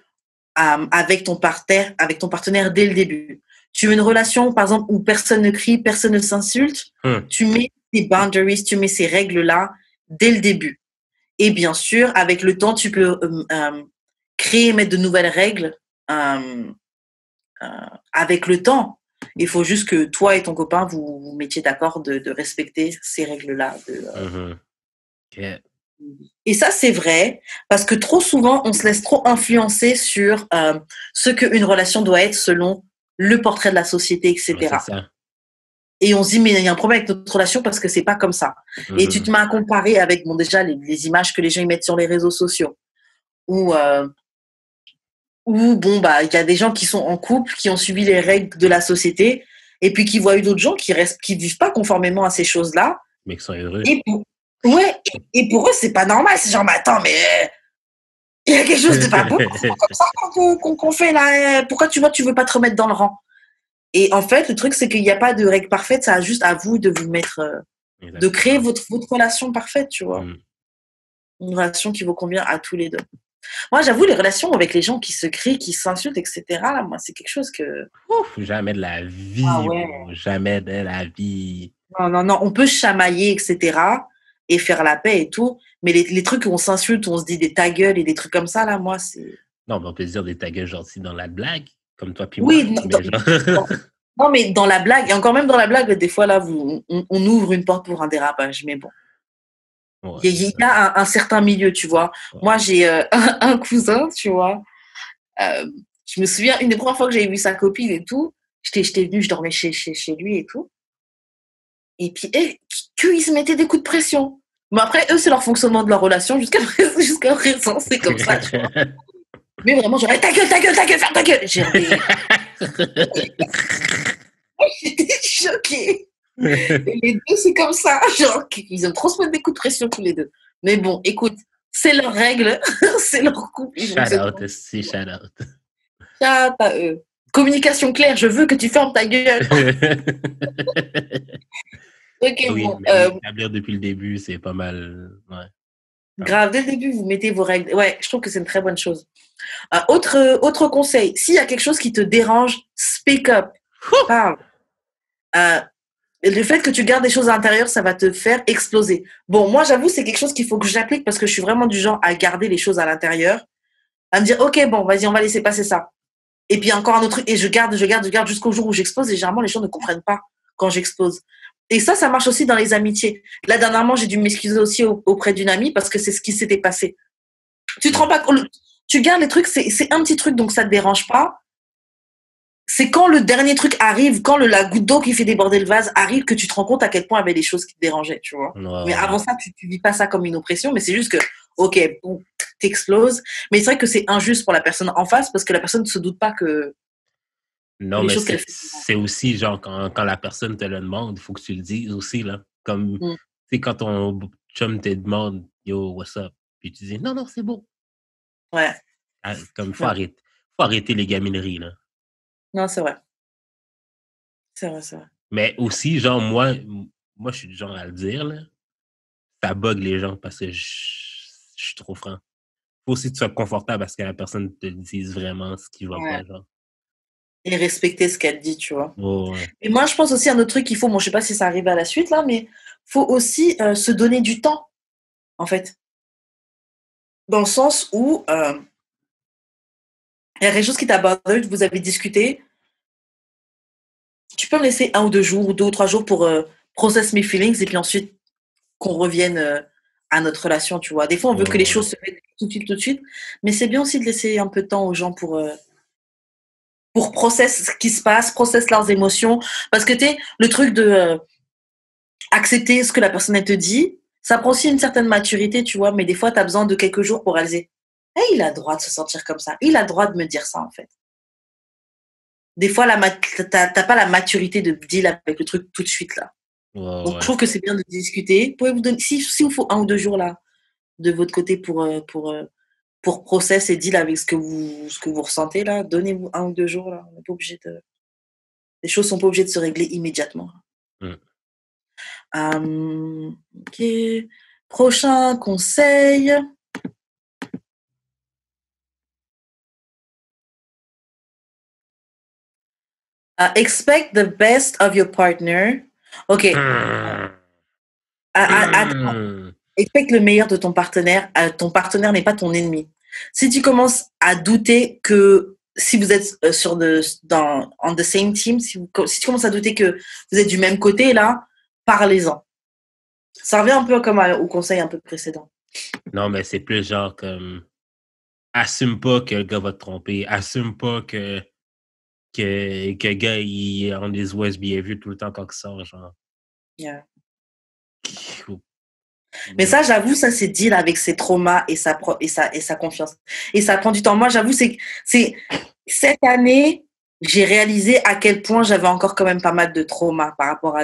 S6: avec ton partenaire dès le début. Tu veux une relation, par exemple, où personne ne crie, personne ne s'insulte. Tu mets tes boundaries, tu mets ces règles-là dès le début. Et bien sûr, avec le temps, tu peux mettre de nouvelles règles avec le temps. Il faut juste que toi et ton copain, vous mettiez d'accord de respecter ces règles-là. Et ça, c'est vrai, parce que trop souvent, on se laisse trop influencer sur ce qu'une relation doit être selon le portrait de la société, etc.
S7: Ouais, c'est ça.
S6: Et on se dit, mais il y a un problème avec notre relation parce que c'est pas comme ça. Et tu te mets à comparer avec, déjà, les images que les gens y mettent sur les réseaux sociaux. Ou il y a des gens qui sont en couple, qui ont suivi les règles de la société, et puis qui voient d'autres gens qui vivent pas conformément à ces choses-là.
S7: Mais qui sont heureux.
S6: Et pour eux, c'est pas normal. C'est genre, mais attends, mais il y a quelque chose de pas bon. C'est comme ça qu'on fait là. Pourquoi tu veux pas te remettre dans le rang? Et en fait, le truc, c'est qu'il n'y a pas de règle parfaite. Ça a juste à vous de vous mettre, de créer votre relation parfaite, tu vois. Une relation qui vous convient à tous les deux. Moi, j'avoue, les relations avec les gens qui se crient, qui s'insultent, etc., là, moi, c'est quelque chose que...
S7: Jamais de la vie. Jamais de la vie.
S6: Non. On peut chamailler, etc., et faire la paix et tout. Mais les trucs où on s'insulte, où on se dit des ta gueule et des trucs comme ça, là, moi, c'est...
S7: Non, mais on peut se dire des ta gueule gentils dans la blague, comme toi puis
S6: moi.
S7: Non,
S6: mais dans la blague, et encore même dans la blague, des fois, là, on ouvre une porte pour un dérapage, mais bon. Ouais, il y a un certain milieu, tu vois. Ouais. Moi, j'ai un cousin, tu vois. Je me souviens, une des premières fois que j'avais vu sa copine et tout, j'étais venue, je dormais chez lui et tout. Et puis, qu'ils se mettaient des coups de pression. Mais après, eux, c'est leur fonctionnement de leur relation. Jusqu'à présent, c'est comme ça, tu vois. Mais vraiment, genre, ta gueule, ferme ta gueule. J'étais choquée. Et les deux, c'est comme ça. Genre, ils aiment trop se mettre des coups de pression tous les deux. Mais bon, écoute, c'est leur règle. C'est leur couple.
S7: Shout out.
S6: Shout à eux. Communication claire, je veux que tu fermes ta gueule.
S7: Okay, oui, bon, établir depuis le début, c'est pas mal. Ouais.
S6: Grave, dès le début, vous mettez vos règles. Ouais, je trouve que c'est une très bonne chose. Autre conseil, s'il y a quelque chose qui te dérange, speak up. Parle. Le fait que tu gardes des choses à l'intérieur, ça va te faire exploser. Bon, moi, j'avoue, c'est quelque chose qu'il faut que j'applique parce que je suis vraiment du genre à garder les choses à l'intérieur, à me dire, ok, bon, vas-y, on va laisser passer ça. Et puis encore un autre truc, et je garde jusqu'au jour où j'explose, et généralement, les gens ne comprennent pas quand j'explose. Et ça marche aussi dans les amitiés. Là, dernièrement, j'ai dû m'excuser aussi auprès d'une amie parce que c'est ce qui s'était passé. Tu te rends pas compte, tu gardes les trucs, c'est un petit truc, donc ça te dérange pas. c'est quand le dernier truc arrive, quand la goutte d'eau qui fait déborder le vase arrive, que tu te rends compte à quel point il y avait des choses qui te dérangeaient, tu vois. Mais avant ça, tu vis pas ça comme une oppression, mais c'est juste que, ok, bon, t'exploses. Mais c'est vrai que c'est injuste pour la personne en face parce que la personne ne se doute pas que
S7: Non,
S6: les
S7: mais
S6: choses qu'elle fait.
S7: c'est aussi genre quand la personne te le demande, il faut que tu le dises aussi, là. Comme, tu sais, quand ton chum te demande, yo, what's up? Puis tu dis, non, c'est beau.
S6: Ouais.
S7: Comme, faut arrêter les gamineries, là.
S6: Non, c'est vrai. C'est vrai, c'est vrai.
S7: Mais aussi, genre, moi, je suis du genre à le dire, là. Ça bug les gens parce que je suis trop franc. Faut aussi que tu sois confortable parce que la personne te dise vraiment ce qui va pas, genre.
S6: Et respecter ce qu'elle dit, tu vois.
S7: Ouais.
S6: Et moi, je pense aussi à un autre truc qu'il faut, bon, je sais pas si ça arrive à la suite, là, mais faut aussi se donner du temps, en fait. Dans le sens où il y a quelque chose qui t'a bothered, vous avez discuté, tu peux me laisser 1 ou 2 jours, ou 2 ou 3 jours pour process mes feelings, et puis ensuite qu'on revienne à notre relation, tu vois. Des fois, on veut que les choses se mettent tout de suite, mais c'est bien aussi de laisser un peu de temps aux gens pour process ce qui se passe, process leurs émotions, parce que tu sais, le truc de accepter ce que la personne elle te dit, ça prend aussi une certaine maturité, tu vois, mais des fois, tu as besoin de quelques jours pour réaliser, il a le droit de se sentir comme ça, il a le droit de me dire ça, en fait. Des fois, t'as pas la maturité de deal avec le truc tout de suite, là. Donc, je trouve que c'est bien de discuter. Pouvez-vous donner, si vous faut 1 ou 2 jours, là, de votre côté pour process et deal avec ce que vous ressentez, là, donnez-vous 1 ou 2 jours, là. On n'est pas obligé de... Les choses sont pas obligées de se régler immédiatement. Ok. Prochain conseil. Expect the best of your partner. Ok. Expect le meilleur de ton partenaire. Ton partenaire n'est pas ton ennemi. Si tu commences à douter que si vous êtes on the same team, si tu commences à douter que vous êtes du même côté, là, parlez-en. Ça revient un peu comme au conseil un peu précédent.
S7: Non, mais c'est plus genre comme assume pas que le gars va te tromper. Assume pas que le gars il est on his worst behavior tout le temps quand il sort, genre.
S6: Yeah. Mais ça, j'avoue, ça c'est deal avec ses traumas et sa confiance. Et ça prend du temps. Moi, j'avoue, c'est cette année, j'ai réalisé à quel point j'avais encore quand même pas mal de traumas par rapport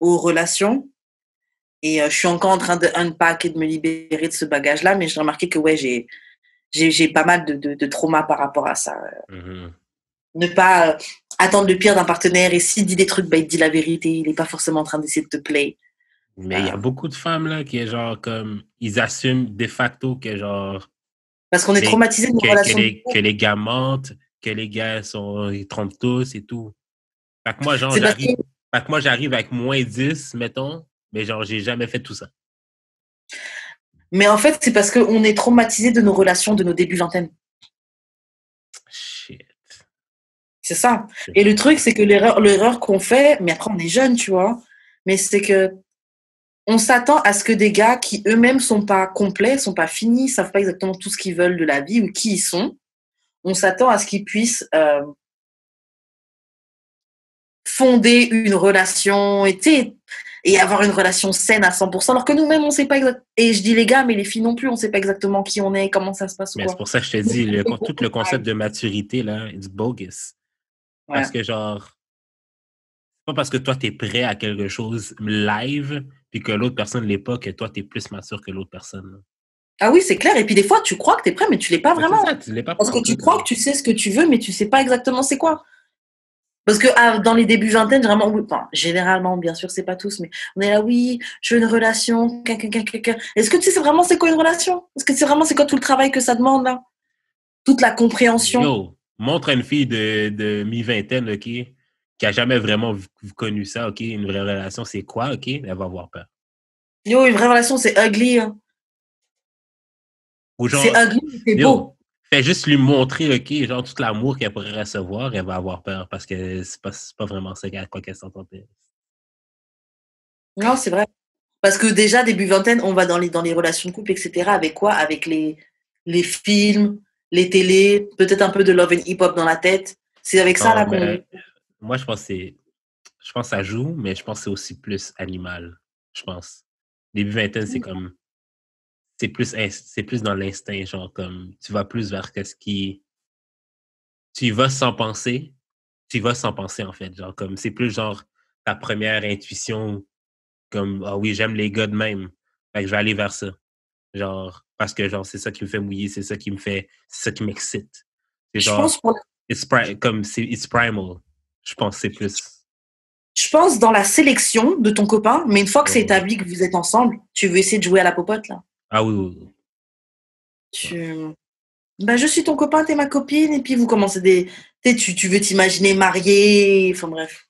S6: aux relations. Et je suis encore en train de unpack et de me libérer de ce bagage-là, mais j'ai remarqué que ouais, j'ai pas mal de traumas par rapport à ça. Ne pas attendre le pire d'un partenaire, et s'il dit des trucs, il dit la vérité, il n'est pas forcément en train d'essayer de te play.
S7: Mais il y a beaucoup de femmes là qui est genre comme ils assument de facto que genre
S6: parce qu'on est traumatisé de nos relations
S7: que les gars mentent, que les gars ils trompent tous et tout. Fait que moi genre j'arrive avec moins 10 mettons, mais genre j'ai jamais fait tout ça.
S6: Mais en fait, c'est parce qu'on est traumatisé de nos relations de nos débuts vingtaine.
S7: Shit.
S6: C'est ça. Et le truc, c'est que l'erreur qu'on fait, mais après on est jeunes, tu vois, mais c'est que on s'attend à ce que des gars qui eux-mêmes sont pas complets, sont pas finis, savent pas exactement tout ce qu'ils veulent de la vie ou qui ils sont, on s'attend à ce qu'ils puissent fonder une relation et avoir une relation saine à 100%, alors que nous-mêmes, on sait pas exactement. Et je dis les gars, mais les filles non plus, on sait pas exactement qui on est, comment ça se passe ou quoi.
S7: C'est pour ça que je te dis, tout le concept de maturité, là, it's bogus. Ouais. Parce que genre, c'est pas parce que toi, t'es prêt à quelque chose live, puis que l'autre personne ne l'est pas, que toi, t'es plus mature que l'autre personne. Là.
S6: Ah oui, c'est clair. Et puis des fois, tu crois que t'es prêt, mais tu l'es pas vraiment.
S7: Ça, tu l'es pas
S6: parce que tu crois que tu sais ce que tu veux, mais tu sais pas exactement c'est quoi. Parce que dans les débuts vingtaine, généralement, bien sûr, c'est pas tous, mais on est là, oui, je veux une relation, Est-ce que tu sais vraiment c'est quoi une relation? Est-ce que tu sais vraiment c'est quoi tout le travail que ça demande, là? Toute la compréhension.
S7: Yo, montre à une fille de mi-vingtaine, OK, qui a jamais vraiment connu ça, OK, une vraie relation, c'est quoi, OK? Elle va avoir peur.
S6: Yo, une vraie relation, c'est ugly, hein. C'est ugly, c'est beau.
S7: Fais juste lui montrer, OK, genre tout l'amour qu'elle pourrait recevoir, elle va avoir peur parce que c'est pas vraiment ça à quoi qu'elle s'entendait.
S6: Non, c'est vrai. Parce que déjà, début vingtaine, on va dans les relations de couple, etc. Avec quoi? Avec les films, les télés, peut-être un peu de love and hip-hop dans la tête. C'est avec ça, là, qu'on...
S7: Moi, je pense que ça joue, mais je pense que c'est aussi plus animal, je pense. Début vingtaine, c'est comme... C'est plus dans l'instinct, genre, comme... Tu vas plus vers ce qui... Tu y vas sans penser. Tu y vas sans penser, en fait. Genre, comme... C'est plus, genre, ta première intuition, comme, ah oui, j'aime les gars de même. Fait que je vais aller vers ça. Genre, parce que, genre, c'est ça qui me fait mouiller, c'est ça qui m'excite. C'est
S6: Je
S7: genre...
S6: pense pour...
S7: It's primal. Je pense que c'est plus...
S6: Je pense dans la sélection de ton copain, mais une fois que c'est établi que vous êtes ensemble, tu veux essayer de jouer à la popote, là.
S7: Ah oui.
S6: Je suis ton copain, t'es ma copine, et puis vous commencez tu veux t'imaginer marié, enfin bref.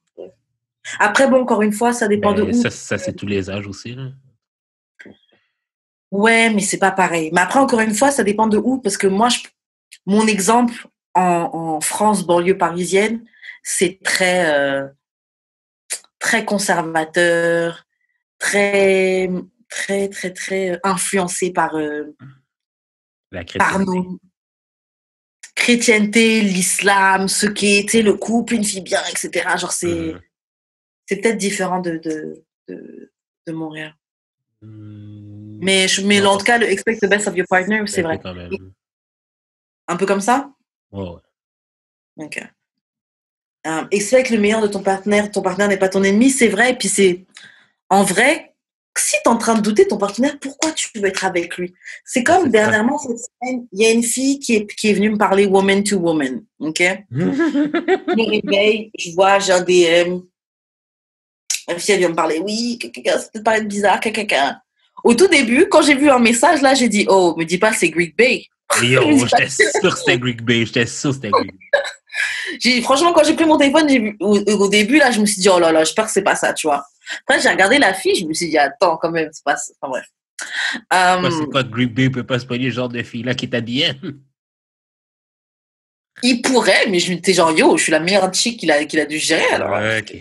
S6: Après, bon, encore une fois, ça dépend de où.
S7: Ça, c'est tous les âges aussi, là.
S6: Ouais, mais c'est pas pareil. Mais après, encore une fois, ça dépend de où, parce que moi, mon exemple en France, banlieue parisienne, c'est très conservateur, très influencé par
S7: la
S6: nos chrétienté, l'islam, ce qui était le couple, une fille bien, etc. Genre, c'est peut-être différent de Montréal. Mais en tout cas, le expect the best of your partner, c'est vrai.
S7: Quand même.
S6: Un peu comme ça?
S7: Ouais.
S6: Ok. Expect le meilleur de ton partenaire n'est pas ton ennemi, c'est vrai. Et puis c'est, en vrai, si tu es en train de douter de ton partenaire, pourquoi tu veux être avec lui? C'est comme dernièrement, cette semaine, il y a une fille qui est venue me parler woman to woman. Ok? Je me réveille, je vois, j'ai un DM. La fille, elle vient me parler. Oui, ça peut paraître bizarre, Au tout début, quand j'ai vu un message, là, j'ai dit, oh, me dis pas, c'est Greek Bay.
S7: Yo, j'étais sûr que c'était Greek Bay.
S6: Franchement, quand j'ai pris mon téléphone, j'ai vu, au début, là, je me suis dit, oh là là, j'espère que c'est pas ça, tu vois. Après, j'ai regardé la fille, je me suis dit, attends, quand même, c'est pas ça. Enfin, bref.
S7: C'est quoi, Greek Bay peut pas se pogner le genre de fille-là qui t'a dit,
S6: Il pourrait, mais je me disais, genre, yo, je suis la meilleure chick qu'il a dû gérer, alors.
S7: Ok.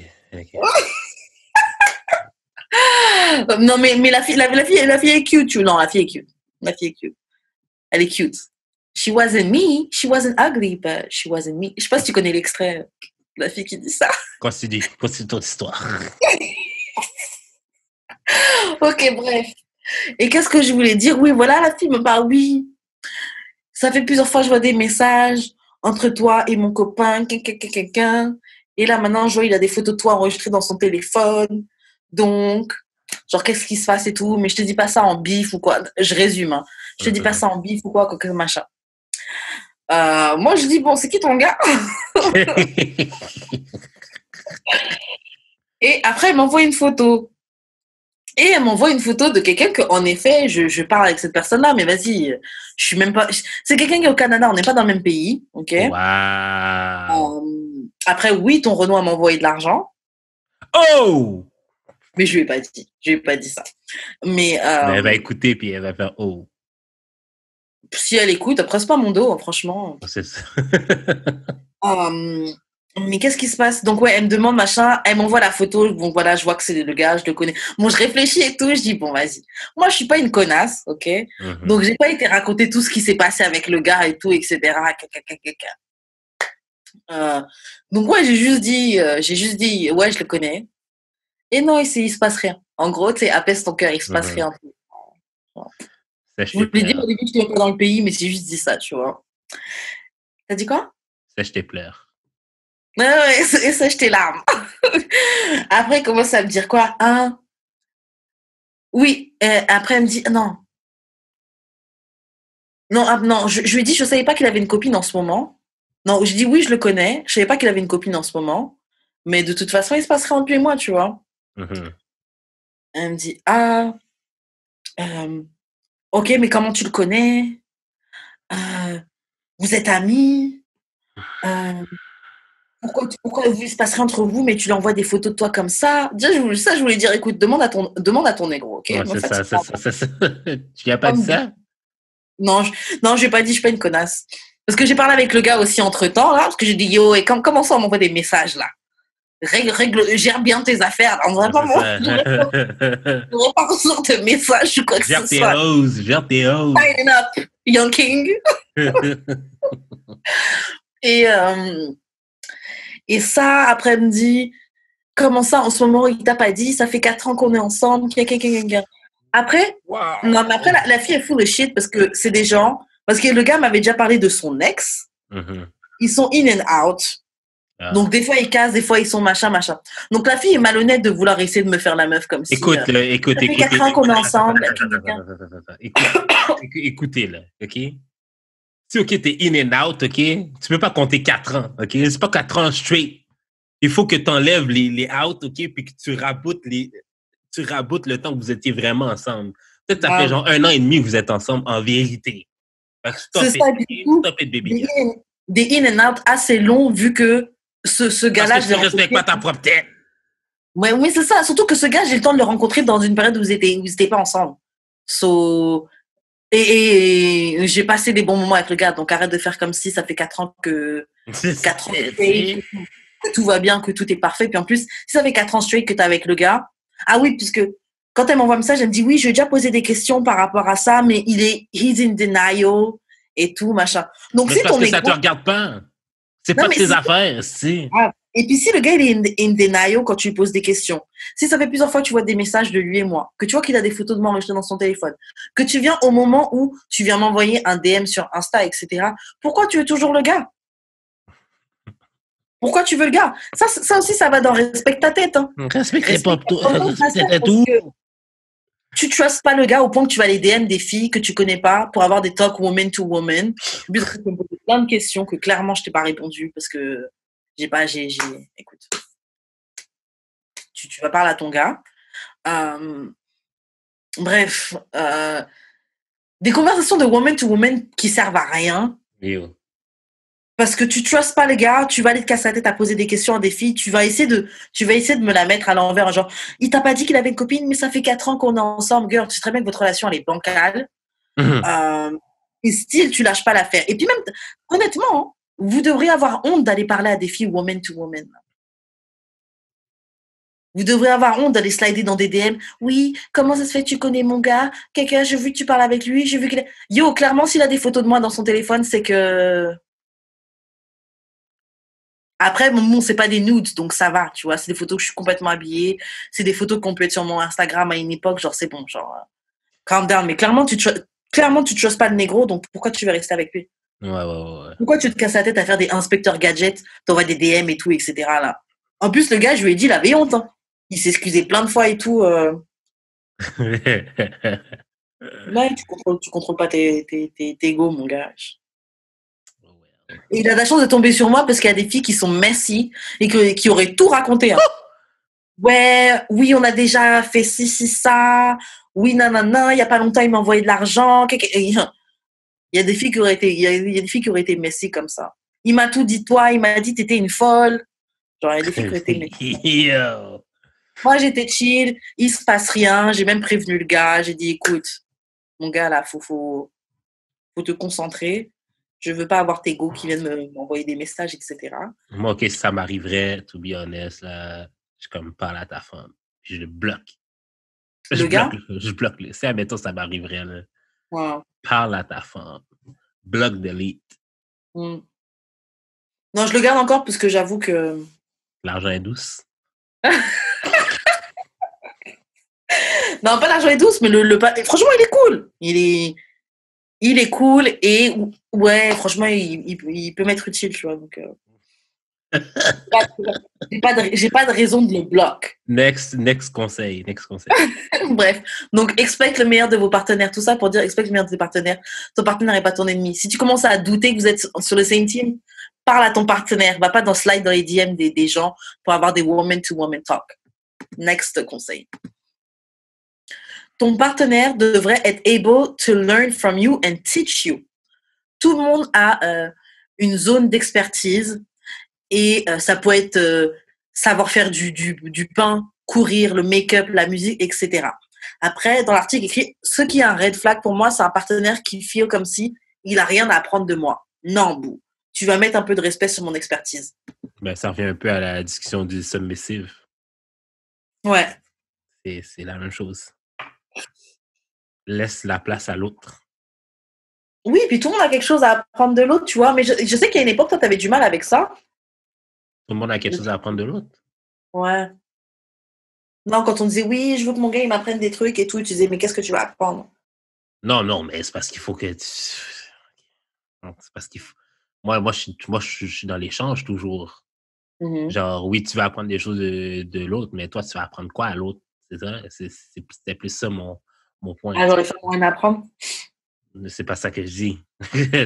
S6: Non, mais la fille est cute, tu vois. Non, la fille est cute. Elle est cute. She wasn't me. She wasn't ugly, but she wasn't me. Je sais pas si tu connais l'extrait de la fille qui dit ça.
S7: Continue ton histoire.
S6: Ok, bref. Et qu'est-ce que je voulais dire? Oui, voilà, la fille me parle, oui. Ça fait plusieurs fois que je vois des messages entre toi et mon copain, quelqu'un. Et là, maintenant, je vois, il a des photos de toi enregistrées dans son téléphone. Donc, genre, qu'est-ce qui se passe et tout. Mais je te dis pas ça en bif ou quoi. Je résume, hein. Je te dis pas ça en bif ou quoi, machin. Moi, je dis, bon, c'est qui ton gars? Et après, elle m'envoie une photo. Et elle m'envoie une photo de quelqu'un que, en effet, je parle avec cette personne-là, mais vas-y, je suis même pas... C'est quelqu'un qui est au Canada, on n'est pas dans le même pays, ok?
S7: Wow!
S6: Après, oui, ton Renaud m'a envoyé de l'argent.
S7: Oh!
S6: Mais je lui ai pas dit ça. Mais
S7: elle va écouter, puis elle va faire « Oh! »
S6: Si elle écoute, après, c'est pas mon dos, hein, franchement.
S7: C'est ça.
S6: Mais qu'est-ce qui se passe? Donc, ouais, elle me demande, machin, elle m'envoie la photo, bon, voilà, je vois que c'est le gars, je le connais. Bon, je réfléchis et tout, je dis, bon, vas-y. Moi, je suis pas une connasse, ok? Donc, j'ai pas été raconter tout ce qui s'est passé avec le gars et tout, etc. Donc, ouais, j'ai juste dit, ouais, je le connais. Et non, il se passe rien. En gros, tu sais, apaise ton cœur, il se passe rien. Je voulais dire au début que je n'étais pas dans le pays, mais j'ai juste dit ça, tu vois. T'as dit quoi?
S7: Sèche tes pleurs.
S6: Ouais, sèche tes larmes. Après, il commence à me dire quoi? Oui, après, elle me dit, non. Non, je lui ai dit, je ne savais pas qu'il avait une copine en ce moment. Non, je dis, oui, je le connais. Je ne savais pas qu'il avait une copine en ce moment. Mais de toute façon, il se passerait entre lui et moi, tu vois. Elle me dit, ok, mais comment tu le connais? Vous êtes amis? Pourquoi il se passerait entre vous, mais tu lui envoies des photos de toi comme ça? Déjà, je voulais dire, écoute, demande à ton négro, ok?
S7: Ouais, c'est ça. Tu lui as pas dit ça?
S6: Non, je lui ai pas dit, je suis pas une connasse. Parce que j'ai parlé avec le gars aussi entre-temps, là, parce que j'ai dit, yo, et comment ça, on m'envoie des messages, là? Gère bien tes affaires. On va pas sur tes messages ou quoi que ce soit.
S7: Gère tes roses.
S6: Tighten up. Young King. Et ça, après, elle me dit, comment ça, en ce moment, il t'a pas dit, ça fait 4 ans qu'on est ensemble. Après, non, mais après la fille est full de shit parce que c'est des gens, parce que le gars m'avait déjà parlé de son ex. Ils sont in and out. Donc, des fois, ils cassent, des fois, ils sont machin. Donc, la fille est malhonnête de vouloir essayer de me faire la meuf comme si...
S7: Écoute.
S6: Ça fait 4 ans qu'on est ensemble.
S7: Écoutez, là, OK? Si, OK, t'es in and out, OK? Tu peux pas compter 4 ans, OK? C'est pas 4 ans straight. Il faut que tu enlèves les out, OK? Puis que tu raboutes le temps que vous étiez vraiment ensemble. Peut-être ça fait genre 1 an et demi que vous êtes ensemble en vérité.
S6: C'est ça,
S7: stop it, baby.
S6: Des in and out assez longs vu que ce gars-là...
S7: Parce que tu ne respectes pas ta propre tête.
S6: Ouais, oui, c'est ça. Surtout que ce gars, j'ai le temps de le rencontrer dans une période où ils étaient pas ensemble. Et j'ai passé des bons moments avec le gars, donc arrête de faire comme si ça fait 4 ans que tout va bien, que tout est parfait. Puis en plus, si ça fait 4 ans straight que t'es avec le gars, ah oui, puisque quand elle m'envoie un message, elle me dit oui, je vais déjà poser des questions par rapport à ça, mais he's in denial et tout, machin. Donc
S7: mais
S6: si
S7: parce
S6: ton
S7: que ça te regarde pas. C'est pas de tes affaires, c'est.
S6: Ah. Et puis si le gars il est in denial quand tu lui poses des questions, si ça fait plusieurs fois que tu vois des messages de lui et moi, que tu vois qu'il a des photos de moi enregistrées dans son téléphone, que tu viens au moment où tu viens m'envoyer un DM sur Insta, etc., pourquoi tu veux toujours le gars? Pourquoi tu veux le gars? Ça aussi, ça va dans respecte ta tête. Hein.
S7: Respecte pas tout.
S6: Tu trustes pas le gars au point que tu vas les DM des filles que tu connais pas pour avoir des talks woman to woman. Tu me poses plein de questions que clairement je t'ai pas répondu parce que écoute, tu vas parler à ton gars. Bref, des conversations de woman to woman qui servent à rien. Parce que tu trustes pas les gars, tu vas aller te casser la tête à poser des questions à des filles, tu vas essayer de me la mettre à l'envers, genre, il t'a pas dit qu'il avait une copine, mais ça fait 4 ans qu'on est ensemble, girl, tu sais très bien que votre relation, elle est bancale. Et still, tu lâches pas l'affaire. Et puis même, honnêtement, vous devriez avoir honte d'aller parler à des filles woman to woman. Vous devriez avoir honte d'aller slider dans des DM. Oui, comment ça se fait que tu connais mon gars? Quelqu'un, j'ai vu que tu parles avec lui, j'ai vu qu'il est... Yo, clairement, s'il a des photos de moi dans son téléphone, c'est que... Après, bon, c'est pas des nudes, donc ça va, tu vois. C'est des photos que je suis complètement habillée. C'est des photos qu'on peut être sur mon Instagram à une époque, genre, c'est bon, genre... calm down. Mais clairement, tu trustes pas le négro, donc pourquoi tu veux rester avec lui?
S7: Ouais.
S6: Pourquoi tu te casses la tête à faire des inspecteurs gadgets, t'envoies des DM et tout, etc. là. En plus, le gars, je lui ai dit, il avait honte. Hein. Il s'est excusé plein de fois et tout. Là, tu contrôles pas tes go, mon gars. Et il a la chance de tomber sur moi parce qu'il y a des filles qui sont messy et qui auraient tout raconté. Hein. Ouais, oui, on a déjà fait ci, ça. Oui, nanana, il y a pas longtemps, il m'a envoyé de l'argent. Il y a des filles qui auraient été messy comme ça. Il m'a tout dit, toi, il m'a dit t'étais une folle. Genre, il y a des filles qui auraient été messy. Moi, j'étais chill, il se passe rien. J'ai même prévenu le gars. J'ai dit, écoute, mon gars, là, faut te concentrer. Je veux pas avoir tes go qui viennent m'envoyer des messages, etc.
S7: Moi, OK, si ça m'arriverait, to be honest, là, je comme parle à ta femme. Puis je le bloque. Je bloque. Si, admettons, ça m'arriverait, là.
S6: Wow.
S7: Parle à ta femme. Bloque, delete.
S6: Non, je le garde encore parce que j'avoue que...
S7: L'argent est douce.
S6: Non, pas l'argent est douce, mais franchement, il est cool. Il est cool et ouais, franchement, il peut m'être utile, tu vois. Donc, j'ai pas de raison de le bloquer.
S7: Next conseil.
S6: Bref, donc expecte le meilleur de vos partenaires. Tout ça pour dire expecte le meilleur de tes partenaires. Ton partenaire n'est pas ton ennemi. Si tu commences à douter que vous êtes sur le same team, parle à ton partenaire. Va pas slide dans les DM des gens pour avoir des woman-to-woman talk. Next conseil. Ton partenaire devrait être able to learn from you and teach you. Tout le monde a une zone d'expertise et ça peut être savoir faire du pain, courir, le make-up, la musique, etc. Après, dans l'article écrit « Ce qui est un red flag pour moi, c'est un partenaire qui feel comme si il a rien à apprendre de moi. Non, bou. Tu vas mettre un peu de respect sur mon expertise. »
S7: Ben, ça revient un peu à la discussion du submissive.
S6: Ouais.
S7: C'est la même chose. Laisse la place à l'autre.
S6: Oui, puis tout le monde a quelque chose à apprendre de l'autre, tu vois. Mais je sais qu'il y a une époque, toi, tu avais du mal avec ça.
S7: Tout le monde a quelque chose à apprendre de l'autre.
S6: Ouais. Non, quand on disait oui, je veux que mon gars il m'apprenne des trucs et tout, tu disais mais qu'est-ce que tu vas apprendre?
S7: Non, mais c'est parce qu'il faut que non, c'est parce qu'il faut. Je suis dans l'échange toujours. Genre, oui, tu vas apprendre des choses de l'autre, mais toi, tu vas apprendre quoi à l'autre? C'est ça? C'était plus ça mon point.
S6: Alors, les femmes ont rien à apprendre.
S7: C'est pas ça que je dis.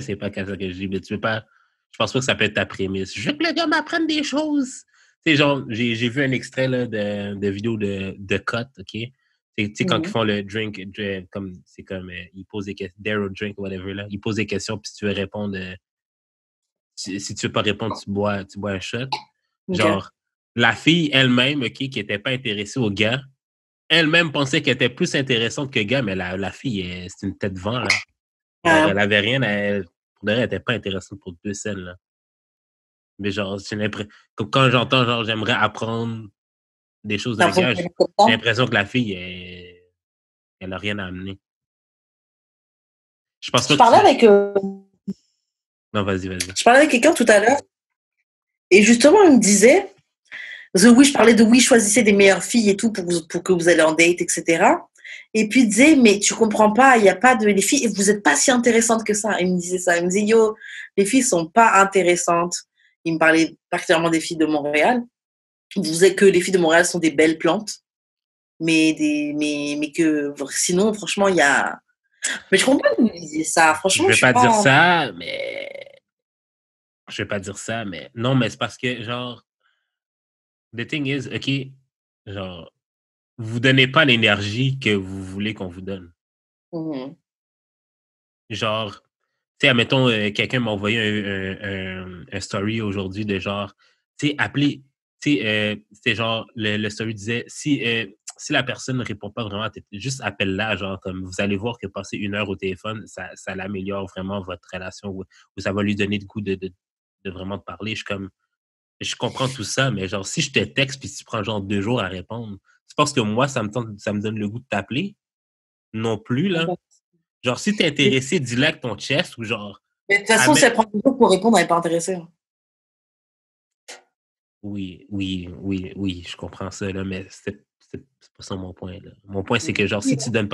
S7: C'est pas ça que je dis. Mais tu veux pas. Je pense pas que ça peut être ta prémisse. Je veux que le gars m'apprenne des choses. Tu sais, genre, j'ai vu un extrait là, de vidéo de Cut, OK? Tu sais, quand ils font le drink, comme c'est comme ils posent des questions, dare or drink, whatever, là. Ils posent des questions, puis si tu veux répondre, si tu veux pas répondre, tu bois un shot. Genre, la fille elle-même, OK, qui était pas intéressée au gars, elle-même pensait qu'elle était plus intéressante que le gars, mais la fille, c'est une tête de vent, là. Genre, elle avait rien à. Pour de vrai, elle était pas intéressante pour deux scènes, là. Mais genre, j'ai l'impression. Quand j'entends, genre, j'aimerais apprendre des choses d'un gars, j'ai l'impression que la fille, elle a rien à amener. Je pense pas
S6: Je parlais avec.
S7: Non, vas-y.
S6: Je parlais avec quelqu'un tout à l'heure. Et justement, il me disait. Oui, je parlais de oui, choisissez des meilleures filles et tout pour que vous allez en date, etc. Et puis il disait, mais tu comprends pas, il n'y a pas de. Les filles, vous n'êtes pas si intéressantes que ça. Il me disait ça. Il me disait, yo, les filles sont pas intéressantes. Il me parlait particulièrement des filles de Montréal. Il disait que les filles de Montréal sont des belles plantes. Mais que sinon, franchement, il y a. Mais je comprends que vous disiez ça. Franchement,
S7: je vais pas dire ça, mais. Je vais pas dire ça, mais. Non, mais c'est parce que, genre. The thing is, OK, genre. Vous donnez pas l'énergie que vous voulez qu'on vous donne. Genre, tu sais, admettons, quelqu'un m'a envoyé un story aujourd'hui de genre, tu sais, appeler, tu sais, c'était genre, le story disait, si la personne ne répond pas vraiment, juste appelle-la, genre, comme vous allez voir que passer 1 heure au téléphone, ça l'améliore vraiment votre relation, ou ça va lui donner le goût de vraiment te parler. Je suis comme, je comprends tout ça, mais genre, si je te texte puis tu prends genre 2 jours à répondre, c'est parce que moi, ça me donne le goût de t'appeler? Non plus, là. Genre, si t'es intéressé, dis-le avec ton chest ou genre.
S6: Mais de toute façon, si elle prend du temps pour répondre, elle n'est pas intéressée.
S7: Oui, je comprends ça, là, mais c'est pas ça mon point, là. Mon point, c'est que genre, si tu donnes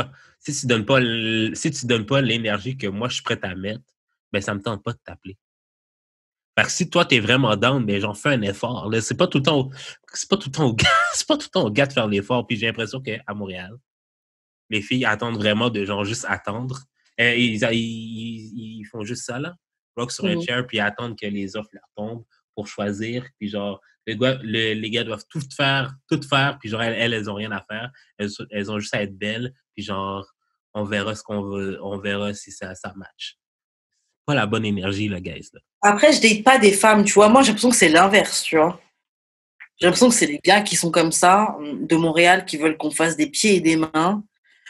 S7: pas l'énergie que moi, je suis prête à mettre, ben, ça me tente pas de t'appeler. Fait que si toi, t'es vraiment down, ben, j'en fais un effort, là. C'est pas tout le temps au gars de faire l'effort, puis j'ai l'impression qu'à Montréal, les filles attendent vraiment de genre juste attendre. Ils font juste ça, là. Rock sur un chair, puis attendre que les offres leur tombent pour choisir. Puis genre, les gars doivent tout faire, puis genre, elles ont rien à faire. Elles ont juste à être belles, puis genre, on verra ce qu'on veut, on verra si ça match. Pas la bonne énergie, là, guys, là.
S6: Après, je date pas des femmes, tu vois. Moi, j'ai l'impression que c'est l'inverse, tu vois. J'ai l'impression que c'est les gars qui sont comme ça, de Montréal, qui veulent qu'on fasse des pieds et des mains.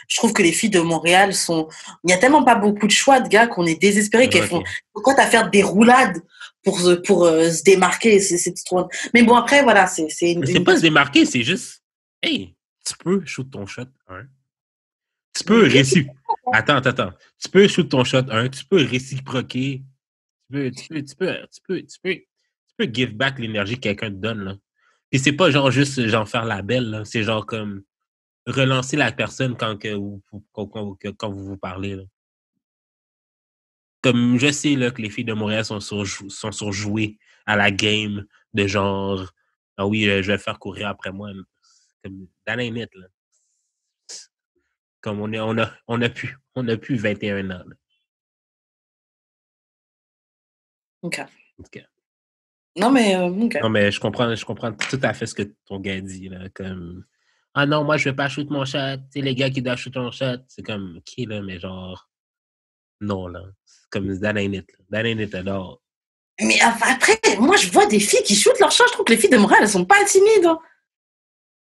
S6: Je trouve que les filles de Montréal sont. Il n'y a tellement pas beaucoup de choix de gars qu'on est désespérés qu'elles font. Pourquoi t'as faire des roulades pour se démarquer? C'est trop. Mais bon, après, voilà, c'est.
S7: C'est pas se démarquer, c'est juste. Hey, tu peux shoot ton shot, hein? Tu peux réciproquer. Attends. Tu peux shoot ton shot, hein? Tu peux réciproquer. Tu peux give back l'énergie que quelqu'un te donne, là. Puis c'est pas genre juste genre faire la belle, là. C'est genre comme relancer la personne quand vous parlez, là. Comme je sais là, que les filles de Montréal sont surjouées à la game de genre ah oui, je vais faire courir après moi. Comme that ain't it, là. Comme on a plus 21 ans. Là.
S6: OK.
S7: Okay.
S6: Non, mais OK.
S7: Non, mais je comprends tout à fait ce que ton gars dit, là. Comme ah non, moi je vais pas shoot mon shot. Tu sais, les gars qui doivent shoot ton shot, c'est comme OK, là, mais genre non, là. C'est comme that ain't it. That ain't it at all.
S6: Mais après, moi, je vois des filles qui shootent leur shot. Je trouve que les filles de Montréal, elles sont pas timides. Hein.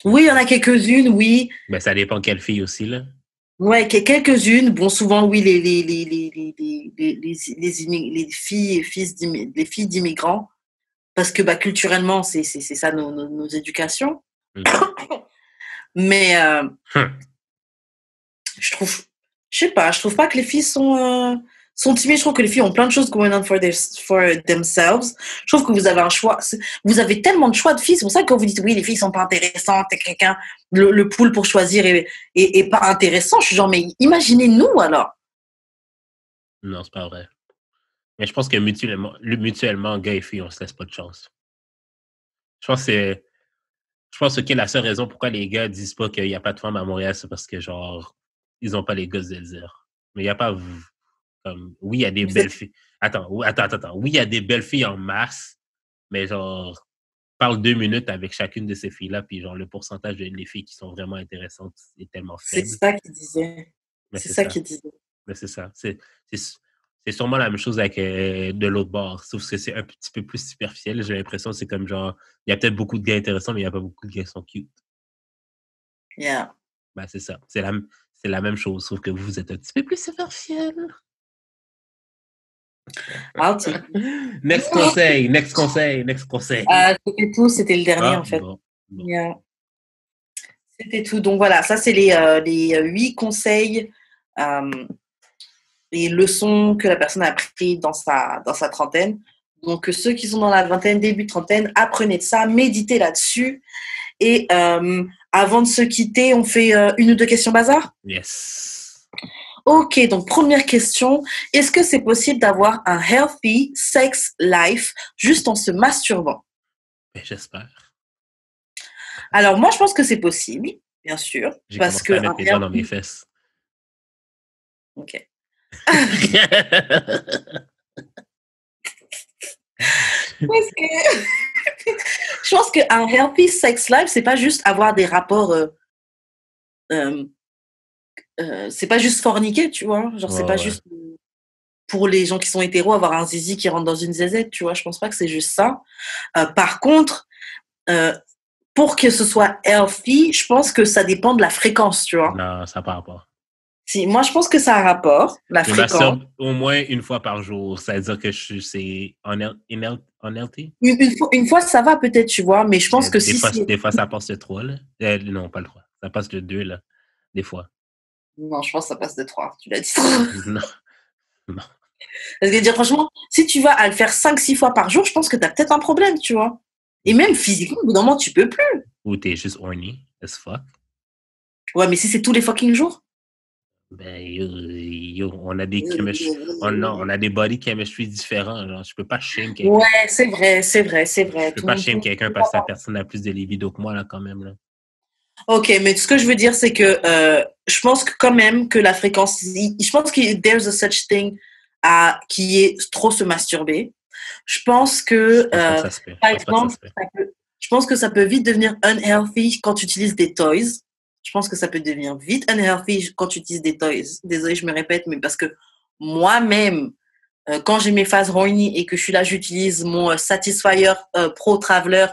S6: Oui, il y en a quelques-unes, oui.
S7: Ben, ça dépend quelle fille aussi, là.
S6: Ouais, quelques-unes. Bon, souvent, oui, les filles les filles d'immigrants. Parce que bah, culturellement, c'est ça nos éducations. Mais je trouve pas que les filles sont sont timées. Je trouve que les filles ont plein de choses going on for themselves. Je trouve que vous avez un choix. Vous avez tellement de choix de filles. C'est pour ça que quand vous dites oui, les filles sont pas intéressantes, quelqu'un, le pool pour choisir est pas intéressant. Je suis genre, mais imaginez-nous alors.
S7: Non, c'est pas vrai. Mais je pense que mutuellement, gars et filles, on se laisse pas de chance. Je pense que la seule raison pourquoi les gars disent pas qu'il n'y a pas de femmes à Montréal, c'est parce que, genre, ils ont pas les gosses de le dire. Mais il n'y a pas... oui, il y a des belles filles. Attends. Oui, il y a des belles filles en masse, mais genre, parle 2 minutes avec chacune de ces filles-là, puis genre, le pourcentage des filles qui sont vraiment intéressantes est tellement faible.
S6: C'est ça qu'il disait.
S7: Mais
S6: c'est ça qu'il disait.
S7: Mais c'est ça. C'est sûrement la même chose avec de l'autre bord, sauf que c'est un petit peu plus superficiel. J'ai l'impression que c'est comme genre, il y a peut-être beaucoup de gars intéressants, mais il n'y a pas beaucoup de gars qui sont cute.
S6: Yeah.
S7: Ben, c'est ça. C'est la même chose, sauf que vous êtes un petit peu plus superficiel. Next conseil.
S6: C'était tout, c'était le dernier en fait.
S7: Bon.
S6: Yeah. C'était tout. Donc voilà, ça c'est les 8 conseils et leçons que la personne a appris dans sa trentaine. Donc ceux qui sont dans la vingtaine, début de trentaine, apprenez de ça, méditez là-dessus. Et avant de se quitter, on fait 1 ou 2 questions bazar?
S7: Yes.
S6: Ok, donc première question. Est-ce que c'est possible d'avoir un healthy sex life juste en se masturbant?
S7: Ben, j'espère.
S6: Alors moi, je pense que c'est possible, bien sûr.
S7: J'ai
S6: parce
S7: commencé
S6: que
S7: à mettre mes doigts dans mes fesses.
S6: Ok. Je pense qu'un healthy sex life, c'est pas juste avoir des rapports... c'est pas juste forniquer, tu vois. Genre, c'est pas juste pour les gens qui sont hétéros avoir un zizi qui rentre dans une zézette, tu vois. Je pense pas que c'est juste ça. Par contre, pour que ce soit healthy, je pense que ça dépend de la fréquence, tu vois.
S7: Non, ça part pas.
S6: Si, moi, je pense que ça a un rapport, la
S7: Je
S6: fréquence.
S7: masturbe au moins 1 fois par jour. Ça veut dire que c'est unhealthy?
S6: Une fois, ça va peut-être, tu vois, mais je pense que
S7: Des fois, ça passe de 3, là. Non, pas le 3. Ça passe de 2, là. Des fois.
S6: Non, je pense que ça passe de 3. Tu l'as dit.
S7: Non.
S6: Parce que dire, franchement, si tu vas à le faire 5-6 fois par jour, je pense que tu as peut-être un problème, tu vois. Et même physiquement, au bout d'un moment, tu peux plus.
S7: Ou t'es juste horny as fuck.
S6: Ouais, mais si c'est tous les fucking jours.
S7: Ben, on a des on a des body chemistry différents. Genre, je peux pas shame quelqu'un.
S6: Ouais, c'est vrai.
S7: Je peux pas shame quelqu'un parce que la personne a plus de libido que moi, là, quand même, là.
S6: Ok, mais ce que je veux dire, c'est que je pense que quand même que la fréquence... Je pense que there's a such thing qui est trop se masturber. Je pense que, par exemple, je pense que ça peut vite devenir unhealthy quand tu utilises des toys. Je pense que ça peut devenir vite unhealthy quand tu utilises des toys. Désolée, je me répète, mais parce que moi-même, quand j'ai mes phases horny et que je suis là, j'utilise mon Satisfyer Pro Traveler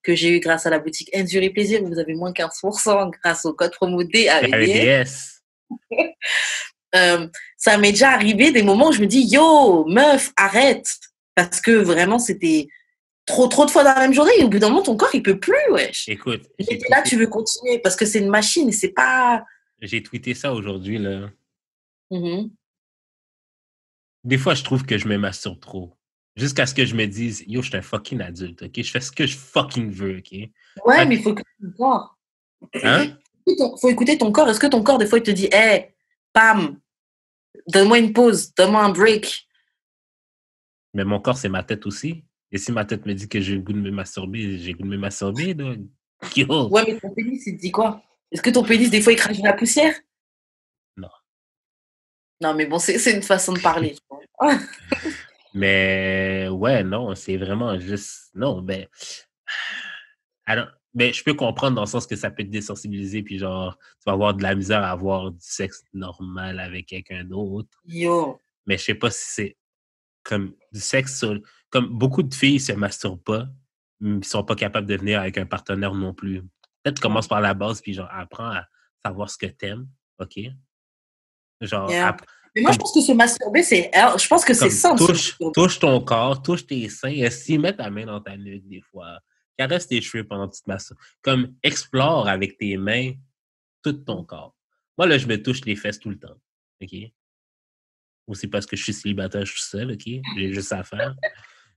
S6: que j'ai eu grâce à la boutique Endure Plaisir, où vous avez moins 15% grâce au code promo DAEDS. Ça m'est déjà arrivé des moments où je me dis, yo, meuf, arrête. Parce que vraiment, c'était trop de fois dans la même journée et au bout d'un moment, ton corps, il peut plus, wesh.
S7: Écoute.
S6: Et là, tu veux continuer parce que c'est une machine et c'est pas...
S7: J'ai tweeté ça aujourd'hui, là.
S6: Mm-hmm.
S7: Des fois, je trouve que je me masturbe trop. Jusqu'à ce que je me dise, yo, je suis un fucking adulte, OK? Je fais ce que je fucking veux, OK?
S6: Ouais, mais il faut écouter ton corps.
S7: Hein?
S6: Faut écouter ton corps. Est-ce que ton corps, des fois, il te dit, hey, pam, donne-moi une pause, donne-moi un break.
S7: Mais mon corps, c'est ma tête aussi. Et si ma tête me dit que j'ai le goût de me masturber, j'ai le goût de me masturber, donc. Yo.
S6: Ouais, mais ton pénis, il te dit quoi? Est-ce que ton pénis, des fois, il crache de la poussière?
S7: Non.
S6: Non, mais bon, c'est une façon de parler.
S7: Mais ouais, non, c'est vraiment juste... Non, ben... Mais je peux comprendre dans le sens que ça peut te désensibiliser, puis genre, tu vas avoir de la misère à avoir du sexe normal avec quelqu'un d'autre.
S6: Yo.
S7: Mais je sais pas si c'est comme du sexe... Comme beaucoup de filles se masturbent pas, ils sont pas capables de venir avec un partenaire non plus. Peut-être commence par la base, puis genre, apprends à savoir ce que t'aimes, OK? Genre,
S6: mais moi, je pense que se masturber, je pense que c'est simple.
S7: Touche ton corps, touche tes seins, essaye, mets ta main dans ta nuque des fois. Caresse tes cheveux pendant que tu te masturbes. Comme, explore avec tes mains tout ton corps. Moi, là, je me touche les fesses tout le temps. OK? Aussi parce que je suis célibataire, je suis seul, OK? J'ai juste ça à faire.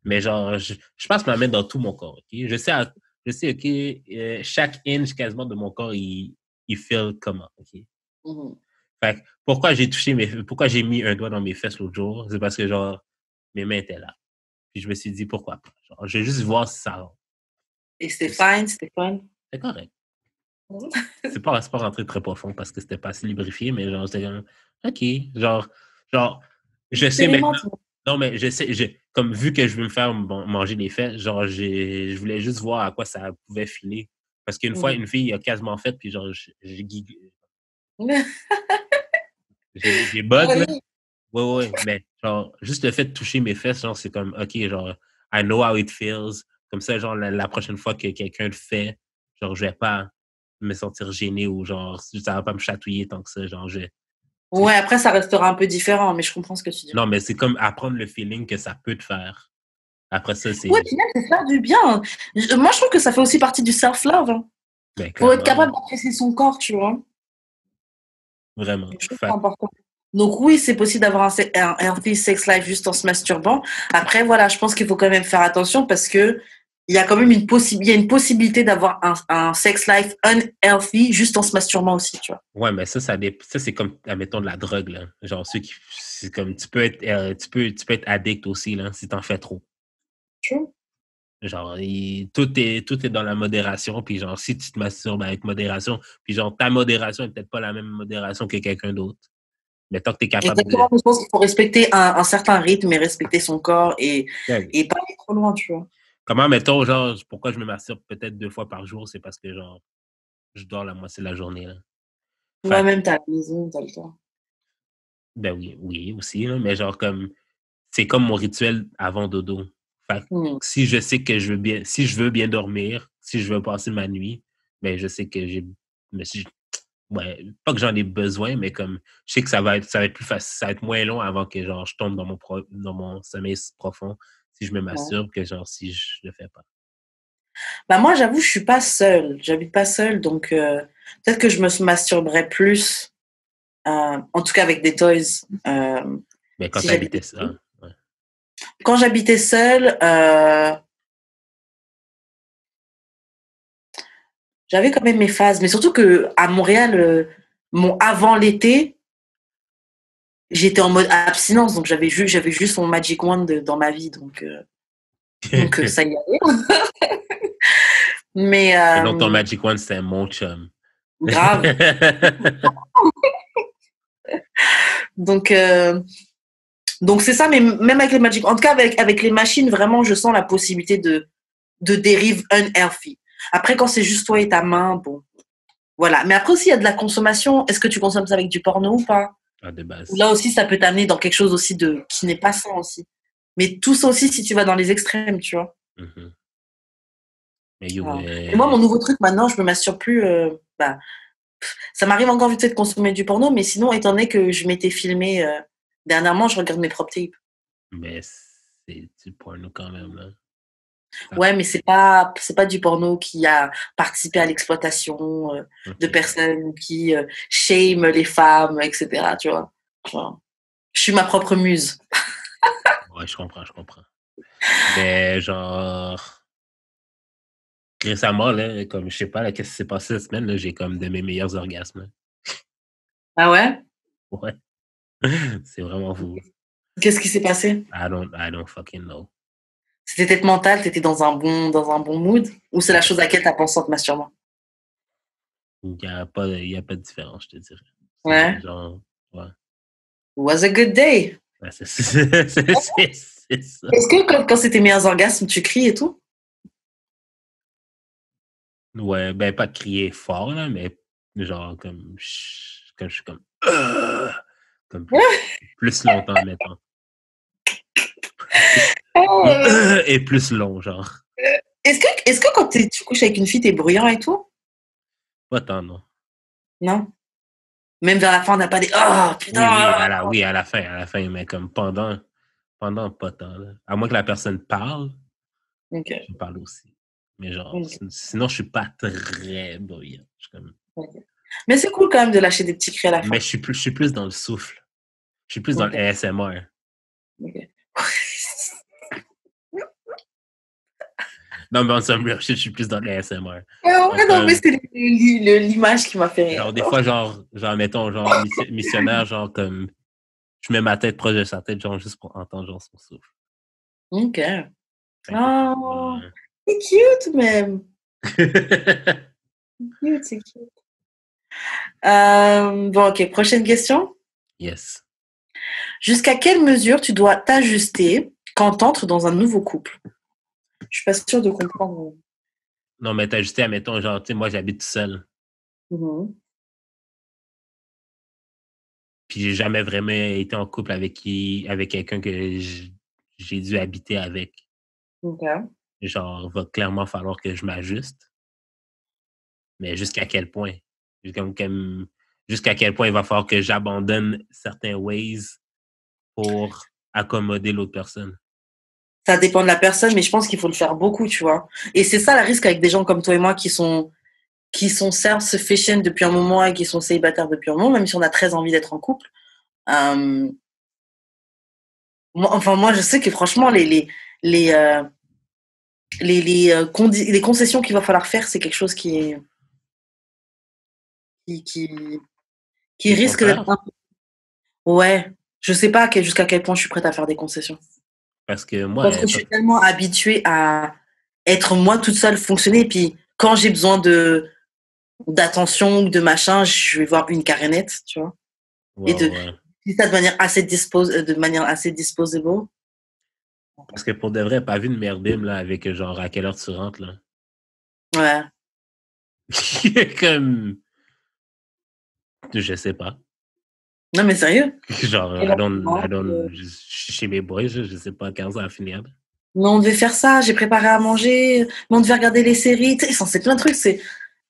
S7: Mais genre, je passe ma main dans tout mon corps, OK? Je sais, OK, chaque inch quasiment de mon corps, il feel comment, OK? Fait que pourquoi j'ai mis un doigt dans mes fesses l'autre jour? C'est parce que, genre, mes mains étaient là. Puis je me suis dit, pourquoi pas? Genre, je vais juste voir si ça rentre.
S6: Et c'était fine, c'était fun?
S7: C'est correct. C'est pas rentré très profond parce que c'était pas assez lubrifié, mais genre, c'était comme, OK, genre, je sais maintenant. Non, mais je sais, comme vu que je veux me faire manger les fesses, genre, je voulais juste voir à quoi ça pouvait filer. Parce qu'une fois, une fille a quasiment fait, puis genre, j'ai bug, là. Ouais, mais genre, juste le fait de toucher mes fesses, genre, c'est comme, OK, genre, I know how it feels. Comme ça, genre, la prochaine fois que quelqu'un le fait, genre, je vais pas me sentir gêné ou genre, ça va pas me chatouiller tant que ça, genre,
S6: Ouais, après, ça restera un peu différent, mais je comprends ce que tu dis.
S7: Non, mais c'est comme apprendre le feeling que ça peut te faire. Après ça, c'est...
S6: Ouais, puis même, c'est faire du bien. Moi, je trouve que ça fait aussi partie du self-love. Hein.
S7: Ben,
S6: faut être capable d'apprécier son corps, tu vois.
S7: Vraiment.
S6: C'est important. Donc oui, c'est possible d'avoir un healthy sex life juste en se masturbant. Après, voilà, je pense qu'il faut quand même faire attention parce que il y a quand même une possibilité d'avoir un sex life unhealthy juste en se masturbant aussi, tu vois.
S7: Ouais, mais ça c'est comme, admettons, de la drogue, là. Genre, c'est comme, tu peux être addict aussi, là, si t'en fais trop.
S6: True.
S7: Genre, tout est dans la modération, puis genre, si tu te masturbes avec modération, puis genre, ta modération est peut-être pas la même modération que quelqu'un d'autre. Mais tant que tu es capable
S6: Exactement, je pense qu'il faut respecter un certain rythme et respecter son corps et pas aller trop loin, tu vois.
S7: Comment, mettons, genre, pourquoi je me masturbe peut-être 2 fois par jour, c'est parce que, genre, je dors la moitié de la journée, là.
S6: Ouais, même t'as la maison, t'as le temps.
S7: Ben oui, aussi, là, mais genre, comme, c'est comme mon rituel avant dodo. Fait si je sais que si je veux bien dormir, si je veux passer ma nuit, ben, je sais que ouais, pas que j'en ai besoin, mais comme, je sais que ça va être plus facile, ça va être moins long avant que, genre, je tombe dans mon sommeil profond si je me masturbe que, genre, si je le fais pas.
S6: Bah moi, j'avoue, je suis pas seule. J'habite pas seule, donc peut-être que je me masturberais plus, en tout cas avec des toys.
S7: Mais quand t'habitais seule, ouais.
S6: Quand j'habitais seule, j'avais quand même mes phases, mais surtout que à Montréal, avant l'été, j'étais en mode abstinence, donc j'avais juste mon Magic Wand dans ma vie, donc ça y allait. Mais
S7: donc ton Magic Wand, c'était mon chum.
S6: Grave. Donc c'est ça, mais même avec les Magic, en tout cas avec les machines, vraiment, je sens la possibilité de dérive unhealthy. Après, quand c'est juste toi et ta main, bon, voilà. Mais après aussi, il y a de la consommation. Est-ce que tu consommes ça avec du porno ou pas?
S7: De base.
S6: Là aussi, ça peut t'amener dans quelque chose aussi qui n'est pas sain aussi. Mais tout ça aussi, si tu vas dans les extrêmes, tu vois.
S7: Mm-hmm.
S6: Et moi, mon nouveau truc, maintenant, je me masturbe plus. Ça m'arrive encore vite fait de consommer du porno, mais sinon, étant donné que je m'étais filmée dernièrement, je regarde mes propres tapes.
S7: Mais c'est du porno quand même, là.
S6: Ouais, mais c'est pas du porno qui a participé à l'exploitation de personnes qui shame les femmes, etc. Tu vois. Genre, je suis ma propre muse.
S7: Ouais, je comprends. Mais genre, récemment, là, comme je sais pas, qu'est-ce qui s'est passé cette semaine, là, j'ai comme de mes meilleurs orgasmes.
S6: Ah ouais?
S7: Ouais. C'est vraiment fou.
S6: Qu'est-ce qui s'est passé?
S7: I don't fucking know.
S6: C'était peut-être mental, t'étais dans un bon mood? Ou c'est la chose à laquelle t'as pensé en te masturbant?
S7: Il n'y a pas de différence, je te dirais.
S6: Ouais.
S7: Genre, ouais.
S6: It was a good day.
S7: Ouais, c'est ça.
S6: Est-ce que quand c'est tes meilleurs orgasmes, tu cries et tout?
S7: Ouais, ben pas de crier fort, là, mais genre comme je suis comme plus longtemps, mettons. Et plus long, genre.
S6: Est-ce que quand tu couches avec une fille, t'es bruyant et tout?
S7: Pas tant, non.
S6: Non? Même vers la fin, on n'a pas des « Oh, putain! »
S7: Oui, à la fin, mais comme pendant pas tant, là. À moins que la personne parle, je parle aussi. Mais genre, sinon, je suis pas très bruyant.
S6: Mais c'est cool quand même de lâcher des petits cris à la fin.
S7: Mais je suis plus dans le souffle. Je suis plus dans le ASMR.
S6: Ok.
S7: Non, mais en somme, je suis plus dans le ASMR.
S6: Ouais, non, mais c'est l'image qui m'a fait rire.
S7: Genre, des fois, genre mettons, genre, missionnaire, genre, comme, je mets ma tête proche de sa tête, genre, juste pour entendre, genre, son souffle.
S6: Ok.
S7: C'est un peu
S6: Oh, c'est cute, même. Cute, c'est cute. Bon, ok, prochaine question.
S7: Yes.
S6: Jusqu'à quelle mesure tu dois t'ajuster quand tu entres dans un nouveau couple? Je suis pas sûre de comprendre.
S7: Non, mais t'ajuster, admettons, genre, tu sais, moi, j'habite tout seul.
S6: Mhm.
S7: Puis j'ai jamais vraiment été en couple avec quelqu'un que j'ai dû habiter avec.
S6: Ok.
S7: Genre, va clairement falloir que je m'ajuste. Mais jusqu'à quel point? Jusqu'à quel point il va falloir que j'abandonne certains ways pour accommoder l'autre personne?
S6: Ça dépend de la personne, mais je pense qu'il faut le faire beaucoup, tu vois. Et c'est ça le risque avec des gens comme toi et moi qui sont self-sufficient depuis un moment et qui sont célibataires depuis un moment, même si on a très envie d'être en couple. Moi, je sais que franchement, les concessions qu'il va falloir faire, c'est quelque chose qui risque d'être un peu... Ouais, je sais pas jusqu'à quel point je suis prête à faire des concessions.
S7: Parce que moi...
S6: Parce que je suis tellement habituée à être moi toute seule, fonctionner, et puis quand j'ai besoin d'attention ou de machin, je vais voir une carénette, tu vois.
S7: Ouais,
S6: et ça de manière assez disposable.
S7: Parce que pour de vrai, pas vu de merdime, là, avec genre à quelle heure tu rentres, là.
S6: Ouais.
S7: Comme... Je sais pas.
S6: Non, mais sérieux?
S7: Genre, chez mes boys, je sais pas quand ça va finir.
S6: Mais on devait faire ça, j'ai préparé à manger, mais on devait regarder les séries, tu sais, c'est plein de trucs, je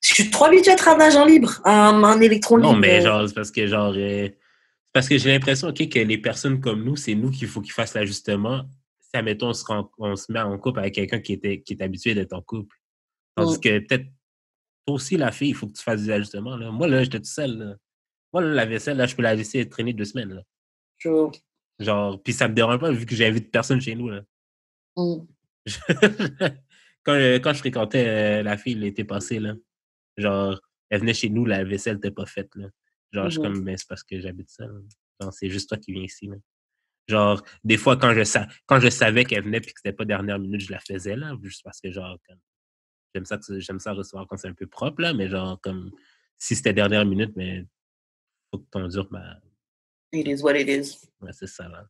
S6: suis trop habituée à être un agent libre, un électron libre.
S7: Non, mais genre, c'est parce que genre... parce que j'ai l'impression, OK, que les personnes comme nous, c'est nous qu'il faut qu'ils fassent l'ajustement. Si, admettons, on se met en couple avec quelqu'un qui est habitué d'être en couple. Tandis que peut-être, toi aussi, la fille, il faut que tu fasses des ajustements, là. Moi, là, j'étais tout seul, là. Moi, là, la vaisselle, là, je peux la laisser traîner 2 semaines, là. Genre, puis ça me dérange pas vu que j'invite personne chez nous, là. Quand je fréquentais la fille l'été passé, là, genre, elle venait chez nous, la vaisselle n'était pas faite, là. Genre, je suis comme, mais c'est parce que j'habite seul. Genre, c'est juste toi qui viens ici, là. Genre, des fois, quand je savais qu'elle venait puis que c'était pas dernière minute, je la faisais, là, juste parce que, genre, comme, j'aime ça recevoir quand c'est un peu propre, là, mais genre, comme, si c'était dernière minute, mais faut que ton dur,
S6: It is what it is.
S7: Ouais, c'est ça, là.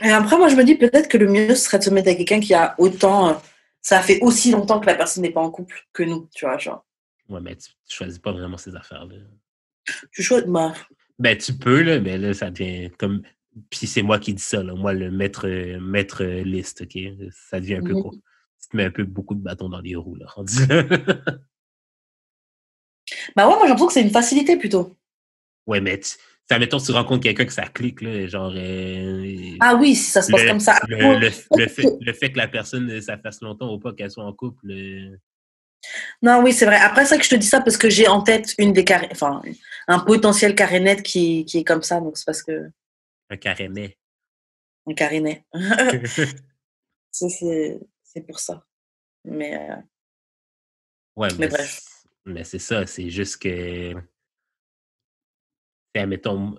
S6: Et après, moi, je me dis peut-être que le mieux serait de se mettre avec quelqu'un qui a autant... ça fait aussi longtemps que la personne n'est pas en couple que nous, tu vois, genre.
S7: Ouais, mais tu choisis pas vraiment ces affaires-là.
S6: Tu choisis...
S7: Ben, tu peux, là, mais là, ça devient comme... Puis c'est moi qui dis ça, là. Moi, le maître liste, OK? Ça devient un peu court. Tu te mets un peu beaucoup de bâtons dans les roues, là, rendu là.
S6: Bah ouais, moi, j'ai l'impression que c'est une facilité, plutôt.
S7: Ouais, mais mettons, tu rencontres quelqu'un que ça clique, là, genre...
S6: ah oui, si ça se passe comme ça.
S7: Le fait que la personne, ça fasse longtemps ou pas qu'elle soit en couple...
S6: Non, oui, c'est vrai. Après, c'est que je te dis ça parce que j'ai en tête un potentiel carénette qui est comme ça, donc c'est parce que...
S7: Un carénet.
S6: Un carénet. C'est pour ça. Mais...
S7: Ouais,
S6: mais bref.
S7: Mais c'est ça, c'est juste que... Admettons,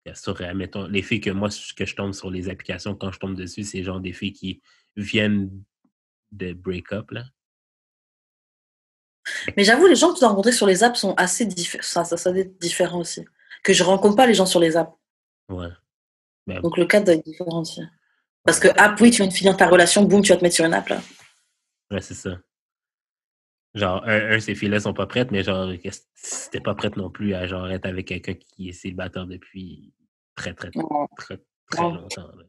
S7: les filles que je tombe sur les applications, quand je tombe dessus, c'est genre des filles qui viennent de break-up, là.
S6: Mais j'avoue, les gens que tu dois rencontrer sur les apps sont assez différents. Ça doit être différent aussi. Que je rencontre pas les gens sur les apps.
S7: Ouais. Ben,
S6: donc le cadre doit être différent aussi. Parce que app, oui, tu viens de finir ta relation, boum, tu vas te mettre sur une app, là.
S7: Ouais, c'est ça. Genre, ces filles-là sont pas prêtes, mais genre, si t'es pas prête non plus à genre être avec quelqu'un qui est célibataire depuis très longtemps, là.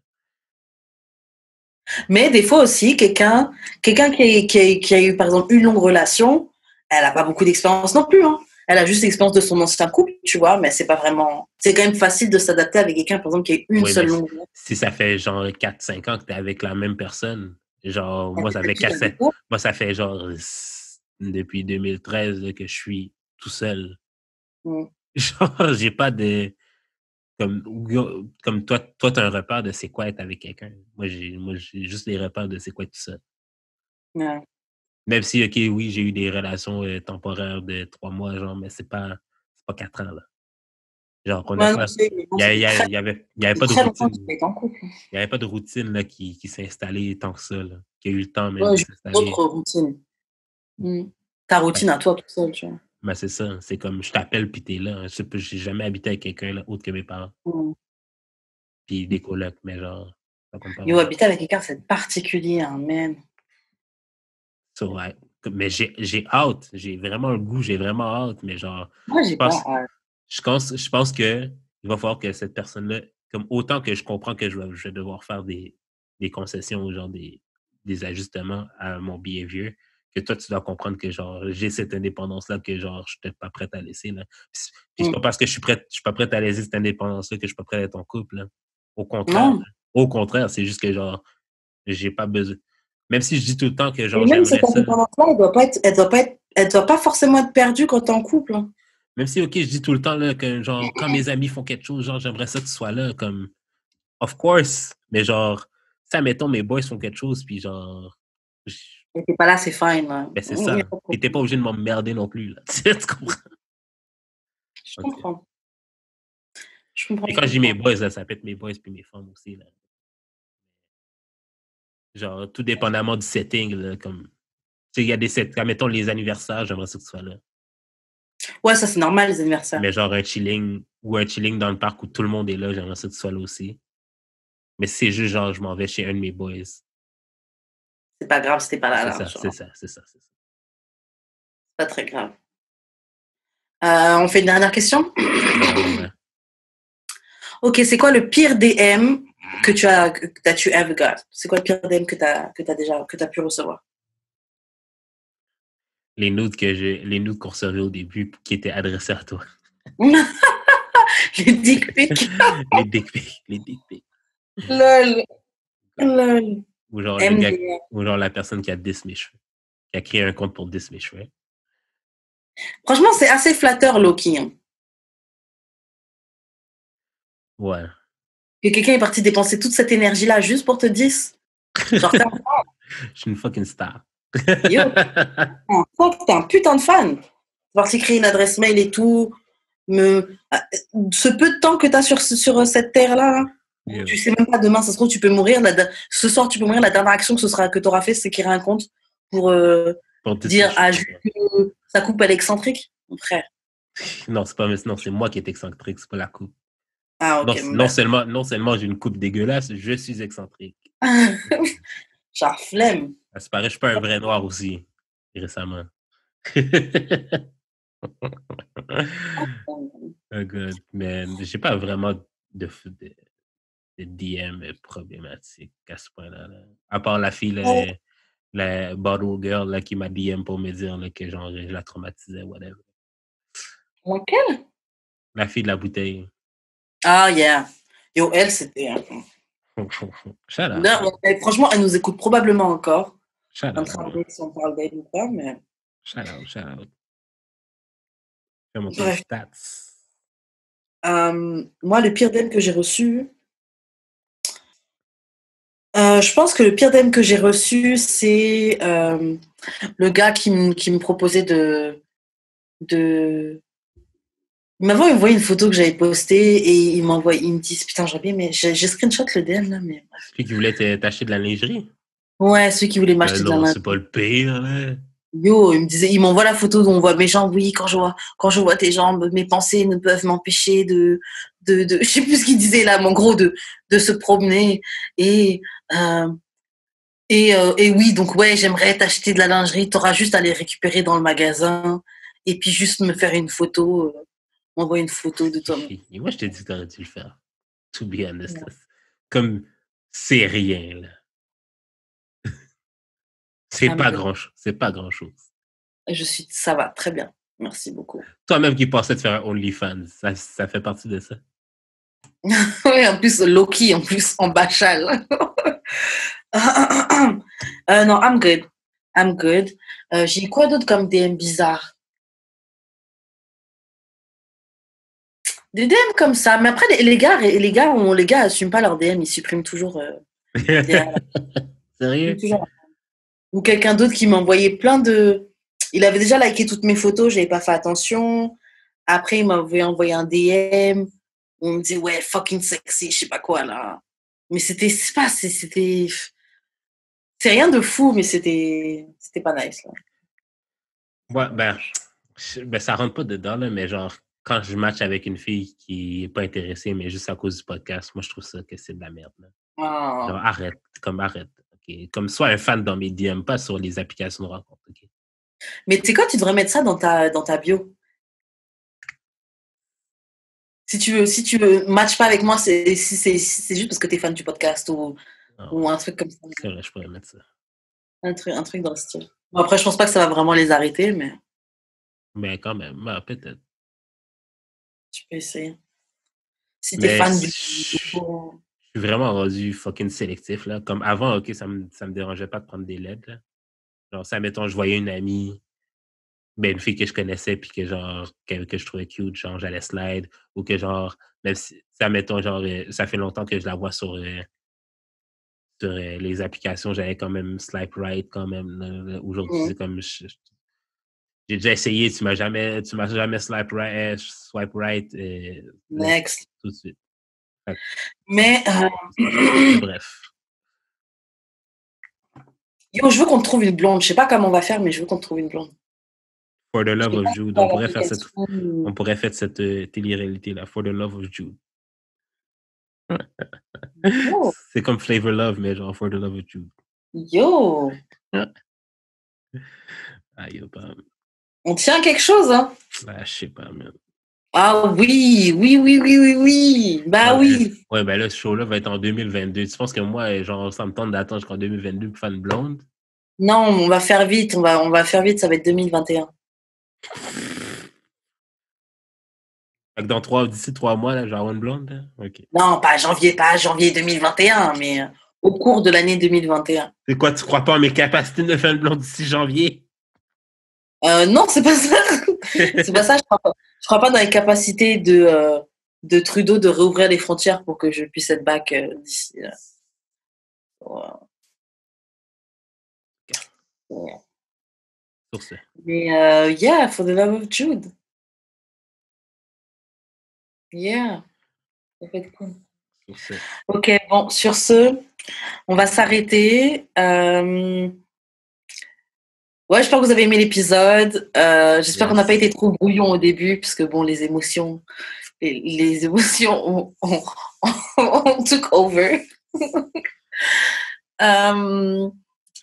S6: Mais des fois aussi, quelqu'un qui a eu, par exemple, une longue relation, elle n'a pas beaucoup d'expérience non plus, hein. Elle a juste l'expérience de son ancien couple, tu vois, mais c'est pas vraiment... C'est quand même facile de s'adapter avec quelqu'un, par exemple, qui a eu une seule longue relation.
S7: Si ça fait genre 4-5 ans que t'es avec la même personne, genre, moi, ça fait genre... depuis 2013 là, que je suis tout seul. Genre, j'ai pas de... Comme toi, t'as un repère de c'est quoi être avec quelqu'un. Moi, j'ai juste les repères de c'est quoi tout ça.
S6: Ouais.
S7: Même si, OK, oui, j'ai eu des relations temporaires de 3 mois, genre, mais c'est pas 4 ans, là. Genre, on n'a
S6: Ouais, non,
S7: pas...
S6: mais bon,
S7: Il y,
S6: ça
S7: a- il
S6: fait
S7: y, a-
S6: très,
S7: il y avait, il y avait pas de
S6: très longtemps que
S7: routine.
S6: tu peux être en couple.
S7: Il y avait pas de routine là, qui s'est installée tant que ça, là, qui a eu le temps même
S6: Ouais,
S7: de
S6: j'ai
S7: s'installer.
S6: d'autres routines. Ta routine à toi tout seul, tu vois.
S7: Ben, c'est ça. C'est comme je t'appelle puis t'es là. J'ai jamais habité avec quelqu'un là, autre que mes parents.
S6: Mm.
S7: Puis des colocs, mais genre, ça compte pas
S6: Yo,
S7: vraiment.
S6: habiter avec quelqu'un, c'est particulier, hein, man.
S7: So, ouais. Mais j'ai hâte. J'ai vraiment le goût, j'ai vraiment hâte. Mais genre,
S6: Moi,
S7: je
S6: j'ai pas
S7: pense,
S6: hâte.
S7: je pense que il va falloir que cette personne-là, comme autant que je comprends que je vais devoir faire des concessions, genre des ajustements à mon behavior, que toi, tu dois comprendre que genre, j'ai cette indépendance-là que genre, je suis peut-être pas prête à laisser. Là. Puis c'est pas parce que je suis pas prête à laisser cette indépendance-là que je suis pas prête à être en couple. Là. Au contraire.
S6: Non.
S7: Là. Au contraire, c'est juste que genre, j'ai pas besoin. Même si je dis tout le temps que
S6: Et
S7: genre
S6: même cette
S7: j'aimerais ça.
S6: indépendance-là, elle doit pas forcément être perdue quand t'es en couple. Hein.
S7: Même si, OK, je dis tout le temps là, que genre, quand mes amis font quelque chose, genre, j'aimerais ça que tu sois là, comme, of course, mais genre, ça, mettons, mes boys font quelque chose, puis genre,
S6: Et t'es pas là, c'est fine. Là.
S7: ben c'est
S6: Y a
S7: ça.
S6: pas de
S7: Et t'es pas
S6: problème.
S7: obligé de m'emmerder non plus, là. Tu comprends?
S6: Je
S7: OK.
S6: comprends. Je comprends.
S7: Et
S6: Je
S7: quand je dis mes
S6: comprends.
S7: boys, là, ça peut être mes boys puis mes femmes aussi, là. Genre, tout dépendamment du setting, là, comme, tu sais, il y a des settings, mettons, les anniversaires, j'aimerais ça que tu sois là.
S6: Ouais, ça, c'est normal, les anniversaires.
S7: Mais genre, un chilling dans le parc où tout le monde est là, j'aimerais ça que tu sois là aussi. Mais si c'est juste, genre, je m'en vais chez un de mes boys.
S6: C'est pas grave si t'es pas là,
S7: C'est
S6: là.
S7: ça,
S6: Genre.
S7: c'est ça, c'est ça, c'est ça.
S6: C'est pas très grave. On fait une dernière question?
S7: Ouais.
S6: Ok, c'est quoi le pire DM que tu as, that you ever got? C'est quoi le pire DM que t'as pu recevoir?
S7: Les nudes qu'on recevait au début qui étaient adressés à toi.
S6: Les dick pics.
S7: Les dick pics.
S6: Lol. Lol.
S7: Ou genre,
S6: MDR.
S7: ou genre la personne qui a 10 mes cheveux. Qui a créé un compte pour 10 mes cheveux.
S6: Franchement, c'est assez flatteur, Loki. Hein.
S7: Ouais.
S6: Que quelqu'un est parti dépenser toute cette énergie-là juste pour te 10. Genre,
S7: Je suis une fucking star.
S6: yo, t'es un putain de fan. T'es parti créer une adresse mail et tout. Ce peu de temps que t'as sur cette terre-là,
S7: Yeah.
S6: tu sais même pas demain, ça se trouve, tu peux mourir. Ce soir, tu peux mourir. La dernière action que t'auras fait, c'est créer un compte pour dire que sa coupe, elle est excentrique. Mon frère.
S7: Non, c'est moi qui est excentrique, c'est pas la coupe.
S6: Ah, ok.
S7: Non seulement j'ai une coupe dégueulasse, je suis excentrique.
S6: Genre, flemme.
S7: Ça se paraît, je suis pas un vrai noir aussi, récemment. Oh God. Mais j'ai pas vraiment de DM problématiques à ce point-là. Là. À part la fille, la bottle girl là, qui m'a DM pour me dire là, que genre, je la traumatisais, whatever.
S6: Laquelle?
S7: La fille de la bouteille.
S6: Ah, yeah. Yo, elle, c'était...
S7: Shout out.
S6: Non, franchement, elle nous écoute probablement encore.
S7: Shout
S6: On
S7: out.
S6: travaille si on parle d'elle ou pas, mais...
S7: Shout out. Fais mon
S6: Bref.
S7: stats.
S6: Moi, le pire DM que j'ai reçu... je pense que le pire DM que j'ai reçu, c'est le gars qui me proposait de... Il m'avait envoyé une photo que j'avais postée et il me dit, putain, j'ai bien, mais j'ai screenshot le DM là, mais...
S7: Celui qui voulait t'acheter de la lingerie?
S6: Ouais, celui qui voulait m'acheter de la
S7: Non,
S6: lingerie.
S7: c'est pas le pire, là.
S6: Yo, il m'envoie la photo où on voit mes jambes. Oui, quand je vois tes jambes, mes pensées ne peuvent m'empêcher de je sais plus ce qu'il disait là, mais en gros, de se promener. Et oui, donc ouais, j'aimerais t'acheter de la lingerie. T'auras juste à les récupérer dans le magasin et puis juste me faire une photo, m'envoyer une photo de toi.
S7: Et moi, je t'ai dit que t'aurais dû le faire. To be honest. Ouais. Comme, c'est rien, là. C'est pas grand-chose.
S6: Ça va, très bien. Merci beaucoup.
S7: Toi-même qui pensais de faire un OnlyFans, ça fait partie de ça.
S6: Oui, en plus, Loki, en bachal. Non, I'm good. J'ai quoi d'autre comme DM bizarre? Des DM comme ça. Mais après, les gars assument pas leurs DM. Ils suppriment toujours.
S7: Sérieux?
S6: Toujours. Ou quelqu'un d'autre qui m'envoyait plein de... Il avait déjà liké toutes mes photos, j'avais pas fait attention. Après, il m'avait envoyé un DM. On me dit, ouais, fucking sexy, je sais pas quoi, là. Mais c'était rien de fou, mais c'était pas nice, là.
S7: Ouais, ça rentre pas dedans, là, mais genre, quand je match avec une fille qui est pas intéressée, mais juste à cause du podcast, moi, je trouve ça que c'est de la merde, là.
S6: Ah.
S7: Genre, arrête. Okay? Comme sois un fan dans mes DM, pas sur les applications de rencontre, OK?
S6: Mais tu sais quoi, tu devrais mettre ça dans ta bio. Si tu veux, match pas avec moi, c'est juste parce que t'es fan du podcast ou un truc comme ça.
S7: C'est vrai, je pourrais mettre ça.
S6: Un truc dans le style. Bon, après, je pense pas que ça va vraiment les arrêter, mais...
S7: Mais quand même, peut-être.
S6: Tu peux essayer. Si t'es fan du...
S7: Je suis vraiment rendu fucking sélectif, là. Comme avant, OK, ça me dérangeait pas de prendre des LED, là. Genre, ça, mettons, je voyais une amie, une fille que je connaissais, puis que je trouvais cute, genre, j'allais slide, ou que genre, même si, ça, mettons, genre, ça fait longtemps que je la vois sur les applications, j'allais quand même swipe right, quand même. Aujourd'hui, c'est comme, j'ai déjà essayé, tu m'as jamais swipe right,
S6: next.
S7: Tout de suite.
S6: Mais,
S7: bref.
S6: Yo, je veux qu'on te trouve une blonde. Je sais pas comment on va faire, mais je veux qu'on te trouve une blonde.
S7: For the love of Jude. On pourrait faire cette télé-réalité-là. For the love of Jude. Oh. C'est comme Flavor Love, mais genre For the love of Jude.
S6: Yo! On tient quelque chose, hein?
S7: Je sais pas, mais...
S6: Ah oui. Bah oui.
S7: Ouais, là, ce show-là va être en 2022. Tu penses que moi, genre, ça me tente d'attendre jusqu'en 2022 pour faire une blonde?
S6: Non, on va faire vite. On va faire vite, ça va être 2021.
S7: D'ici 3 mois, là, genre une blonde? Là? Okay.
S6: Non, pas janvier 2021, mais au cours de l'année 2021.
S7: C'est quoi, tu crois pas en mes capacités de faire une blonde d'ici janvier?
S6: Non, c'est pas ça. C'est pas ça, je crois pas dans les capacités de Trudeau de réouvrir les frontières pour que je puisse être back d'ici. Wow. Yeah.
S7: Sur ce.
S6: Mais yeah, for the love of Jude. Yeah. Ça fait cool.
S7: Sur ce.
S6: Ok, bon, sur ce, on va s'arrêter. Ouais, j'espère que vous avez aimé l'épisode. J'espère qu'on n'a pas été trop brouillon au début, parce que bon, les émotions on took over.
S7: Okay.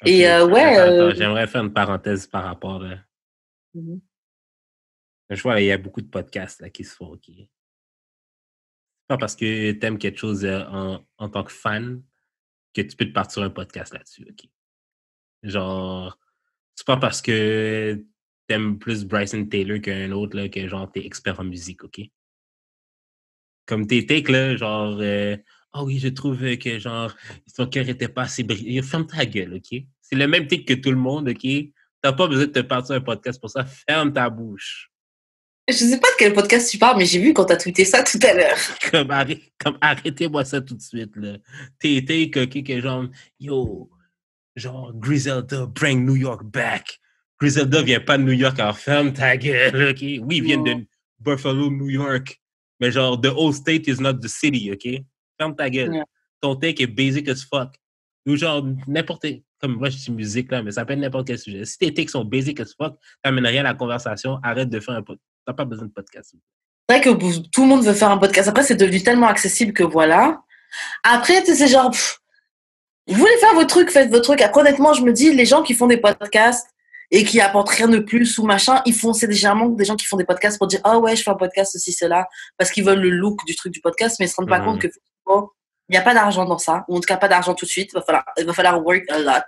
S6: Et ouais.
S7: Attends, j'aimerais faire une parenthèse par rapport. Je vois, il y a beaucoup de podcasts là, qui se font. Okay. Pas parce que tu aimes quelque chose en tant que fan que tu peux te partir un podcast là-dessus. Okay. Genre, c'est pas parce que t'aimes plus Bryson Taylor qu'un autre là, que genre t'es expert en musique, OK? Comme tes takes, là, genre oui, je trouve que genre son cœur était pas assez brillant. Ferme ta gueule, OK? C'est le même take que tout le monde, OK? T'as pas besoin de te partir un podcast pour ça. Ferme ta bouche.
S6: Je sais pas de quel podcast tu parles, mais j'ai vu quand t'as tweeté ça tout à l'heure.
S7: Comme arrêtez-moi ça tout de suite, là. Tes takes, OK, que genre, yo, genre, Griselda, bring New York back. Griselda vient pas de New York, alors ferme ta gueule, OK? Oui, il vient de Buffalo, New York. Mais genre, the whole state is not the city, OK? Ferme ta gueule. Yeah. Ton take est basic as fuck. Ou genre, comme moi, je dis musique, là, mais ça peut être n'importe quel sujet. Si tes takes sont basic as fuck, t'amènes rien à la conversation, arrête de faire un podcast. T'as pas besoin de podcast.
S6: C'est vrai que tout le monde veut faire un podcast. Après, c'est devenu tellement accessible que voilà. Après, tu sais, c'est genre... vous voulez faire votre truc, faites votre truc. Après, honnêtement, je me dis, les gens qui font des podcasts et qui apportent rien de plus ou machin, c'est généralement des gens qui font des podcasts pour dire « Ah ouais, je fais un podcast, ceci, cela », parce qu'ils veulent le look du truc du podcast, mais ils ne se rendent pas compte que il n'y a pas d'argent dans ça, ou en tout cas pas d'argent tout de suite. Il va falloir work a lot.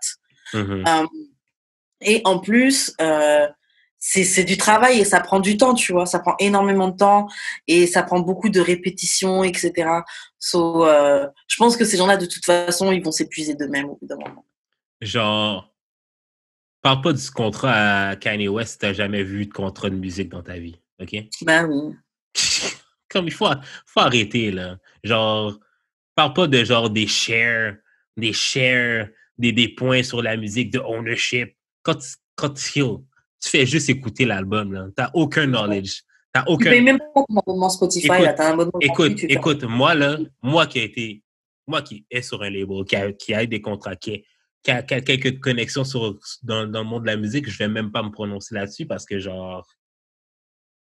S6: Et en plus, c'est du travail et ça prend du temps, tu vois. Ça prend énormément de temps et ça prend beaucoup de répétitions, etc. Je pense que ces gens-là, de toute façon, ils vont s'épuiser d'eux-mêmes au bout d'un moment.
S7: Genre, parle pas du contrat à Kanye West si t'as jamais vu de contrat de musique dans ta vie, OK?
S6: Ben oui.
S7: Comme faut arrêter, là. Genre, parle pas de genre des shares, des points sur la musique, de ownership. Yo, tu fais juste écouter l'album, là. T'as aucun knowledge. T'as
S6: Tu
S7: aucun.
S6: payes même pas ton abonnement Spotify, là. T'as un abonnement gratuit,
S7: Écoute, moi, là, moi qui est sur un label, qui a eu des contrats, qui a quelques connexions dans le monde de la musique, je vais même pas me prononcer là-dessus parce que, genre,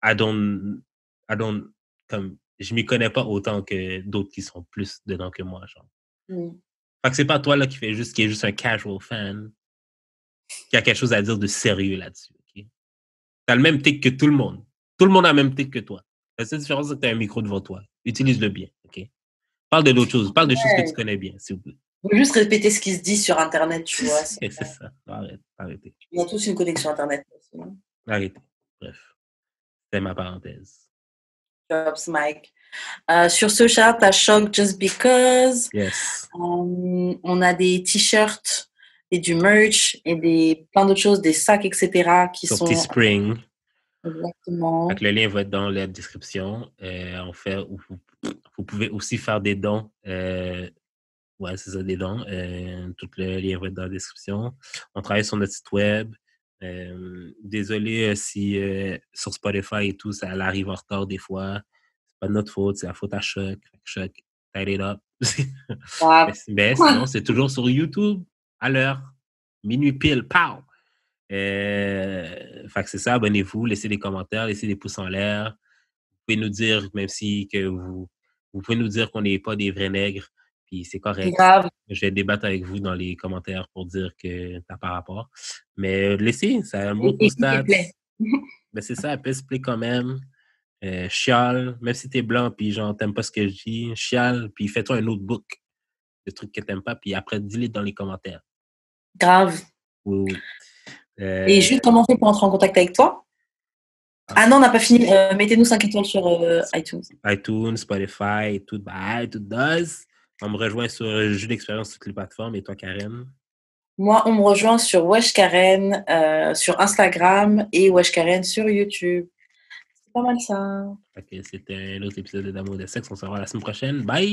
S7: I don't, comme, je m'y connais pas autant que d'autres qui sont plus dedans que moi, genre. Fait que c'est pas toi, là, qui est juste un casual fan, qui a quelque chose à dire de sérieux là-dessus, OK? T'as le même tic que tout le monde. Tout le monde a le même tic que toi. La seule différence, c'est que t'as un micro devant toi. Utilise-le bien, OK? Parle de d'autres choses. Parle de choses que tu connais bien, s'il vous plaît.
S6: On peut juste répéter ce qui se dit sur Internet, tu vois.
S7: C'est ça. Arrêtez.
S6: On a tous une connexion Internet.
S7: Arrêtez. Bref. C'est ma parenthèse.
S6: Jobs, Mike. Sur ce chat, t'as Shock Just Because.
S7: Yes.
S6: On a des t-shirts et du merch et plein d'autres choses, des sacs, etc. qui
S7: sur
S6: sont...
S7: Teespring.
S6: Exactement.
S7: Donc, le lien va être dans la description. Vous pouvez aussi faire des dons. Ouais, c'est ça, des dons. Tout le lien va être dans la description. On travaille sur notre site web. Désolé si sur Spotify et tout, ça arrive en retard des fois. C'est pas de notre faute, c'est la faute à Choc. Choc, tied it up. Mais sinon, c'est toujours sur YouTube à l'heure. Minuit pile, pow! Fait que c'est ça, abonnez-vous, laissez des commentaires, laissez des pouces en l'air. Vous pouvez nous dire, même si que vous pouvez nous dire qu'on n'est pas des vrais nègres, puis c'est correct.
S6: Grave.
S7: Je vais débattre avec vous dans les commentaires pour dire que t'as pas rapport. Mais laissez, ça monte nos stats. Ben c'est ça, peut se plaît quand même. Chiale, même si t'es blanc, puis genre t'aimes pas ce que je dis, chiale, puis fais-toi un autre book de trucs que t'aimes pas, puis après, dis-les dans les commentaires.
S6: Grave.
S7: Oui.
S6: Et juste comment on fait pour entrer en contact avec toi? Ah non, on n'a pas fini. Mettez-nous 5 étoiles sur iTunes.
S7: iTunes, Spotify, tout does. On me rejoint sur Jeu d'expérience sur toutes les plateformes. Et toi, Karen?
S6: Moi, on me rejoint sur Wesh Karen, sur Instagram et Wesh Karen sur YouTube. C'est pas mal ça.
S7: C'était un autre épisode d'Amour de sexe. On se revoit la semaine prochaine. Bye!